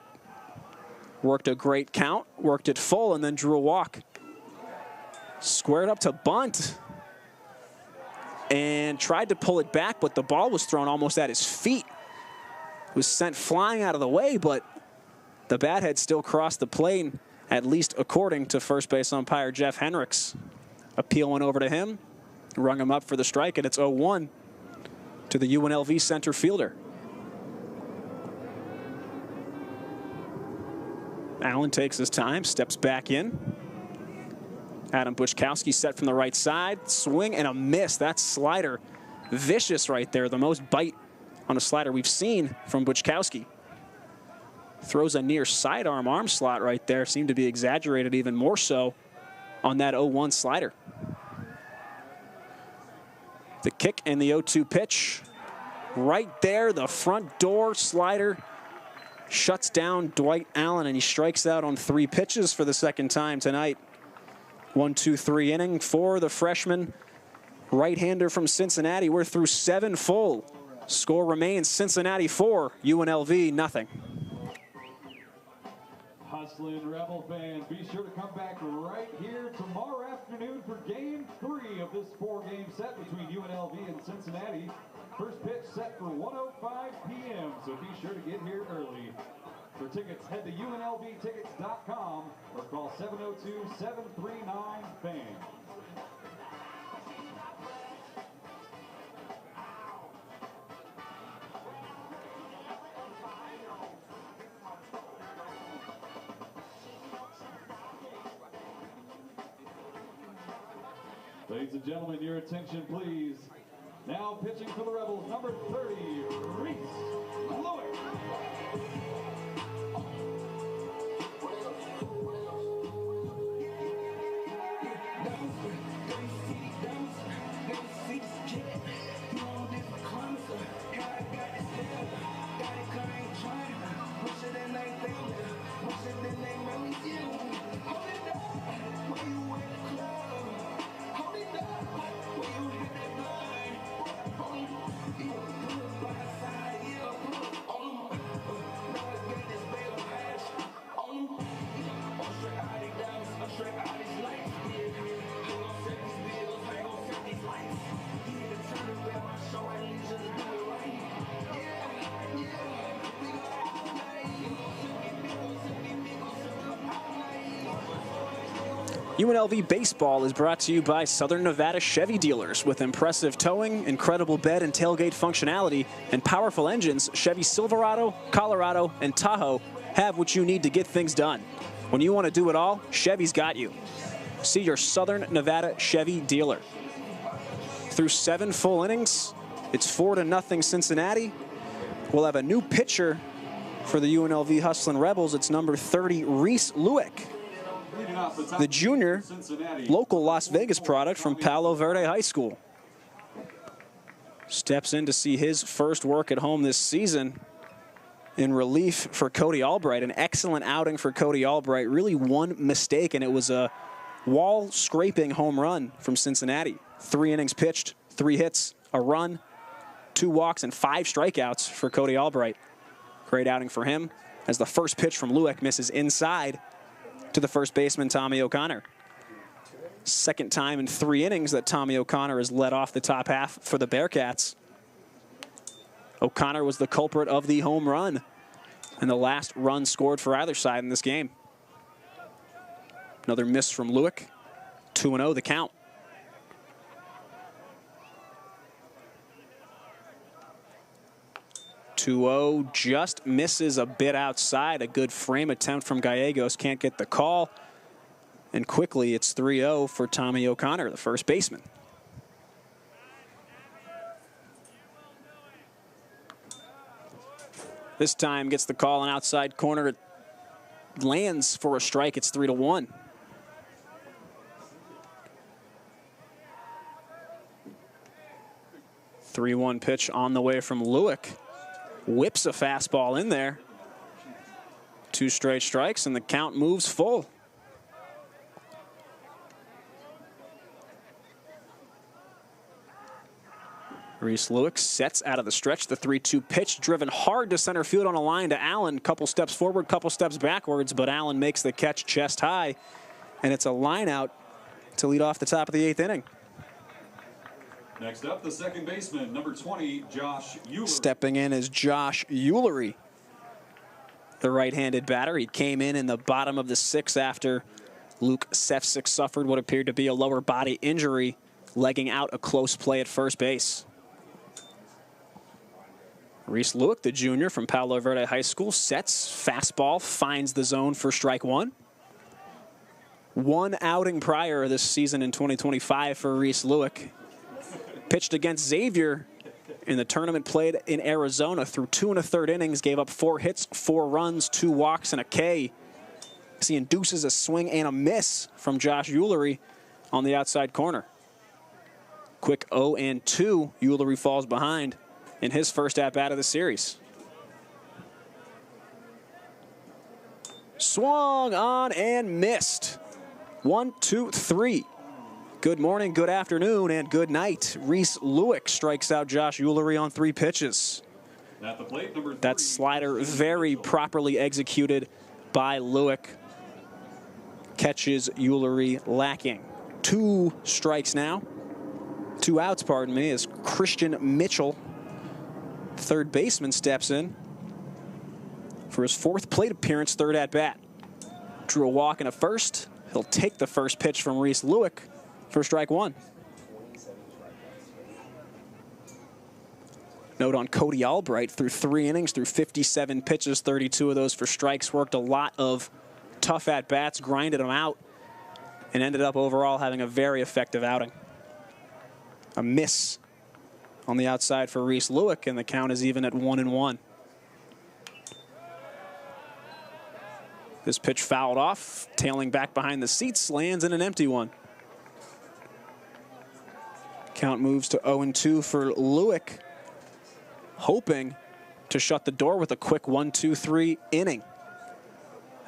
Worked a great count, worked it full, and then drew a walk. Squared up to bunt. And tried to pull it back, but the ball was thrown almost at his feet. It was sent flying out of the way, but the bat had still crossed the plane, at least according to first base umpire Jeff Henricks. Appeal went over to him, rung him up for the strike, and it's 0-1 to the UNLV center fielder. Allen takes his time, steps back in. Adam Buchkowski set from the right side. Swing and a miss. That slider, vicious right there. The most bite on a slider we've seen from Buchkowski. Throws a near sidearm arm slot right there. Seemed to be exaggerated even more so on that 0-1 slider. The kick and the 0-2 pitch. Right there, the front door slider. Shuts down Dwight Allen, and he strikes out on 3 pitches for the second time tonight. 1-2-3 inning for the freshman right-hander from Cincinnati. We're through 7 full. Score remains Cincinnati 4, UNLV nothing. Hustlin' Rebel fans, be sure to come back right here tomorrow afternoon for Game 3 of this 4-game set between UNLV and Cincinnati. First pitch set for 1:05 p.m., so be sure to get here early. For tickets, head to UNLVtickets.com or call 702-739-FAN. Ladies and gentlemen, your attention, please. Now pitching for the Rebels, number 30, Reese Lewis. UNLV Baseball is brought to you by Southern Nevada Chevy dealers. With impressive towing, incredible bed and tailgate functionality, and powerful engines, Chevy Silverado, Colorado, and Tahoe have what you need to get things done. When you want to do it all, Chevy's got you. See your Southern Nevada Chevy dealer. Through 7 full innings, it's 4-0 Cincinnati. We'll have a new pitcher for the UNLV Hustlin' Rebels. It's number 30, Reese Lewick, the junior, local Las Vegas product from Palo Verde High School. Steps in to see his first work at home this season in relief for Cody Albright. An excellent outing for Cody Albright. Really one mistake, and it was a wall-scraping home run from Cincinnati. 3 innings pitched, 3 hits, a run, 2 walks, and 5 strikeouts for Cody Albright. Great outing for him as the first pitch from Lewick misses inside to the first baseman, Tommy O'Connor. Second time in 3 innings that Tommy O'Connor has led off the top half for the Bearcats. O'Connor was the culprit of the home run and the last run scored for either side in this game. Another miss from Lewick. 2-0 the count. 2-0, just misses a bit outside. A good frame attempt from Gallegos, can't get the call. And quickly it's 3-0 for Tommy O'Connor, the first baseman. This time gets the call on outside corner. It lands for a strike. It's 3-1. The 3-1 pitch on the way from Lewick. Whips a fastball in there. 2 straight strikes and the count moves full. Reese Lewick sets out of the stretch. The 3-2 pitch driven hard to center field on a line to Allen. Couple steps forward, couple steps backwards, but Allen makes the catch chest high. And it's a line out to lead off the top of the 8th inning. Next up, the second baseman, number 20, Josh Euler. Stepping in is Josh Eulery, the right-handed batter. He came in the bottom of the 6th after Luke Sefcik suffered what appeared to be a lower body injury, legging out a close play at first base. Reese Lewick, the junior from Palo Verde High School, sets, fastball, finds the zone for strike 1. 1 outing prior this season in 2025 for Reese Lewick. Pitched against Xavier in the tournament played in Arizona through 2 1/3 innings, gave up 4 hits, 4 runs, 2 walks, and a K. As he induces a swing and a miss from Josh Eulery on the outside corner. Quick 0-2, Eulery falls behind in his first at-bat of the series. Swung on and missed. 1, 2, 3. Good morning, good afternoon, and good night. Reese Lewick strikes out Josh Eulery on 3 pitches. At the plate, number 3. That slider very properly executed by Lewick. Catches Eulery lacking. 2 strikes now. 2 outs, pardon me, as Christian Mitchell, third baseman, steps in for his 4th plate appearance, 3rd at-bat. Drew a walk and a first. He'll take the first pitch from Reese Lewick for strike 1. Note on Cody Albright, through 3 innings, through 57 pitches, 32 of those for strikes, worked a lot of tough at-bats, grinded them out, and ended up overall having a very effective outing. A miss on the outside for Reese Lewick, and the count is even at 1-1. This pitch fouled off, tailing back behind the seats, lands in an empty one. Count moves to 0-2 for Lewick, hoping to shut the door with a quick 1-2-3 inning.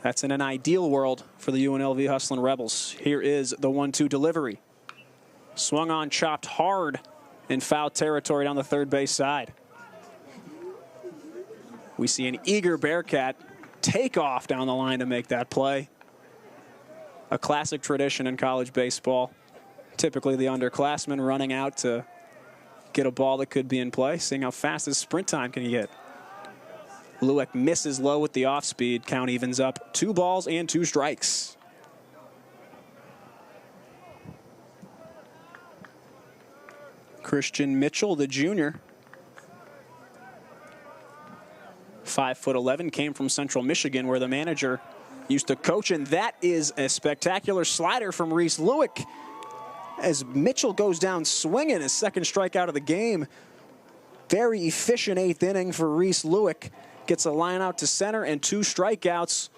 That's in an ideal world for the UNLV Hustlin' Rebels. Here is the 1-2 delivery. Swung on, chopped hard in foul territory down the third base side. We see an eager Bearcat take off down the line to make that play. A classic tradition in college baseball. Typically the underclassmen running out to get a ball that could be in play, seeing how fast his sprint time can get. Lewick misses low with the off speed. Count evens up 2 balls and 2 strikes. Christian Mitchell, the junior. 5'11", came from Central Michigan, where the manager used to coach, and that is a spectacular slider from Reese Lewick as Mitchell goes down swinging, his second strikeout of the game. Very efficient 8th inning for Reese Lewick. Gets a line out to center and 2 strikeouts.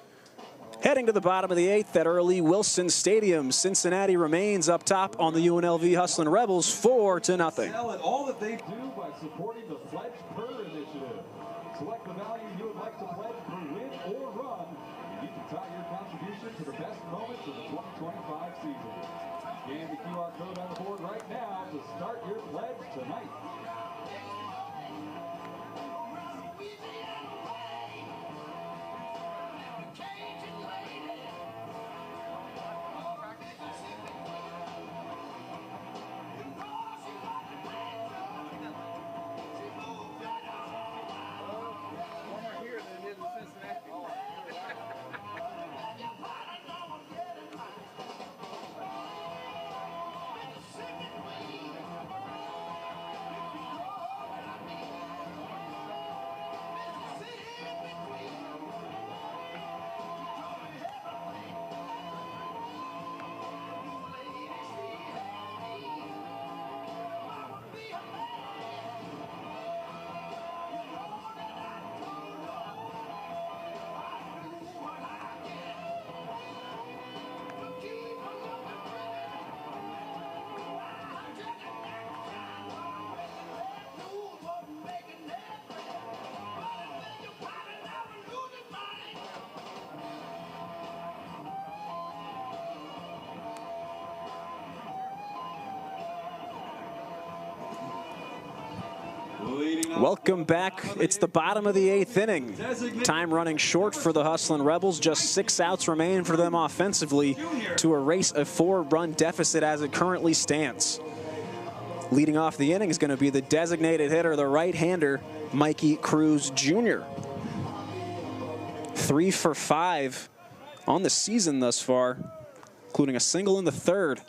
Heading to the bottom of the 8th at Earl E. Wilson Stadium, Cincinnati remains up top on the UNLV Hustlin' Rebels 4-0. All that they do by supporting the Pledge Per initiative. Select the value you would like to pledge per win or run, and you can tie your contribution to the best moments of the 2025 season. Scan the QR code on the board right now to start your pledge tonight. Welcome back. It's the bottom of the 8th inning. Time running short for the Hustlin' Rebels. Just 6 outs remain for them offensively to erase a 4-run deficit as it currently stands. Leading off the inning is going to be the designated hitter, the right-hander, Mikey Cruz Jr. 3 for 5 on the season thus far, including a single in the 3rd.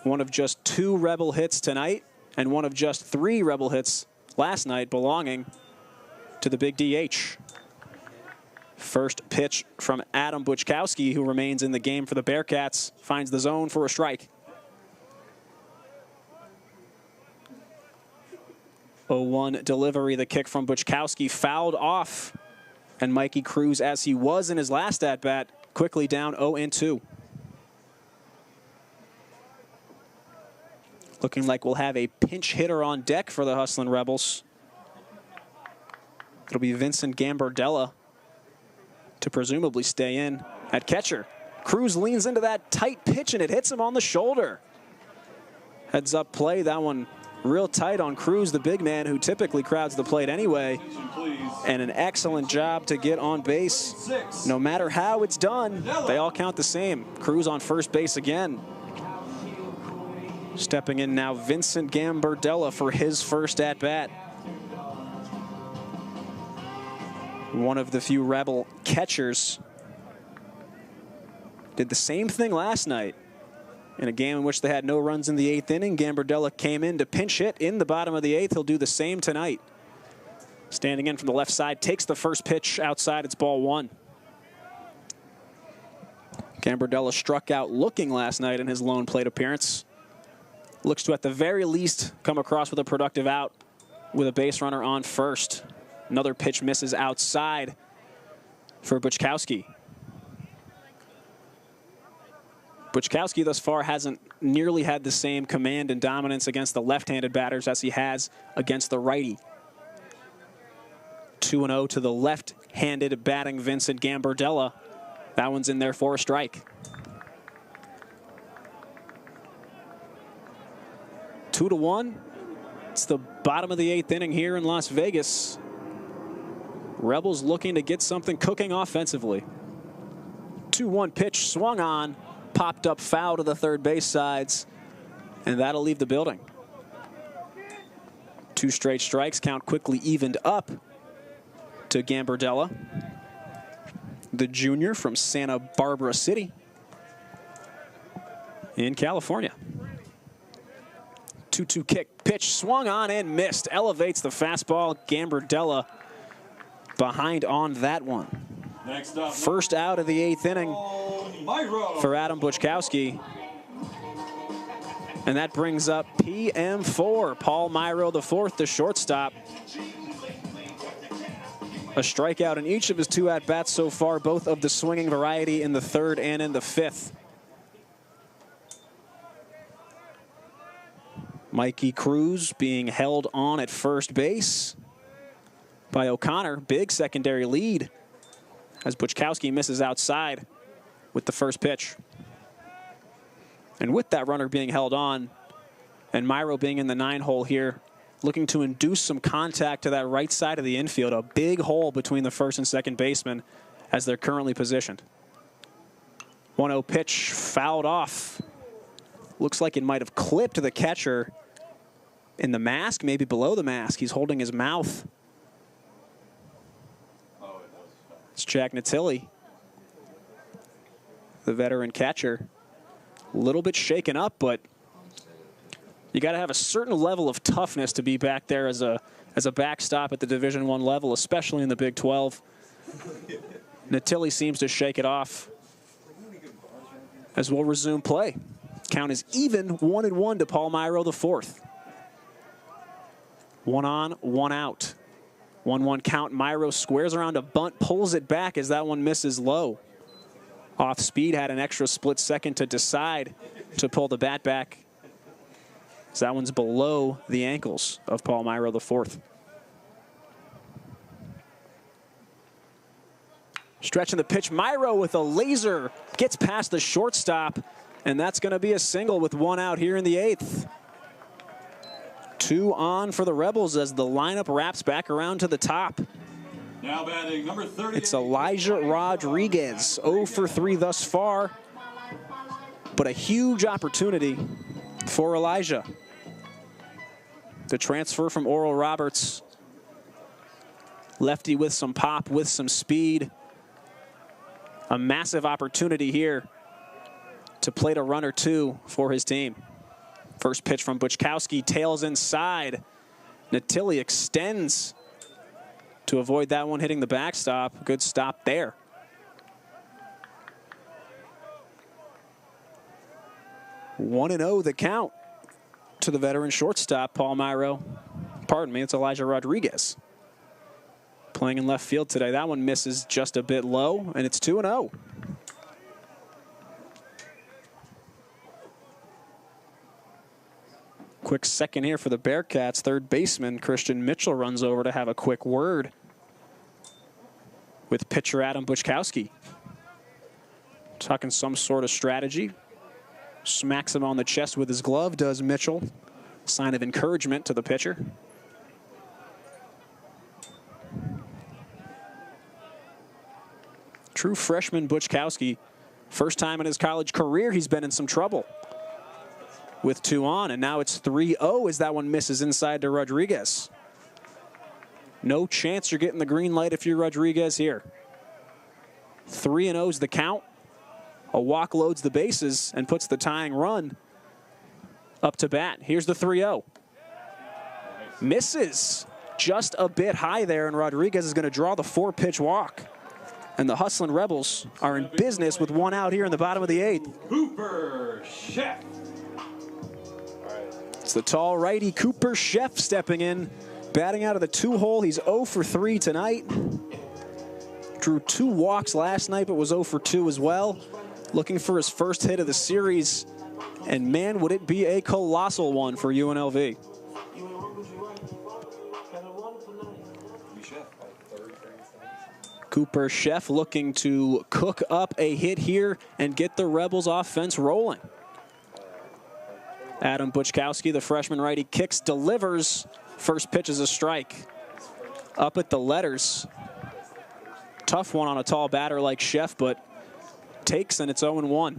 One of just 2 Rebel hits tonight, and one of just 3 Rebel hits last night, belonging to the big DH. First pitch from Adam Buchkowski, who remains in the game for the Bearcats, finds the zone for a strike. 0-1 delivery, the kick from Buchkowski fouled off, and Mikey Cruz, as he was in his last at-bat, quickly down 0-2. Looking like we'll have a pinch hitter on deck for the Hustlin' Rebels. It'll be Vincent Gambardella to presumably stay in at catcher. Cruz leans into that tight pitch, and it hits him on the shoulder. Heads up play, that one real tight on Cruz, the big man who typically crowds the plate anyway. And an excellent job to get on base. No matter how it's done, they all count the same. Cruz on first base again. Stepping in now, Vincent Gambardella for his first at-bat. One of the few Rebel catchers did the same thing last night. In a game in which they had no runs in the 8th inning, Gambardella came in to pinch hit in the bottom of the 8th. He'll do the same tonight. Standing in from the left side, takes the first pitch outside. It's ball 1. Gambardella struck out looking last night in his lone plate appearance. Looks to, at the very least, come across with a productive out with a base runner on first. Another pitch misses outside for Buchkowski. Buchkowski thus far hasn't nearly had the same command and dominance against the left-handed batters as he has against the righty. 2-0 to the left-handed batting Vincent Gambardella. That one's in there for a strike. 2-1. It's the bottom of the 8th inning here in Las Vegas. Rebels looking to get something cooking offensively. 2-1 pitch swung on, popped up foul to the third base sides, and that'll leave the building. 2 straight strikes, count quickly evened up to Gambardella, the junior from Santa Barbara City in California. 2-2 kick. Pitch swung on and missed. Elevates the fastball. Gambardella behind on that one. Next up, First out of the 8th inning Myro. for Adam Buczkowski. And that brings up PM4. Paul Myro IV, the shortstop. A strikeout in each of his 2 at-bats so far, both of the swinging variety in the 3rd and in the 5th. Mikey Cruz being held on at first base by O'Connor. Big secondary lead as Buczkowski misses outside with the first pitch. And with that runner being held on and Myro being in the 9-hole here, looking to induce some contact to that right side of the infield, a big hole between the first and second baseman as they're currently positioned. 1-0 pitch fouled off. Looks like it might have clipped the catcher in the mask, maybe below the mask. He's holding his mouth. It's Jack Natili, the veteran catcher. A little bit shaken up, but you got to have a certain level of toughness to be back there as a backstop at the Division I level, especially in the Big 12. Natili seems to shake it off as we'll resume play. Count is even, 1-1 to Paul Myro IV. 1 on, 1 out. 1-1 count. Myro squares around a bunt, pulls it back as that one misses low. Off speed, had an extra split second to decide to pull the bat back. So that one's below the ankles of Paul Myro IV. Stretching the pitch, Myro with a laser gets past the shortstop, and that's going to be a single with 1 out here in the 8th. 2 on for the Rebels as the lineup wraps back around to the top. Now batting number 30. It's Elijah Rodriguez, 0 for 3 thus far, but a huge opportunity for Elijah. The transfer from Oral Roberts. Lefty with some pop, with some speed. A massive opportunity here to plate a run or 2 for his team. First pitch from Buczkowski, tails inside. Natili extends to avoid that one hitting the backstop. Good stop there. One and 0 the count to the veteran shortstop, Paul Myro. Pardon me, it's Elijah Rodriguez playing in left field today. That one misses just a bit low, and it's 2-0. Quick second here for the Bearcats. Third baseman Christian Mitchell runs over to have a quick word with pitcher Adam Buczkowski. Talking some sort of strategy. Smacks him on the chest with his glove, does Mitchell. Sign of encouragement to the pitcher. True freshman Buczkowski. First time in his college career he's been in some trouble. With 2 on, and now it's 3-0 as that one misses inside to Rodriguez. No chance you're getting the green light if you're Rodriguez here. 3-0's the count. A walk loads the bases and puts the tying run up to bat. Here's the 3-0. Misses just a bit high there, and Rodriguez is going to draw the 4-pitch walk. And the hustling Rebels are in business with 1 out here in the bottom of the 8th. Cooper Chef. It's the tall righty Cooper Chef stepping in, batting out of the 2-hole. He's 0 for 3 tonight. Drew 2 walks last night, but was 0 for 2 as well. Looking for his first hit of the series. And man, would it be a colossal one for UNLV. Cooper Chef looking to cook up a hit here and get the Rebels offense rolling. Adam Buczkowski, the freshman righty, kicks, delivers. First pitch is a strike. Up at the letters. Tough one on a tall batter like Chef, but takes, and it's 0-1.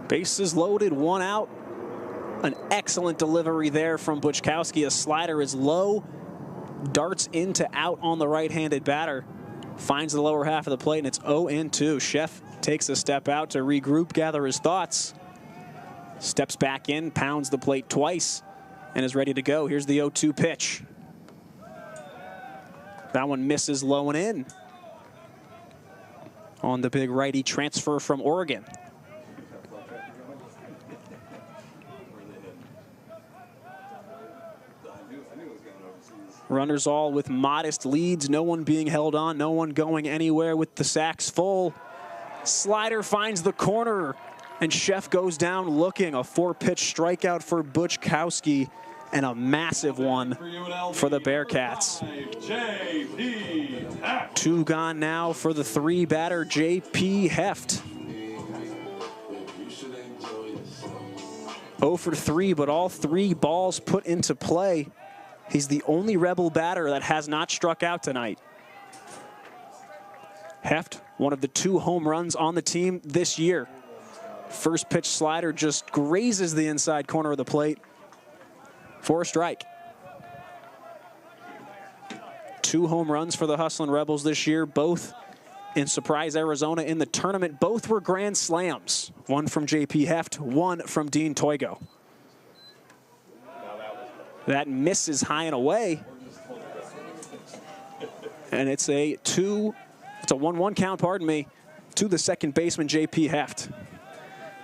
Bases loaded, 1 out. An excellent delivery there from Buczkowski. A slider is low, darts into out on the right-handed batter. finds the lower half of the plate, and it's 0-2. Chef takes a step out to regroup, gather his thoughts. Steps back in, pounds the plate twice, and is ready to go. Here's the 0-2 pitch. That one misses low and in on the big righty transfer from Oregon. Runners all with modest leads, no one being held on, no one going anywhere with the sacks full. Slider finds the corner, and Chef goes down looking. A 4-pitch strikeout for Buczkowski, and a massive one for the Bearcats. 2 gone now for the 3-batter, J.P. Heft. 0 for 3, but all 3 balls put into play. He's the only Rebel batter that has not struck out tonight. Heft, one of the 2 home runs on the team this year. First pitch slider just grazes the inside corner of the plate for a strike. 2 home runs for the Hustlin' Rebels this year, both in Surprise, Arizona in the tournament. Both were grand slams. One from J.P. Heft, one from Dean Toigo. That misses high and away. And it's a 1-1 count, pardon me, to the second baseman, J.P. Heft.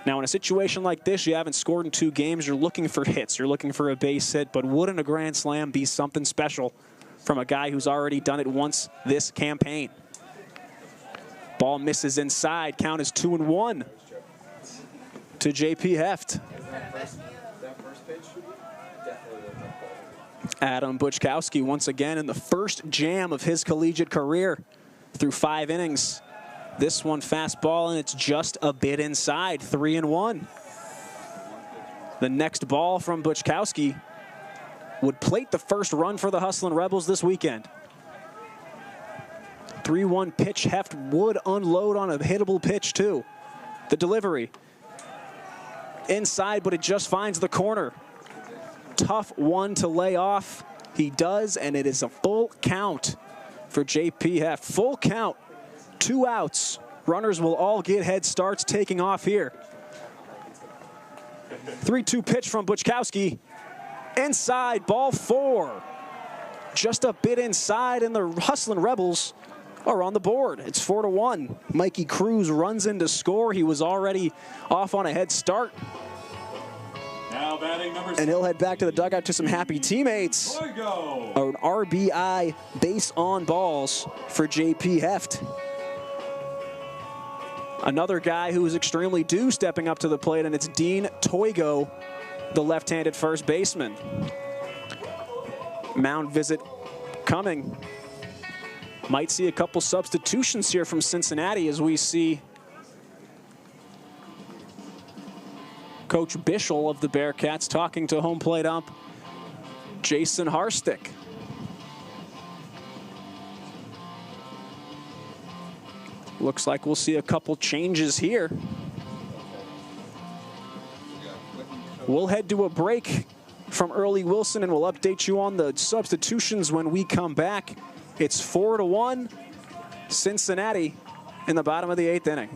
Now, in a situation like this, you haven't scored in 2 games. You're looking for hits. You're looking for a base hit. But wouldn't a grand slam be something special from a guy who's already done it once this campaign? Ball misses inside. Count is 2-1 to J.P. Heft. Adam Buczkowski once again in the first jam of his collegiate career through 5 innings. This one fastball, and it's just a bit inside, 3-1. The next ball from Buczkowski would plate the first run for the Hustlin' Rebels this weekend. 3-1 pitch. Heft would unload on a hittable pitch too. The delivery inside, but it just finds the corner. Tough one to lay off. He does, and it is a full count for J.P. Heft. Full count, 2 outs. Runners will all get head starts taking off here. 3-2 pitch from Buczkowski. Inside, ball 4. Just a bit inside, and the Hustlin' Rebels are on the board. It's 4-1. Mikey Cruz runs in to score. He was already off on a head start. Now batting number 6. And he'll head back to the dugout to some happy teammates. An RBI base on balls for J.P. Heft. Another guy who is extremely due stepping up to the plate, and it's Dean Toigo, the left-handed first baseman. Mound visit coming. Might see a couple substitutions here from Cincinnati as we see Coach Bischel of the Bearcats talking to home plate ump Jason Harstick. Looks like we'll see a couple changes here. We'll head to a break from Early Wilson, and we'll update you on the substitutions when we come back. It's 4-1 Cincinnati in the bottom of the 8th inning.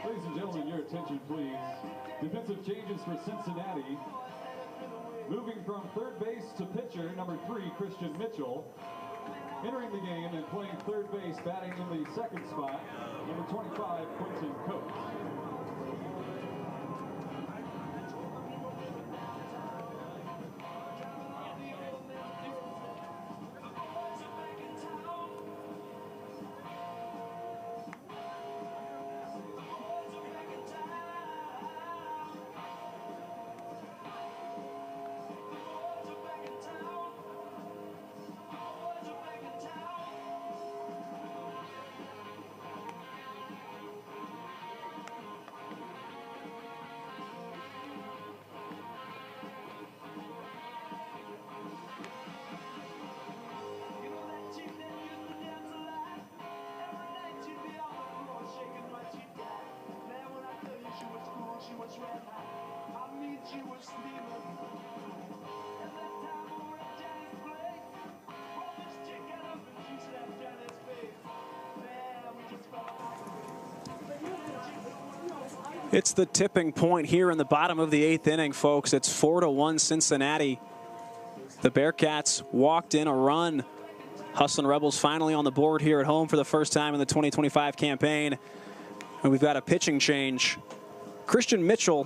Ladies and gentlemen, your attention please. Defensive changes for Cincinnati. Moving from third base to pitcher, number 3, Christian Mitchell. Entering the game and playing third base, batting in the second spot, number 25, Quentin Coates. It's the tipping point here in the bottom of the 8th inning, folks. It's 4-1 Cincinnati. The Bearcats walked in a run. Hustlin' Rebels finally on the board here at home for the first time in the 2025 campaign. And we've got a pitching change. Christian Mitchell,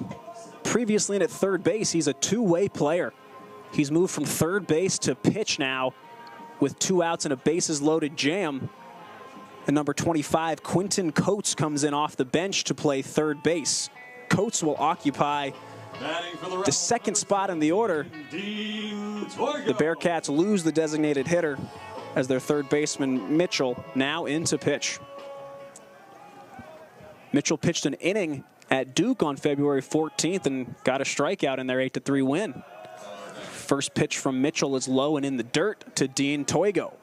previously in at third base, he's a two-way player. He's moved from third base to pitch now with 2 outs and a bases loaded jam. And number 25, Quentin Coates, comes in off the bench to play third base. Coates will occupy the second spot in the order. The Bearcats lose the designated hitter as their third baseman, Mitchell, now in to pitch. Mitchell pitched an inning at Duke on February 14th and got a strikeout in their 8-3 win. First pitch from Mitchell is low and in the dirt to Dean Toigo.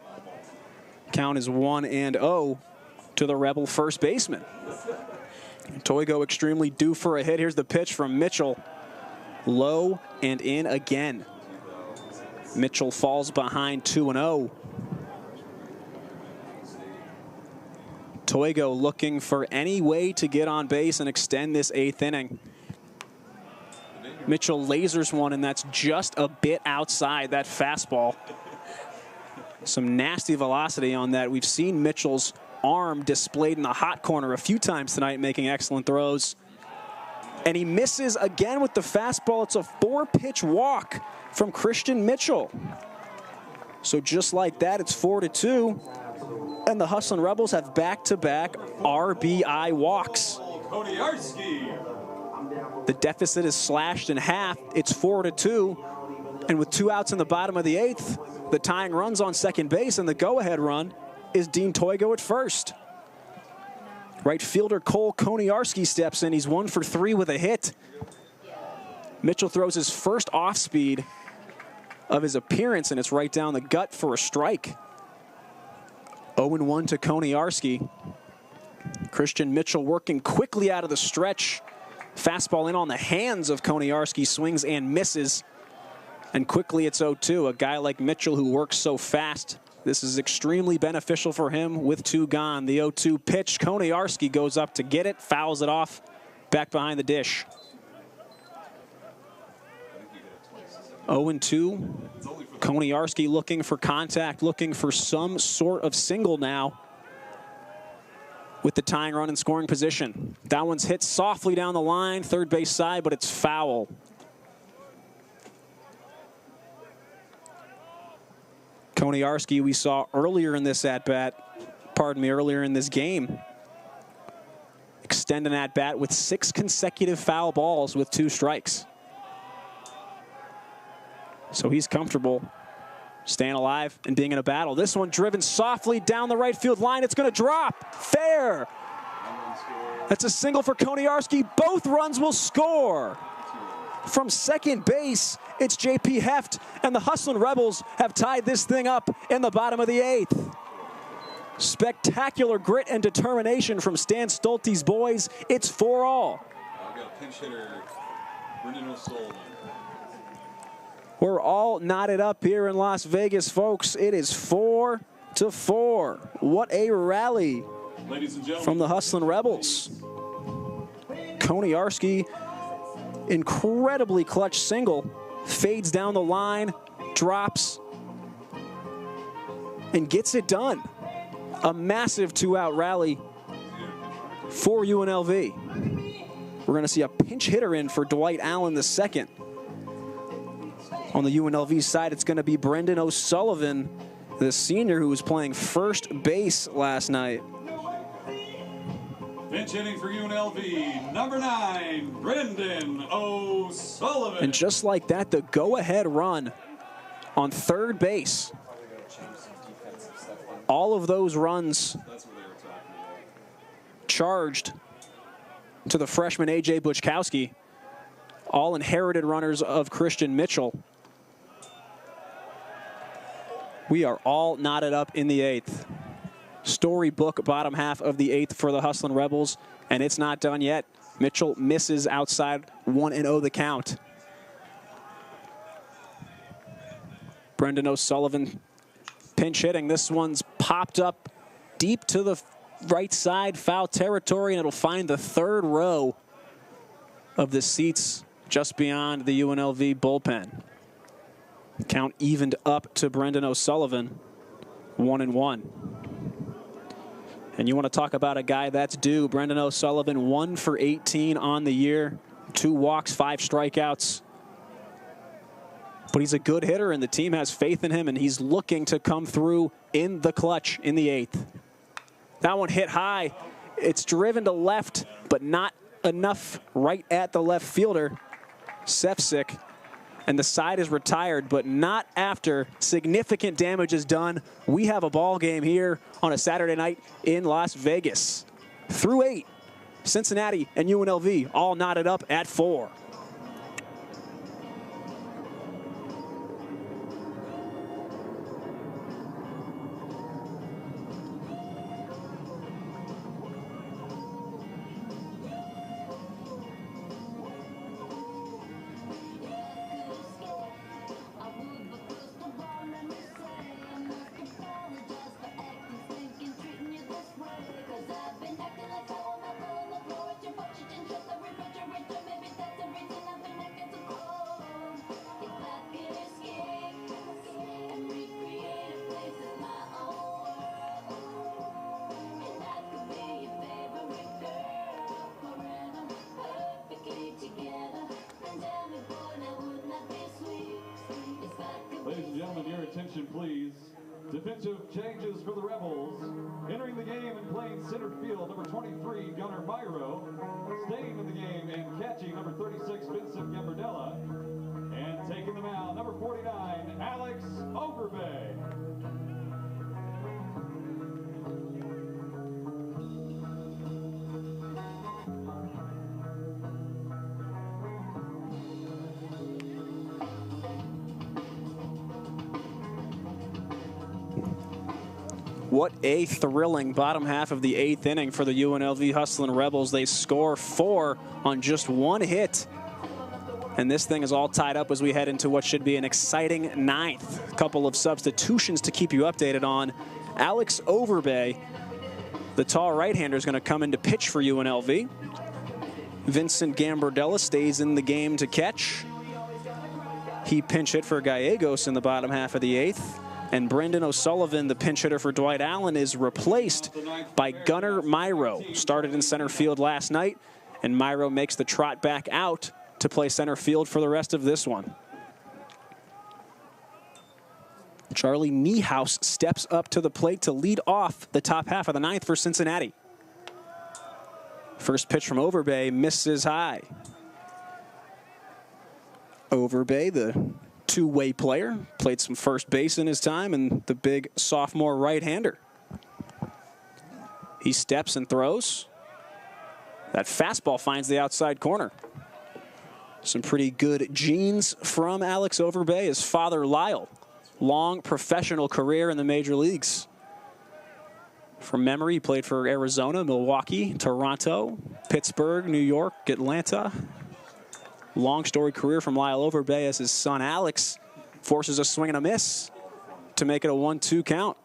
Count is 1-0 to the Rebel first baseman. Toigo extremely due for a hit. Here's the pitch from Mitchell. Low and in again. Mitchell falls behind 2-0. Toigo looking for any way to get on base and extend this 8th inning. Mitchell lasers one, and that's just a bit outside that fastball. Some nasty velocity on that. We've seen Mitchell's arm displayed in the hot corner a few times tonight, making excellent throws. And he misses again with the fastball. It's a 4-pitch walk from Christian Mitchell. So just like that, it's 4-2. And the Hustlin' Rebels have back-to-back RBI walks. The deficit is slashed in half. It's 4-2. And with 2 outs in the bottom of the 8th, the tying run's on second base, and the go-ahead run is Dean Toigo at first. Right fielder Cole Koniarski steps in. He's 1 for 3 with a hit. Mitchell throws his first off-speed of his appearance, and it's right down the gut for a strike. 0-1 to Koniarski. Christian Mitchell working quickly out of the stretch. Fastball in on the hands of Koniarski, swings and misses. And quickly it's 0-2. A guy like Mitchell who works so fast, this is extremely beneficial for him with 2 gone. The 0-2 pitch, Koniarski goes up to get it, fouls it off, back behind the dish. 0-2. Koniarski looking for contact, looking for some sort of single now with the tying run in scoring position. That one's hit softly down the line, third base side, but it's foul. Koniarski, we saw earlier in this earlier in this game, extend an at-bat with 6 consecutive foul balls with 2 strikes. So he's comfortable staying alive and being in a battle. This one driven softly down the right field line. It's going to drop. Fair. That's a single for Koniarski. Both runs will score. From second base, it's J.P. Heft, and the Hustlin' Rebels have tied this thing up in the bottom of the 8th. Spectacular grit and determination from Stan Stolte's boys. It's 4-all. I've got a pinch hitter, Brendan O'Sullivan. We're all knotted up here in Las Vegas, folks. It is 4-4. What a rally from the Hustlin' Rebels. Koniarski, incredibly clutch single fades down the line, drops, and gets it done. A massive two-out rally for UNLV. We're going to see a pinch hitter in for Dwight Allen II. On the UNLV side, it's going to be Brendan O'Sullivan, the senior who was playing first base last night. Pinch hitting for UNLV, number 9, Brendan O'Sullivan. And just like that, the go-ahead run on third base. All of those runs charged to the freshman A.J. Buchkowski, all inherited runners of Christian Mitchell. We are all knotted up in the 8th. Storybook bottom half of the 8th for the Hustlin' Rebels, and it's not done yet. Mitchell misses outside, 1-0 the count. Brendan O'Sullivan pinch hitting. This one's popped up deep to the right side, foul territory, and it'll find the third row of the seats just beyond the UNLV bullpen. Count evened up to Brendan O'Sullivan, 1-1. And you want to talk about a guy that's due. Brendan O'Sullivan, 1 for 18 on the year, 2 walks, 5 strikeouts. But he's a good hitter, and the team has faith in him, and he's looking to come through in the clutch in the 8th. That one hit high. It's driven to left, but not enough right at the left fielder, Sefcik. And the side is retired, but not after significant damage is done. We have a ball game here on a Saturday night in Las Vegas. Through 8, Cincinnati and UNLV all knotted up at 4. Ladies and gentlemen, your attention please. Defensive changes for the Rebels. Entering the game and playing center field, number 23, Gunnar Myro. Staying in the game and catching, number 36, Vincent Gambardella. And taking the mound, number 49, Alex Overbay. What a thrilling bottom half of the 8th inning for the UNLV Hustlin' Rebels. They score 4 on just 1 hit. And this thing is all tied up as we head into what should be an exciting 9th. A couple of substitutions to keep you updated on. Alex Overbay, the tall right-hander, is going to come in to pitch for UNLV. Vincent Gambardella stays in the game to catch. He pinch hit for Gallegos in the bottom half of the 8th. And Brendan O'Sullivan, the pinch hitter for Dwight Allen, is replaced by Gunnar Myro. Started in center field last night, and Myro makes the trot back out to play center field for the rest of this one. Charlie Niehaus steps up to the plate to lead off the top half of the 9th for Cincinnati. First pitch from Overbay misses high. Overbay, the two-way player, played some first base in his time, and the big sophomore right-hander. He steps and throws. That fastball finds the outside corner. Some pretty good genes from Alex Overbay. His father, Lyle, long professional career in the major leagues. From memory, he played for Arizona, Milwaukee, Toronto, Pittsburgh, New York, Atlanta. Long story career from Lyle Overbay as his son Alex forces a swing and a miss to make it a 1-2 count.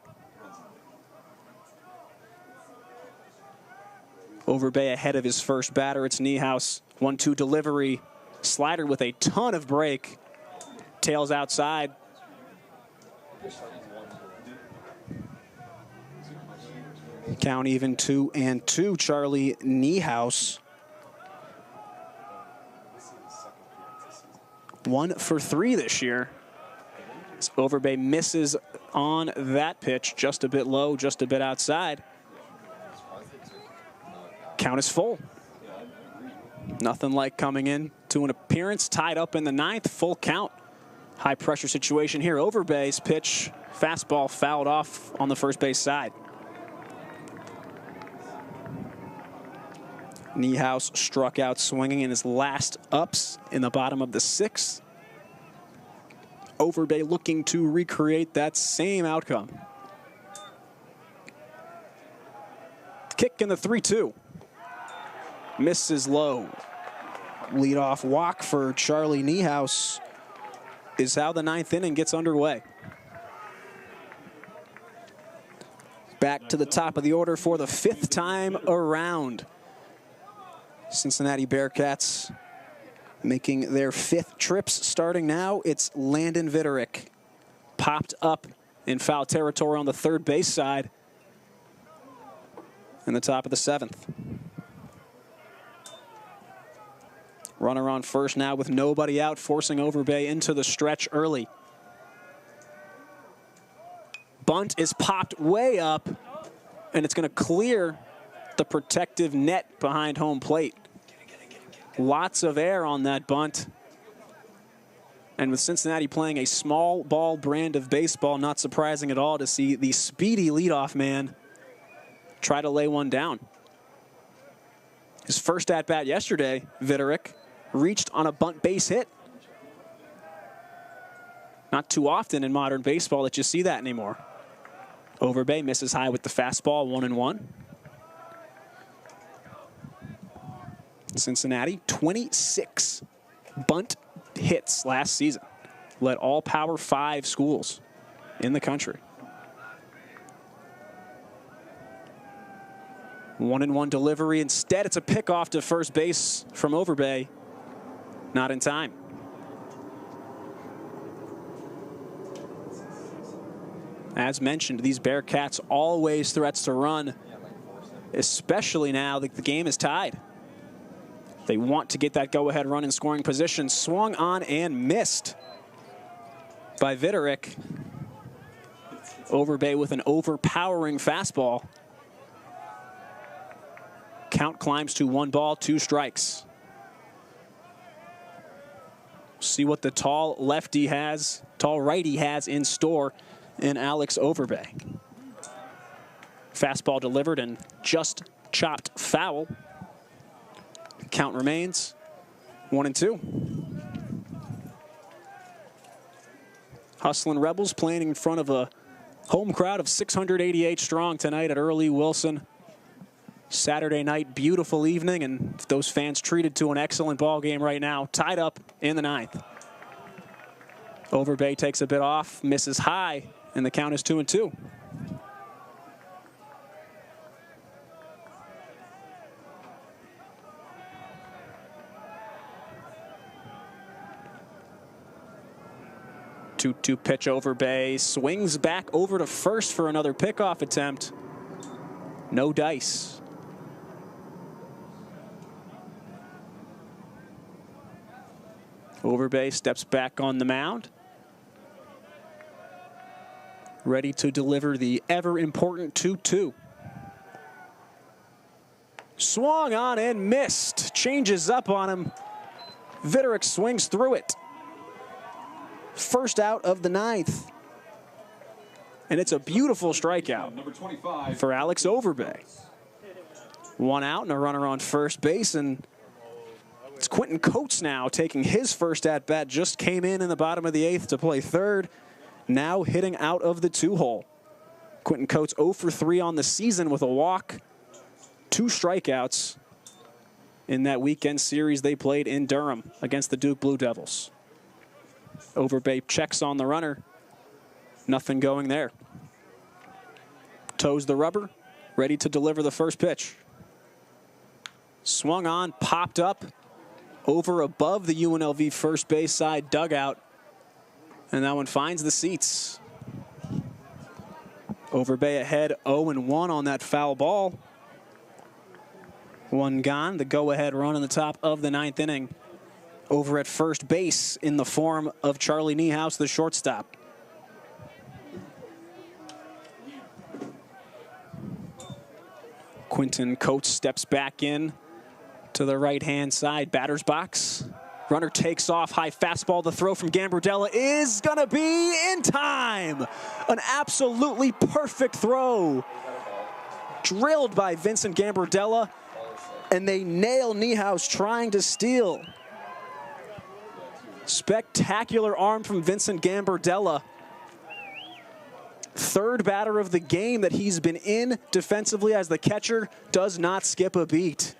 Overbay ahead of his first batter. It's Niehaus. 1-2 delivery. Slider with a ton of break. tails outside. Count even 2-2. Charlie Niehaus. 1 for 3 this year. As Overbay misses on that pitch, just a bit low, just a bit outside. Count is full. Nothing like coming in to an appearance tied up in the 9th, full count. High pressure situation here. Overbay's pitch, fastball fouled off on the first base side. Niehaus struck out swinging in his last ups in the bottom of the 6th. Overbay looking to recreate that same outcome. Kick in the 3-2. Misses low. Leadoff walk for Charlie Niehaus is how the 9th inning gets underway. Back to the top of the order for the 5th time around. Cincinnati Bearcats making their 5th trips starting now. It's Landon Vitterick. Popped up in foul territory on the third base side in the top of the 7th. Runner on first now with nobody out, forcing Overbay into the stretch early. Bunt is popped way up, and it's going to clear the protective net behind home plate. Lots of air on that bunt. And with Cincinnati playing a small ball brand of baseball, not surprising at all to see the speedy leadoff man try to lay one down. His first at-bat yesterday, Vitterick reached on a bunt base hit. Not too often in modern baseball that you see that anymore. Overbay misses high with the fastball, 1-1. Cincinnati, 26 bunt hits last season. Led all Power 5 schools in the country. 1-1 delivery. Instead, it's a pickoff to first base from Overbay. Not in time. As mentioned, these Bearcats always threats to run, especially now that the game is tied. They want to get that go-ahead run in scoring position. Swung on and missed by Vitterick. Overbay with an overpowering fastball. Count climbs to 1 ball, 2 strikes. See what the tall righty has in store in Alex Overbay. Fastball delivered and just chopped foul. Count remains 1-2. Hustlin' Rebels playing in front of a home crowd of 688 strong tonight at Earl E. Wilson. Saturday night, beautiful evening, and those fans treated to an excellent ball game right now, tied up in the 9th. Overbay takes a bit off, misses high, and the count is 2-2. Two pitch. Overbay swings back over to first for another pickoff attempt. No dice. Overbay steps back on the mound. Ready to deliver the ever-important 2-2. Swung on and missed. Changes up on him. Vitterick swings through it. First out of the 9th. And it's a beautiful strikeout Number 25 for Alex Overbay. 1 out and a runner on first base, and it's Quentin Coates now taking his first at-bat. Just came in the bottom of the 8th to play third. Now hitting out of the 2-hole. Quentin Coates 0 for 3 on the season with a walk, 2 strikeouts in that weekend series they played in Durham against the Duke Blue Devils. Overbay checks on the runner. Nothing going there. Toes the rubber, ready to deliver the first pitch. Swung on, popped up over above the UNLV first base side dugout. And that one finds the seats. Overbay ahead 0-1 on that foul ball. One gone, the go-ahead run in the top of the 9th inning. Over at first base in the form of Charlie Niehaus, the shortstop. Quentin Coates steps back in to the right-hand side, batter's box. Runner takes off, high fastball. The throw from Gambardella is gonna be in time. An absolutely perfect throw. Drilled by Vincent Gambardella, and they nail Niehaus trying to steal. Spectacular arm from Vincent Gambardella. Third batter of the game that he's been in defensively, as the catcher does not skip a beat.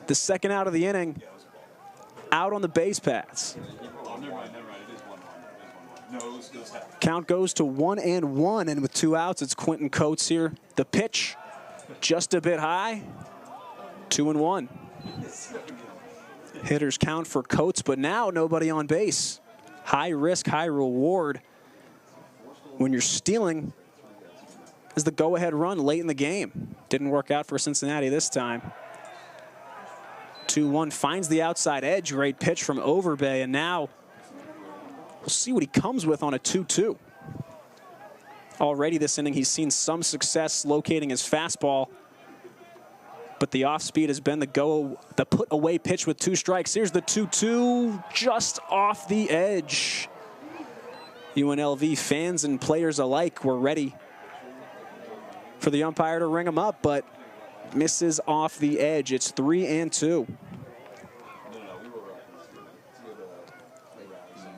The second out of the inning, out on the base paths. Count goes to 1-1, and with 2 outs, it's Quentin Coates here. The pitch, just a bit high, 2-1. Hitters count for Coates, but now nobody on base. High risk, high reward. When you're stealing, is the go-ahead run late in the game. Didn't work out for Cincinnati this time. 2-1 finds the outside edge. Great pitch from Overbay, and now we'll see what he comes with on a 2-2. Already this inning, he's seen some success locating his fastball, but the off-speed has been the put-away pitch with 2 strikes. Here's the 2-2, just off the edge. UNLV fans and players alike were ready for the umpire to ring him up, but misses off the edge. It's 3-2.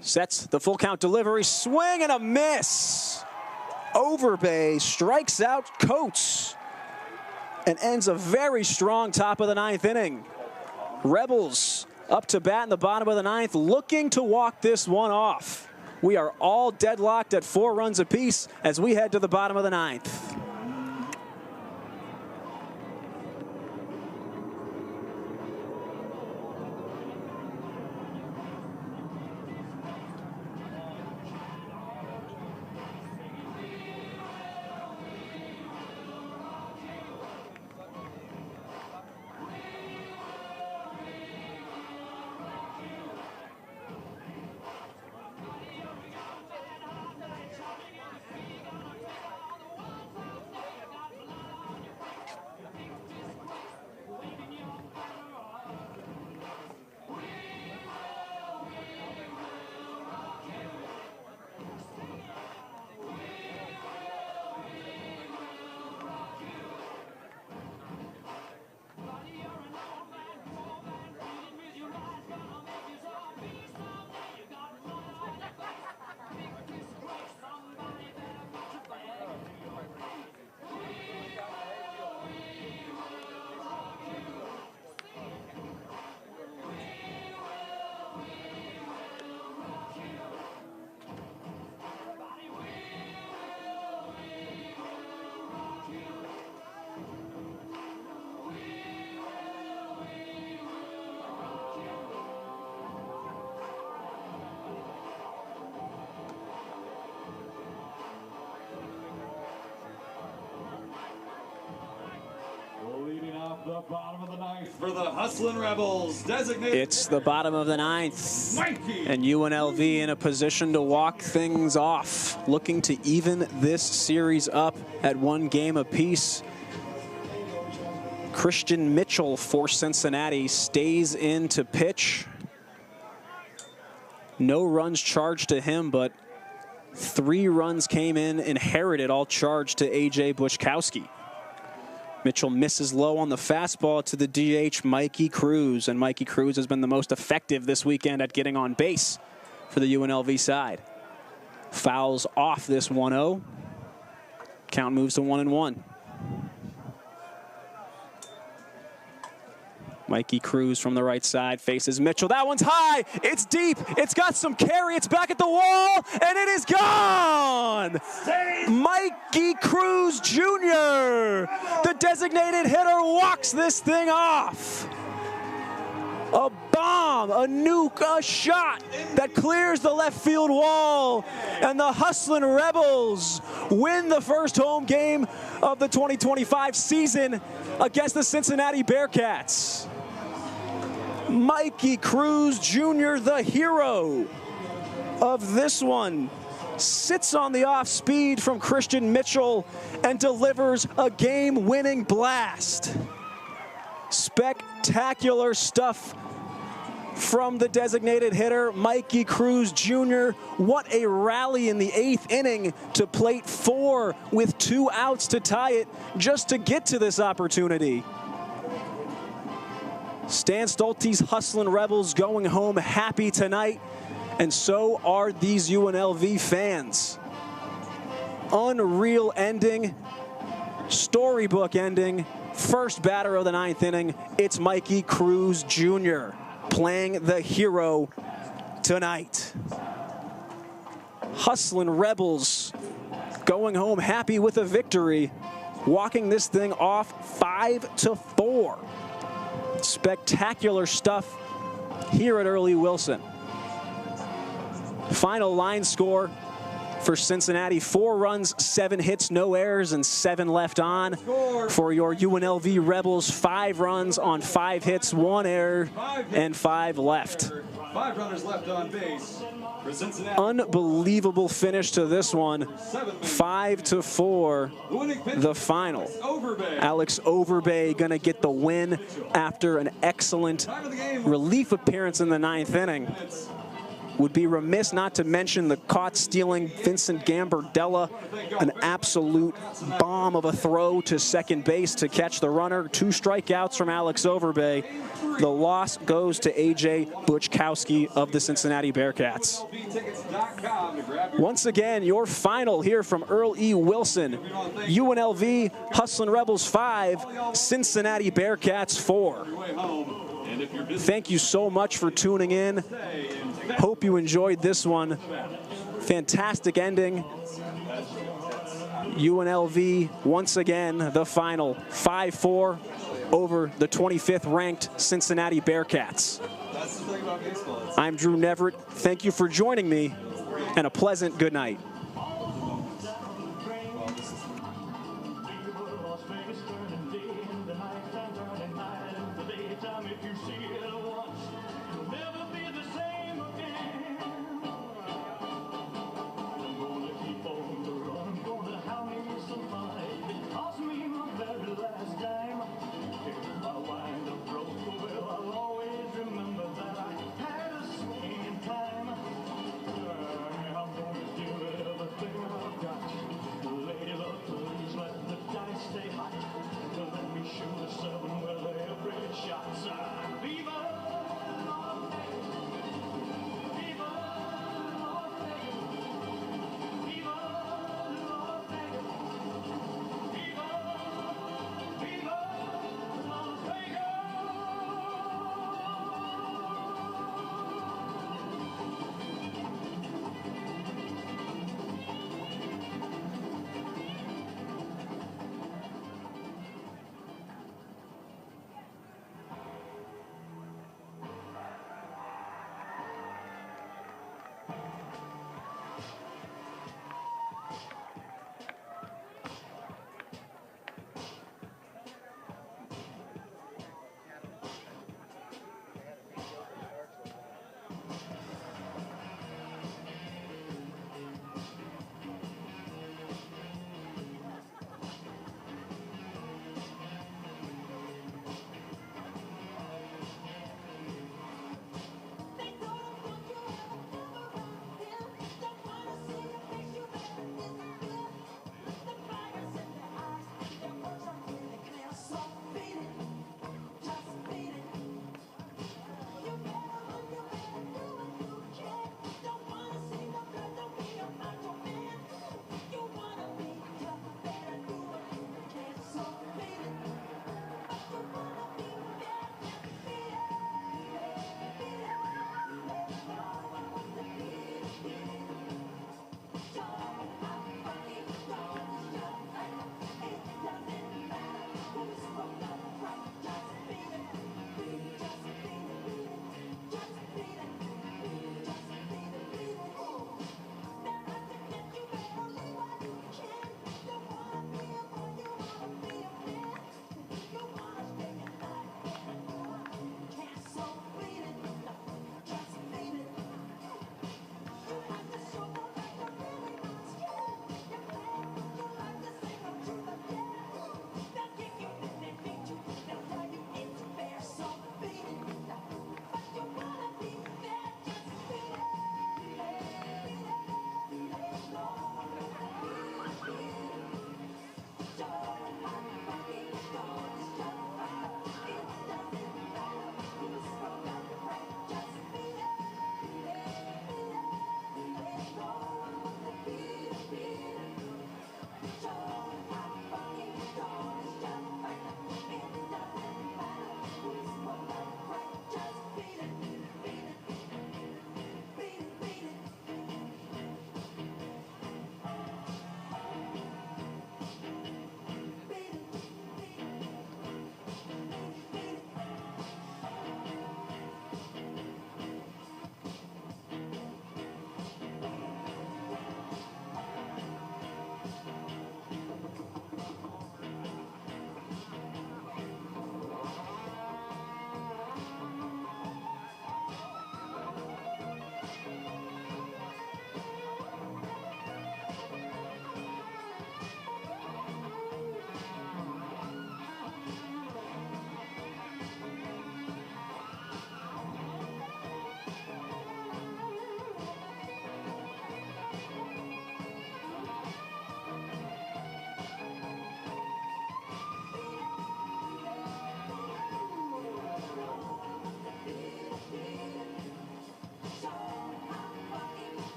Sets the full count delivery, swing and a miss. Overbay strikes out Coates and ends a very strong top of the 9th inning. Rebels up to bat in the bottom of the 9th, looking to walk this one off. We are all deadlocked at 4 runs apiece as we head to the bottom of the 9th. The bottom of the 9th for the Hustlin' Rebels, designated. It's the bottom of the 9th, Mikey. and UNLV in a position to walk things off, looking to even this series up at 1 game apiece. Christian Mitchell for Cincinnati stays in to pitch. No runs charged to him, but 3 runs came in, inherited, all charged to A.J. Bushkowski. Mitchell misses low on the fastball to the DH, Mikey Cruz. And Mikey Cruz has been the most effective this weekend at getting on base for the UNLV side. Fouls off this 1-0. Count moves to 1-1. Mikey Cruz from the right side faces Mitchell. That one's high. It's deep. It's got some carry. It's back at the wall, and it is gone. Mikey Cruz Jr., the designated hitter, walks this thing off. A bomb, a nuke, a shot that clears the left field wall. And the Hustlin' Rebels win the first home game of the 2025 season against the Cincinnati Bearcats. Mikey Cruz Jr., the hero of this one, sits on the off speed from Christian Mitchell and delivers a game-winning blast. Spectacular stuff from the designated hitter, Mikey Cruz Jr. What a rally in the 8th inning to plate 4 with 2 outs to tie it just to get to this opportunity. Stan Stolte's Hustlin' Rebels going home happy tonight, and so are these UNLV fans. Unreal ending, storybook ending. First batter of the 9th inning, it's Mikey Cruz Jr. playing the hero tonight. Hustlin' Rebels going home happy with a victory, walking this thing off 5-4. Spectacular stuff here at Early Wilson. Final line score for Cincinnati: 4 runs, 7 hits, no errors, and 7 left on. For your UNLV Rebels, 5 runs on 5 hits, 1 error, and 5 left. 5 runners left on base for Cincinnati. Unbelievable finish to this one. 5-4, the final. Alex Overbay gonna get the win after an excellent relief appearance in the 9th inning. Would be remiss not to mention the caught-stealing Vincent Gambardella, an absolute bomb of a throw to second base to catch the runner. 2 strikeouts from Alex Overbay. The loss goes to A.J. Buchkowski of the Cincinnati Bearcats. Once again, your final here from Earl E. Wilson. UNLV Hustlin' Rebels 5, Cincinnati Bearcats 4. Thank you so much for tuning in. Hope you enjoyed this one. Fantastic ending. UNLV, once again, the final, 5-4 over the 25th ranked Cincinnati Bearcats. I'm Drew Neverett. Thank you for joining me, and a pleasant good night. I'm gonna do it.